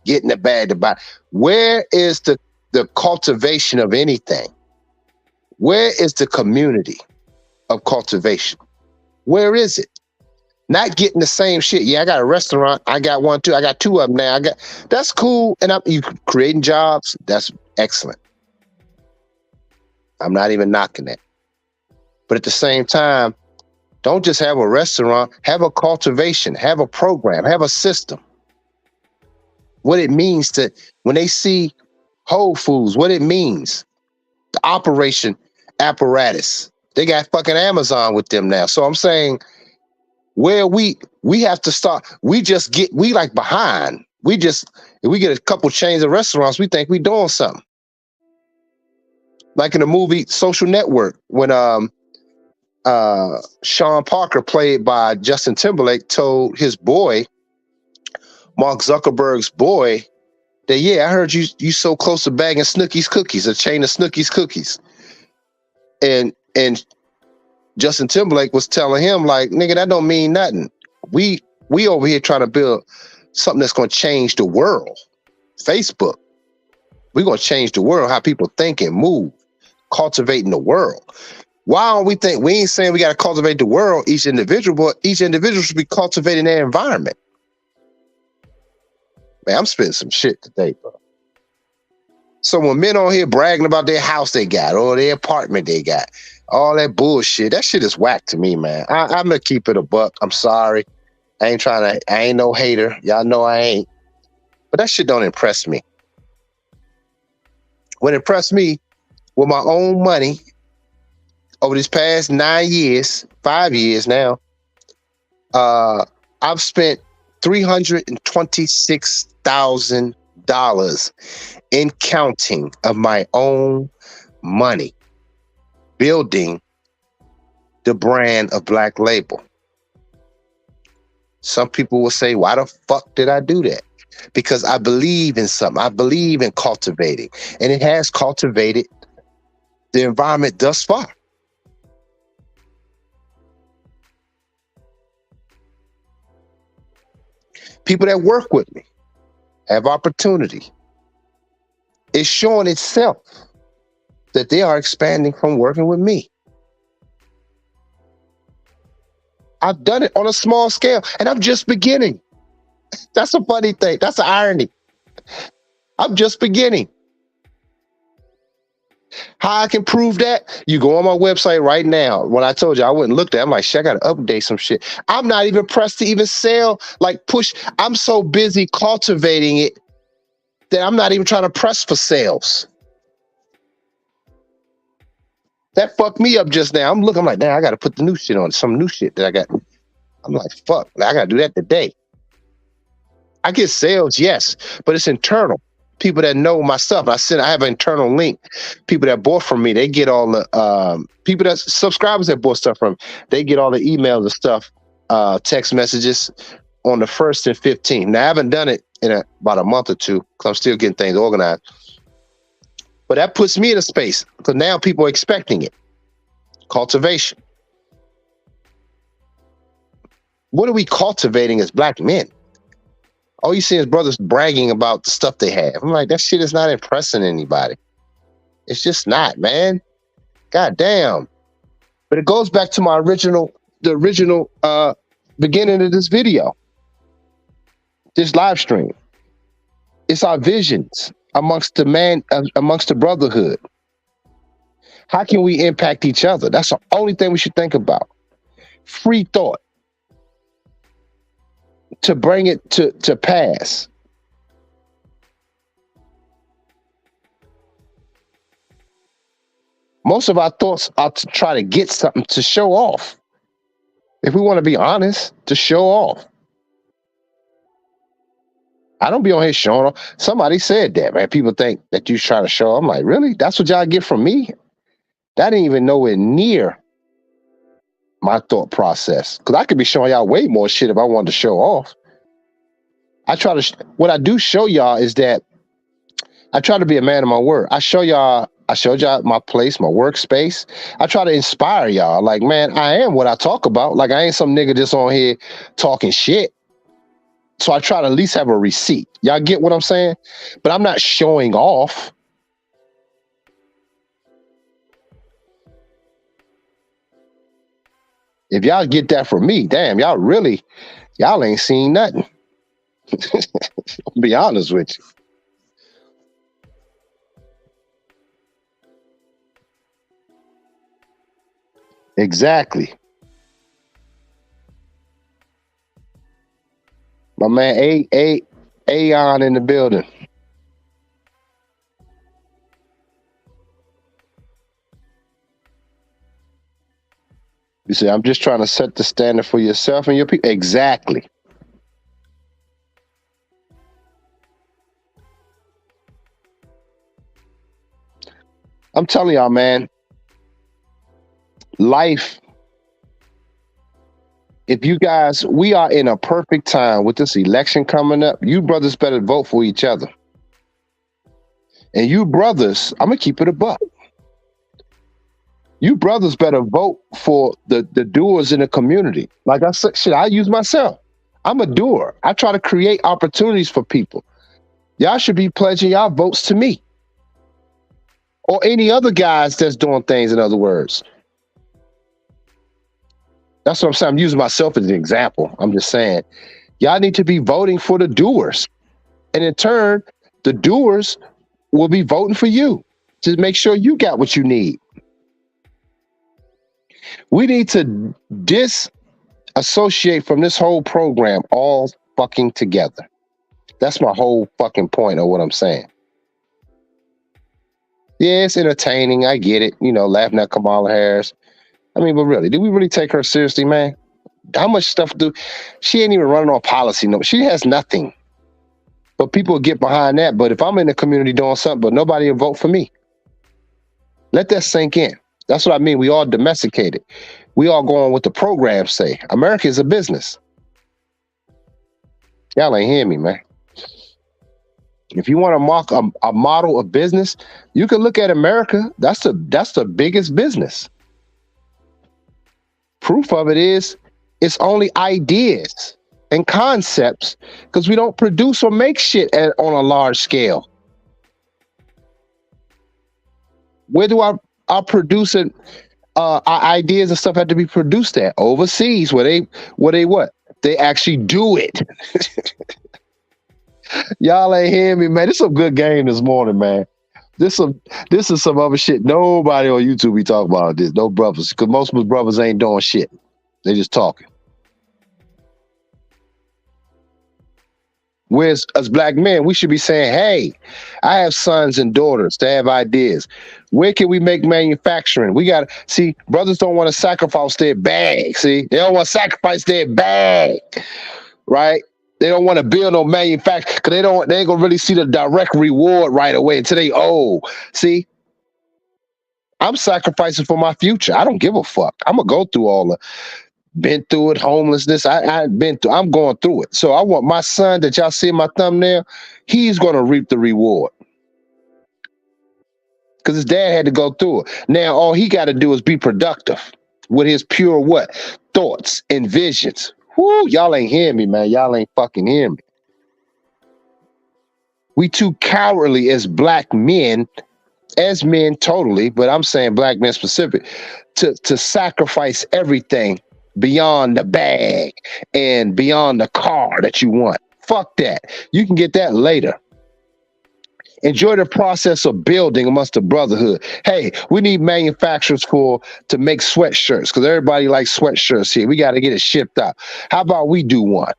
Get in the bag to buy. Where is the cultivation of anything? Where is the community of cultivation? Where is it? Not getting the same shit. Yeah, I got a restaurant. I got one too. I got two of them now. That's cool. And you creating jobs. That's excellent. I'm not even knocking that. But at the same time, don't just have a restaurant, have a cultivation, have a program, have a system. What it means to, when they see Whole Foods, what it means, the operation apparatus. They got fucking Amazon with them now. So I'm saying where we have to start, we like behind. If we get a couple chains of restaurants, we think we doing something. Like in the movie Social Network, when Sean Parker, played by Justin Timberlake, told his boy, Mark Zuckerberg's boy, that, yeah, I heard you so close to bagging Snooki's cookies, a chain of Snooki's cookies. And Justin Timberlake was telling him, like, nigga, that don't mean nothing. We over here trying to build something that's going to change the world. Facebook. We're going to change the world, how people think and move, cultivating the world. Why don't we think, we ain't saying we got to cultivate the world, each individual, but each individual should be cultivating their environment. Man, I'm spitting some shit today, bro. So when men on here bragging about their house they got or their apartment they got, all that bullshit, that shit is whack to me, man. I'm going to keep it a buck. I'm sorry. I ain't no hater. Y'all know I ain't. But that shit don't impress me. What impressed me with my own money over these past 5 years now, I've spent $326,000 in counting of my own money, building the brand of Black Label. Some people will say, why the fuck did I do that? Because I believe in something. I believe in cultivating. And it has cultivated the environment thus far. People that work with me have opportunity. is showing itself that they are expanding from working with me. I've done it on a small scale, and I'm just beginning. That's a funny thing. That's an irony. I'm just beginning. How I can prove that? You go on my website right now. When I told you I wouldn't look at it, I'm like, shit, I got to update some shit. I'm not even pressed to even sell, like push. I'm so busy cultivating it that I'm not even trying to press for sales. That fucked me up just now. I'm looking, I'm like, damn, I got to put the new shit on, some new shit that I got. I'm like, fuck, I got to do that today. I get sales, yes, but it's internal. People that know my stuff. I have an internal link. People that bought from me, they get all the people that subscribers that bought stuff from me, they get all the emails and stuff, text messages on the 1st and 15th. Now I haven't done it in about a month or two because I'm still getting things organized. But that puts me in a space because now people are expecting it. Cultivation. What are we cultivating as black men? All you see is brothers bragging about the stuff they have. I'm like, that shit is not impressing anybody. It's just not, man. God damn. But it goes back to the original beginning of this video. This live stream. It's our visions amongst the brotherhood. How can we impact each other? That's the only thing we should think about. Free thought. To bring it to pass. Most of our thoughts are to try to get something to show off. If we want to be honest, to show off. I don't be on here showing off. Somebody said that, man. People think that you try to show off. I'm like, really? That's what y'all get from me? That ain't even nowhere near my thought process. Because I could be showing y'all way more shit if I wanted to show off. What I do show y'all is that I try to be a man of my word. I showed y'all my place, my workspace. I try to inspire y'all. Like, man, I am what I talk about. Like, I ain't some nigga just on here talking shit. So I try to at least have a receipt. Y'all get what I'm saying? But I'm not showing off. If y'all get that from me, damn, y'all ain't seen nothing. I'll be honest with you. Exactly. My man E Haren in the building. You see, I'm just trying to set the standard for yourself and your people. Exactly. I'm telling y'all, man, life, if you guys, we are in a perfect time with this election coming up. You brothers better vote for each other. And you brothers, I'm going to keep it a buck. You brothers better vote for the doers in the community. Like I said, shit, I use myself. I'm a doer. I try to create opportunities for people. Y'all should be pledging y'all votes to me. Or any other guys that's doing things, in other words. That's what I'm saying. I'm using myself as an example. I'm just saying, y'all need to be voting for the doers. And in turn, the doers will be voting for you to make sure you got what you need. We need to disassociate from this whole program all fucking together. That's my whole fucking point of what I'm saying. Yeah, it's entertaining. I get it. You know, laughing at Kamala Harris. I mean, but really, do we really take her seriously, man? How much stuff she ain't even running on policy. No, she has nothing. But people get behind that. But if I'm in the community doing something, but nobody will vote for me, let that sink in. That's what I mean. We all domesticated. We all going what the programs say. America is a business. Y'all ain't hear me, man. If you want to mark a model of business, you can look at America. That's the biggest business. Proof of it is it's only ideas and concepts because we don't produce or make shit on a large scale. Where do our producing our ideas and stuff have to be produced at? Overseas, where they what? They actually do it. Y'all ain't hearing me, man. This is some good game this morning, man. This is some other shit. Nobody on YouTube be talking about this. No brothers, because most of the brothers ain't doing shit. They just talking. Whereas as black men, we should be saying, hey, I have sons and daughters to have ideas. Where can we make manufacturing? We got to see, brothers don't want to sacrifice their bag. See, they don't want to sacrifice their bag, right? They don't want to build no manufacturing because they ain't gonna really see the direct reward right away until they old. See, I'm sacrificing for my future. I don't give a fuck. I'm gonna go through all the been through it, homelessness. I'm going through it. So I want my son that y'all see in my thumbnail, he's gonna reap the reward. Because his dad had to go through it. Now all he gotta do is be productive with his pure what? Thoughts and visions. Whoo, y'all ain't hearing me, man. Y'all ain't fucking hearing me. We too cowardly as black men, as men totally, but I'm saying black men specific, to sacrifice everything beyond the bag and beyond the car that you want. Fuck that. You can get that later. Enjoy the process of building amongst the brotherhood. Hey, we need manufacturers to make sweatshirts because everybody likes sweatshirts here. We got to get it shipped out. How about we do one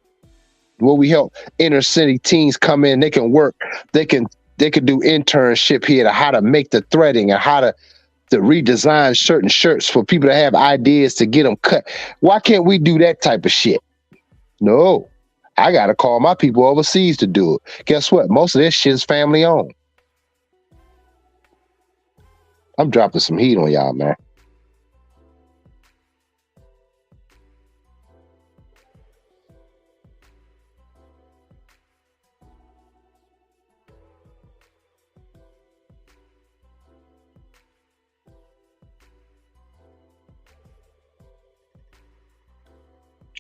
where we help inner city teens come in? They can work. They can do internship here to how to make the threading and how to redesign certain shirts for people to have ideas to get them cut. Why can't we do that type of shit? No, I got to call my people overseas to do it. Guess what? Most of this shit is family owned. I'm dropping some heat on y'all, man.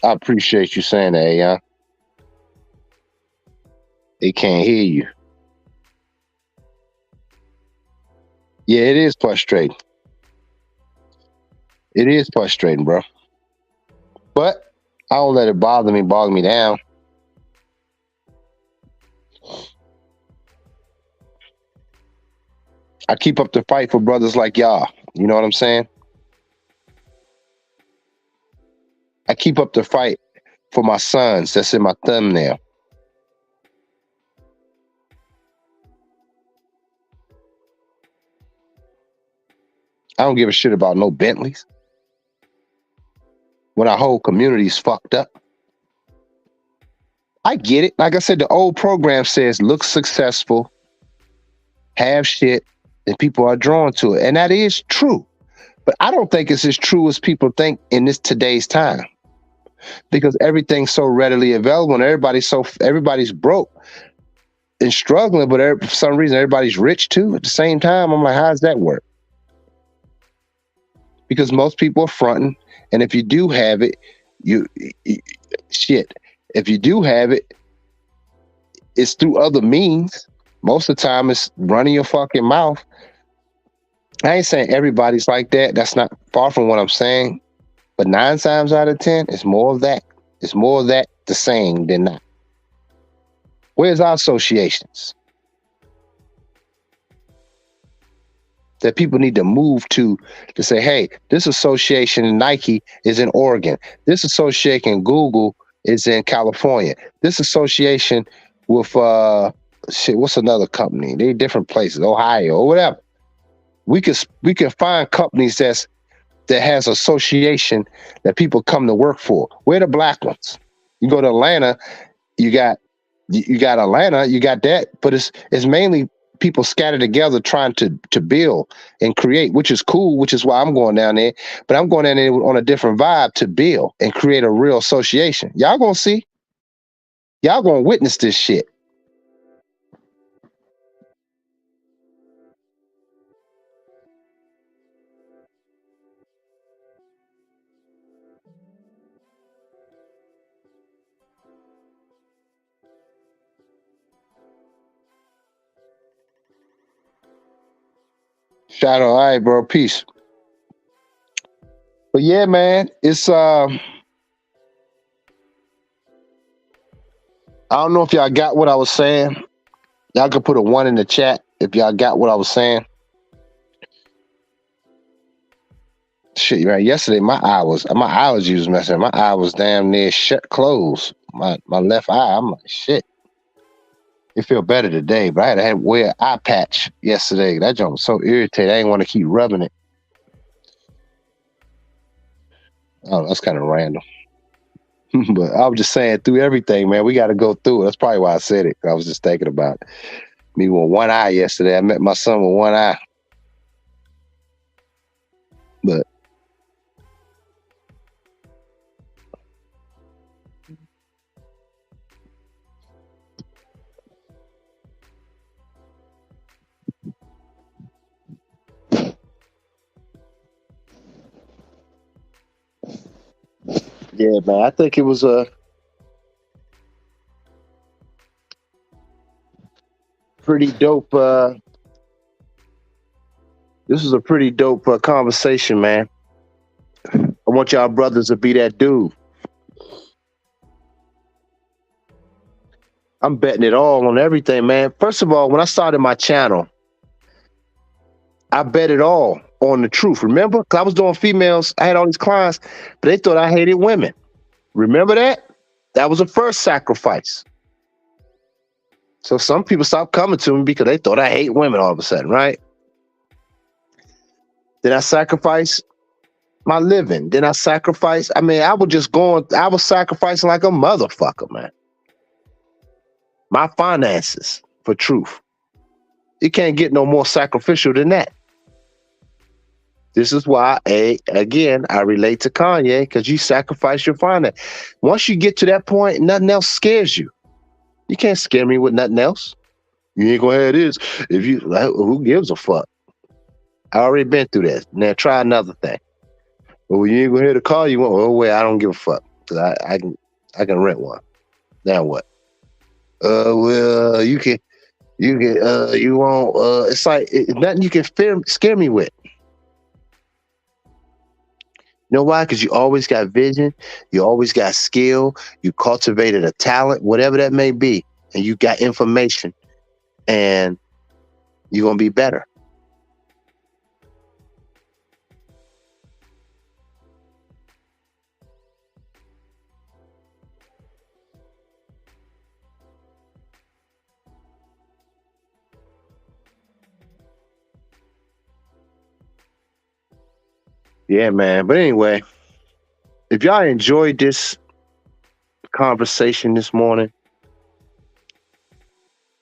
I appreciate you saying that, yeah. They can't hear you. Yeah, it is frustrating. It is frustrating, bro. But I don't let it bog me down. I keep up the fight for brothers like y'all. You know what I'm saying? I keep up the fight for my sons that's in my thumbnail. I don't give a shit about no Bentleys. When our whole community's fucked up. I get it. Like I said, the old program says look successful, have shit, and people are drawn to it. And that is true. But I don't think it's as true as people think in this today's time. Because everything's so readily available and everybody's broke and struggling, but for some reason everybody's rich too at the same time. I'm like, how does that work? Because most people are fronting, and if you do have it, you shit. If you do have it, it's through other means. Most of the time, it's running your fucking mouth. I ain't saying everybody's like that. That's not far from what I'm saying. But 9 times out of 10, it's more of that. It's more of that the same than not. Where's our associations that people need to move to say, hey, this association in Nike is in Oregon. This association Google is in California. This association with what's another company? They different places, Ohio or whatever. We can find companies that has association that people come to work for. Where the black ones? You go to Atlanta, you got Atlanta, you got that, but it's mainly people scattered together trying to build and create, which is cool, which is why I'm going down there. But I'm going down there on a different vibe to build and create a real association. Y'all gonna see. Y'all gonna witness this shit. Shadow, all right, bro. Peace. But yeah, man, it's I don't know if y'all got what I was saying. Y'all could put a one in the chat if y'all got what I was saying. Shit, right. Yesterday, my allergies was messing. My eye was damn near shut closed. My left eye. I'm like, shit. It feel better today, but I had to wear an eye patch yesterday. That joint was so irritating. I didn't want to keep rubbing it. Oh, that's kind of random. But I was just saying, through everything, man, we got to go through it. That's probably why I said it. I was just thinking about me with one eye yesterday. I met my son with one eye. But yeah, man, I think it was a pretty dope. This was a pretty dope conversation, man. I want y'all brothers to be that dude. I'm betting it all on everything, man. First of all, when I started my channel, I bet it all on the truth. Remember? Because I was doing females. I had all these clients, but they thought I hated women. Remember that? That was the first sacrifice. So some people stopped coming to me because they thought I hate women all of a sudden, right? Then I sacrificed my living. Then I sacrificed. I mean, I was sacrificing like a motherfucker, man. My finances for truth. You can't get no more sacrificial than that. This is why, again, I relate to Kanye, because you sacrifice your finance. Once you get to that point, nothing else scares you. You can't scare me with nothing else. You ain't gonna have this. If you, who gives a fuck? I already been through that. Now try another thing. Well, you ain't gonna hear the call you want. Oh wait, I don't give a fuck because I can rent one. Now what? Well, you won't. It's like nothing you can scare me with. You know why? Because you always got vision, you always got skill, you cultivated a talent, whatever that may be, and you got information, and you're gonna be better. Yeah, man. But anyway, if y'all enjoyed this conversation this morning,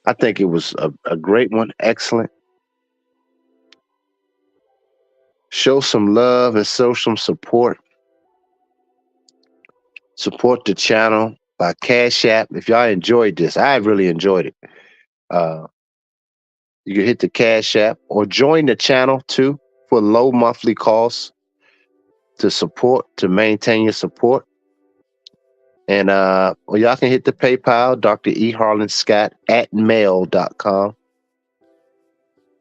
I think it was a great one. Excellent. Show some love and show some support. Support the channel by Cash App. If y'all enjoyed this, I really enjoyed it. You can hit the Cash App or join the channel too for low monthly costs to maintain your support. And y'all can hit the PayPal, Dr. E Haren Scott at mail.com.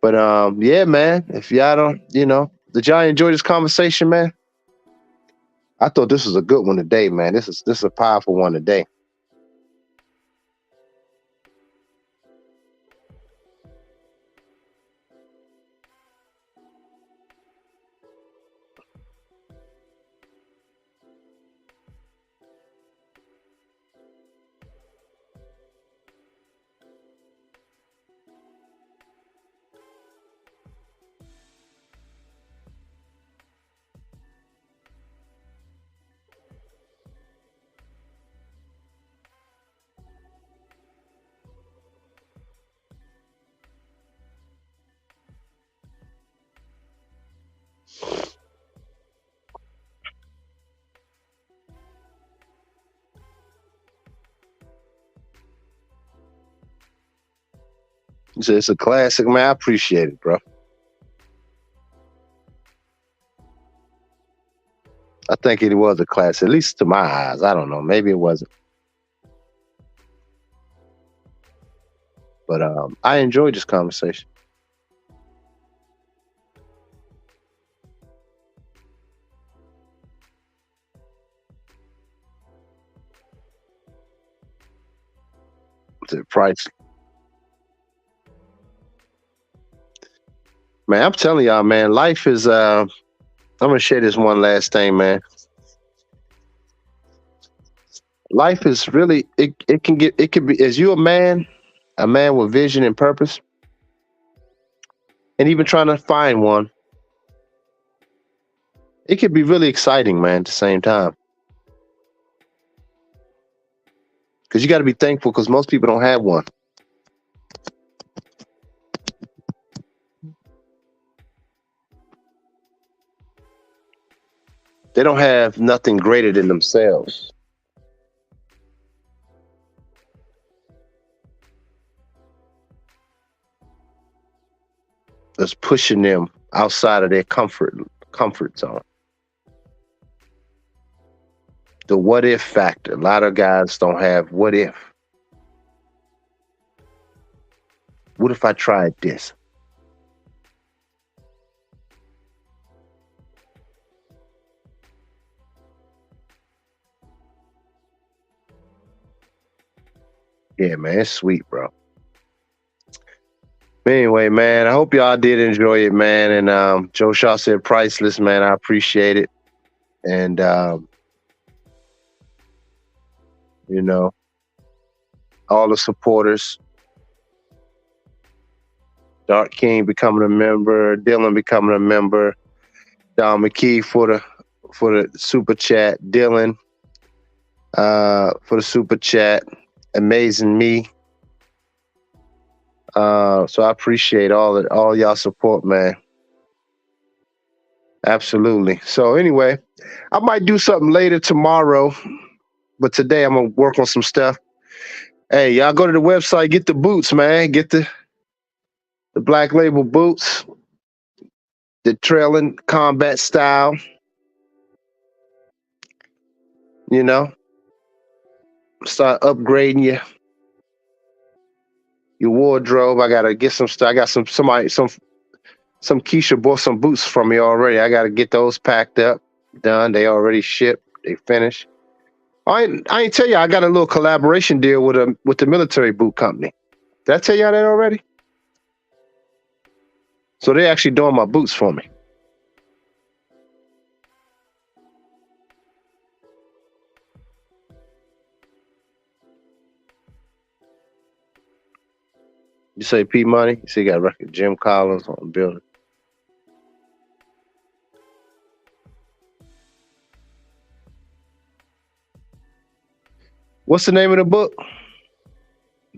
But yeah, man, if y'all don't, did y'all enjoy this conversation, man? I thought this was a good one today, man. This is a powerful one today. It's a classic, man. I appreciate it, bro. I think it was a classic, at least to my eyes. I don't know. Maybe it wasn't. But I enjoyed this conversation. The price. Man, I'm telling y'all, man, life is I'm gonna share this one last thing, man. Life is really it can get it can be as you a man with vision and purpose, and even trying to find one, it could be really exciting, man, at the same time. Because you got to be thankful because most people don't have one. They don't have nothing greater than themselves that's pushing them outside of their comfort zone. The what if factor. A lot of guys don't have what if. What if I tried this? Yeah, man, it's sweet, bro. Anyway, man, I hope y'all did enjoy it, man. And Joe Shaw said priceless, man. I appreciate it. And you know, all the supporters. Dark King becoming a member, Dylan becoming a member, Don McKee for the super chat, Dylan for the super chat, Amazing Me. So I appreciate all y'all support, man. Absolutely. So anyway, I might do something later tomorrow, but today I'm gonna work on some stuff. Hey, y'all go to the website, get the boots, man. Get the Black Label boots, the trailing combat style. You know, start upgrading your wardrobe. I gotta get some stuff. I got some Keisha bought some boots from me already. I gotta get those packed up, done. They already shipped. They finished. I ain't tell you I got a little collaboration deal with the military boot company. Did I tell y'all that already? So they're actually doing my boots for me. You say P Money? You see, you got record Jim Collins on the building. What's the name of the book?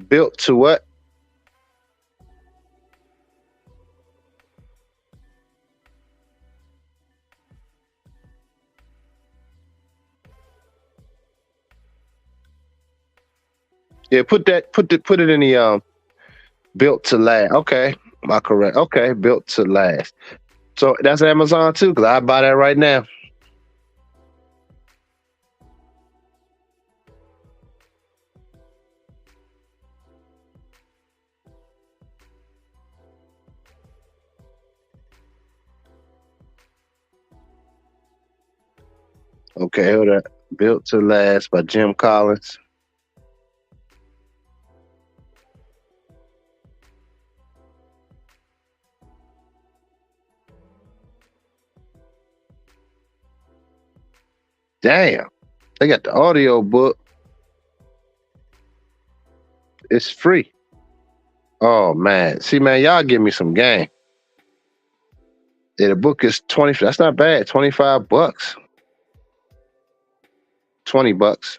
Built to what? Yeah, put it in the built to last. Okay, am I correct? Okay, built to last. So that's Amazon too, because I buy that right now. Okay, hold up. Built to Last by Jim Collins. Damn, they got the audio book. It's free. Oh man, see man, y'all give me some game. Yeah, the book is 20. That's not bad. $25. $20.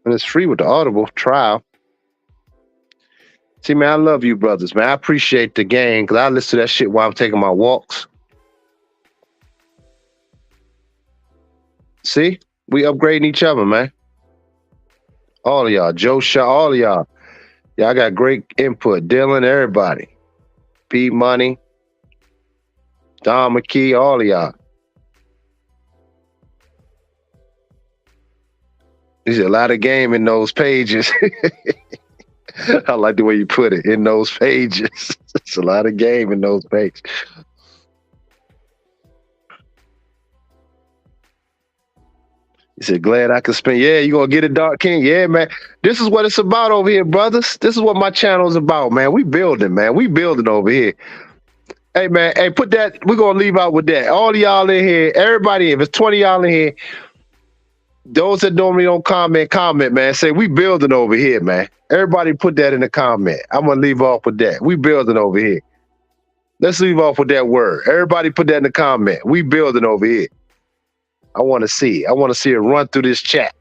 And it's free with the Audible trial. See, man, I love you brothers, man. I appreciate the game because I listen to that shit while I'm taking my walks. See, we upgrading each other, man. All of y'all, Joe Shaw, all of y'all. Y'all got great input. Dylan, everybody. P Money, Don McKee, all of y'all. There's a lot of game in those pages. I like the way you put it, in those pages. It's a lot of game in those pages. He said, glad I could spend. Yeah, you gonna get it, Dark King? Yeah, man. This is what it's about over here, brothers. This is what my channel is about, man. We building, man. We building over here. Hey, man. Hey, put that. We're gonna leave out with that. All of y'all in here, everybody, if it's 20 y'all in here, those that normally don't comment, man. Say we building over here, man. Everybody put that in the comment. I'm gonna leave off with that. We building over here. Let's leave off with that word. Everybody put that in the comment. We building over here. I want to see. I want to see it run through this chat.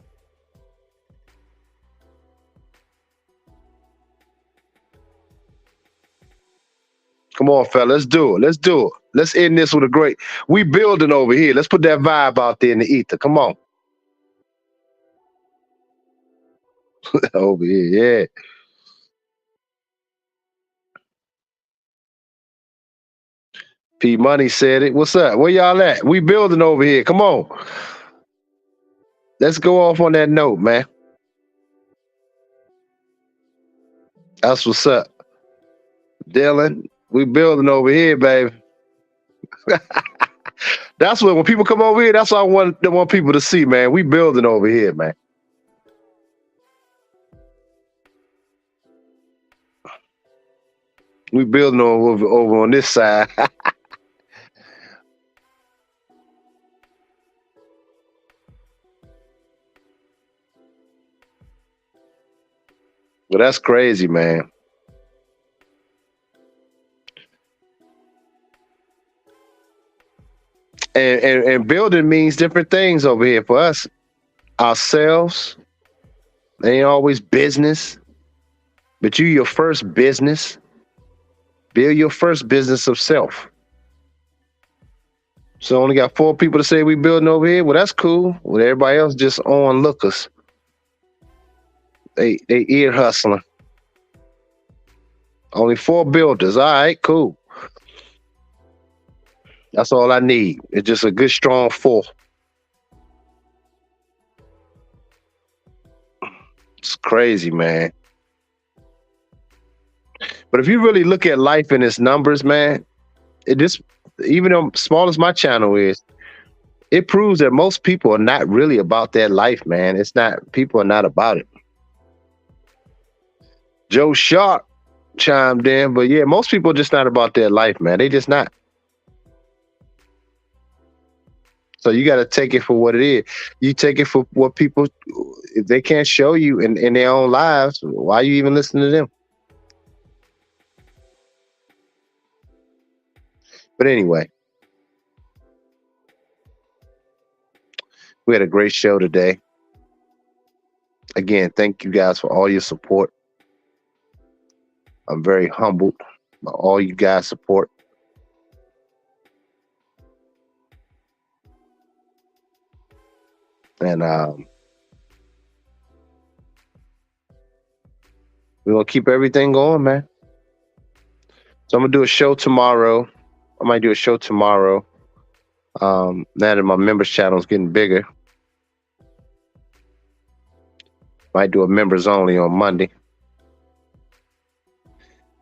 Come on, fella. Let's do it. Let's do it. Let's end this with a great. We building over here. Let's put that vibe out there in the ether. Come on. Over here, yeah. P Money said it. What's up? Where y'all at? We building over here. Come on. Let's go off on that note, man. That's what's up. Dylan, we building over here, baby. That's what when people come over here, that's what I want people to see, man. We building over here, man. We building over on this side. Well, that's crazy, man. And building means different things over here for us. Ourselves, ain't always business, but you your first business. Build your first business of self. So only got 4 people to say we building over here. Well, that's cool. Well, everybody else just onlookers. They ear hustling. Only 4 builders. All right, cool. That's all I need. It's just a good, strong 4. It's crazy, man. But if you really look at life in its numbers, man, it just, even though small as my channel is, it proves that most people are not really about that life, man. It's not, people are not about it. Joe Sharp chimed in, but yeah, most people are just not about their life, man. They just not. So you got to take it for what it is. You take it for what people, if they can't show you in their own lives, why are you even listening to them? But anyway, we had a great show today. Again, thank you guys for all your support. I'm very humbled by all you guys' support. And we're going to keep everything going, man. So I'm going to do a show tomorrow. I might do a show tomorrow. Now that my members channel is getting bigger. Might do a members only on Monday.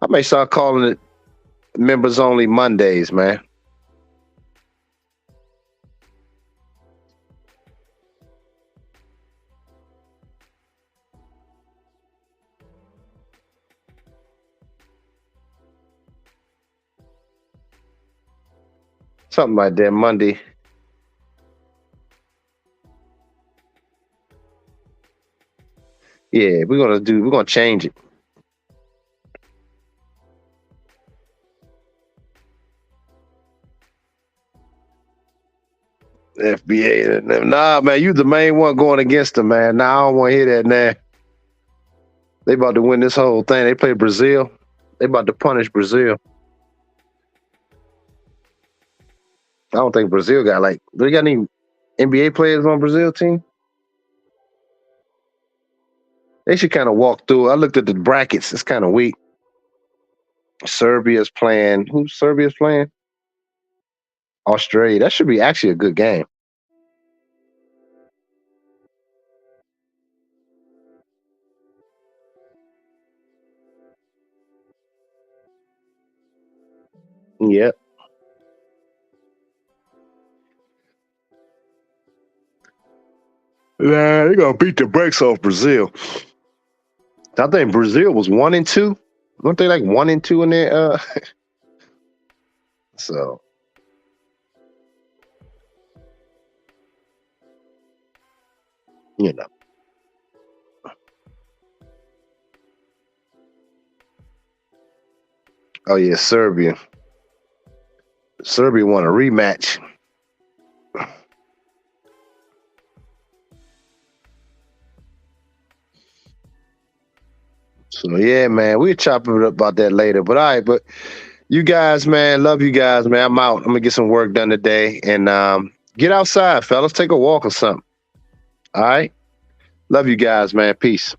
I may start calling it members only Mondays, man. Something like that, Monday. Yeah, we're gonna change it. FBA, nah, man, you the main one going against them, man. Nah, I don't want to hear that now. They about to win this whole thing. They play Brazil. They about to punish Brazil. I don't think Brazil got do they got any NBA players on Brazil team? They should kind of walk through. I looked at the brackets. It's kind of weak. Serbia's playing. Who's Serbia's playing? Australia. That should be actually a good game. Yep. Yeah, they're gonna beat the brakes off Brazil. I think Brazil was 1-2. Weren't they like 1-2 in there? So you know. Oh yeah, Serbia. Serbia won a rematch. So yeah, man, we'll chop it up about that later. But all right, but you guys, man, love you guys, man. I'm out. I'm gonna get some work done today and get outside, fellas. Take a walk or something. All right. Love you guys, man. Peace.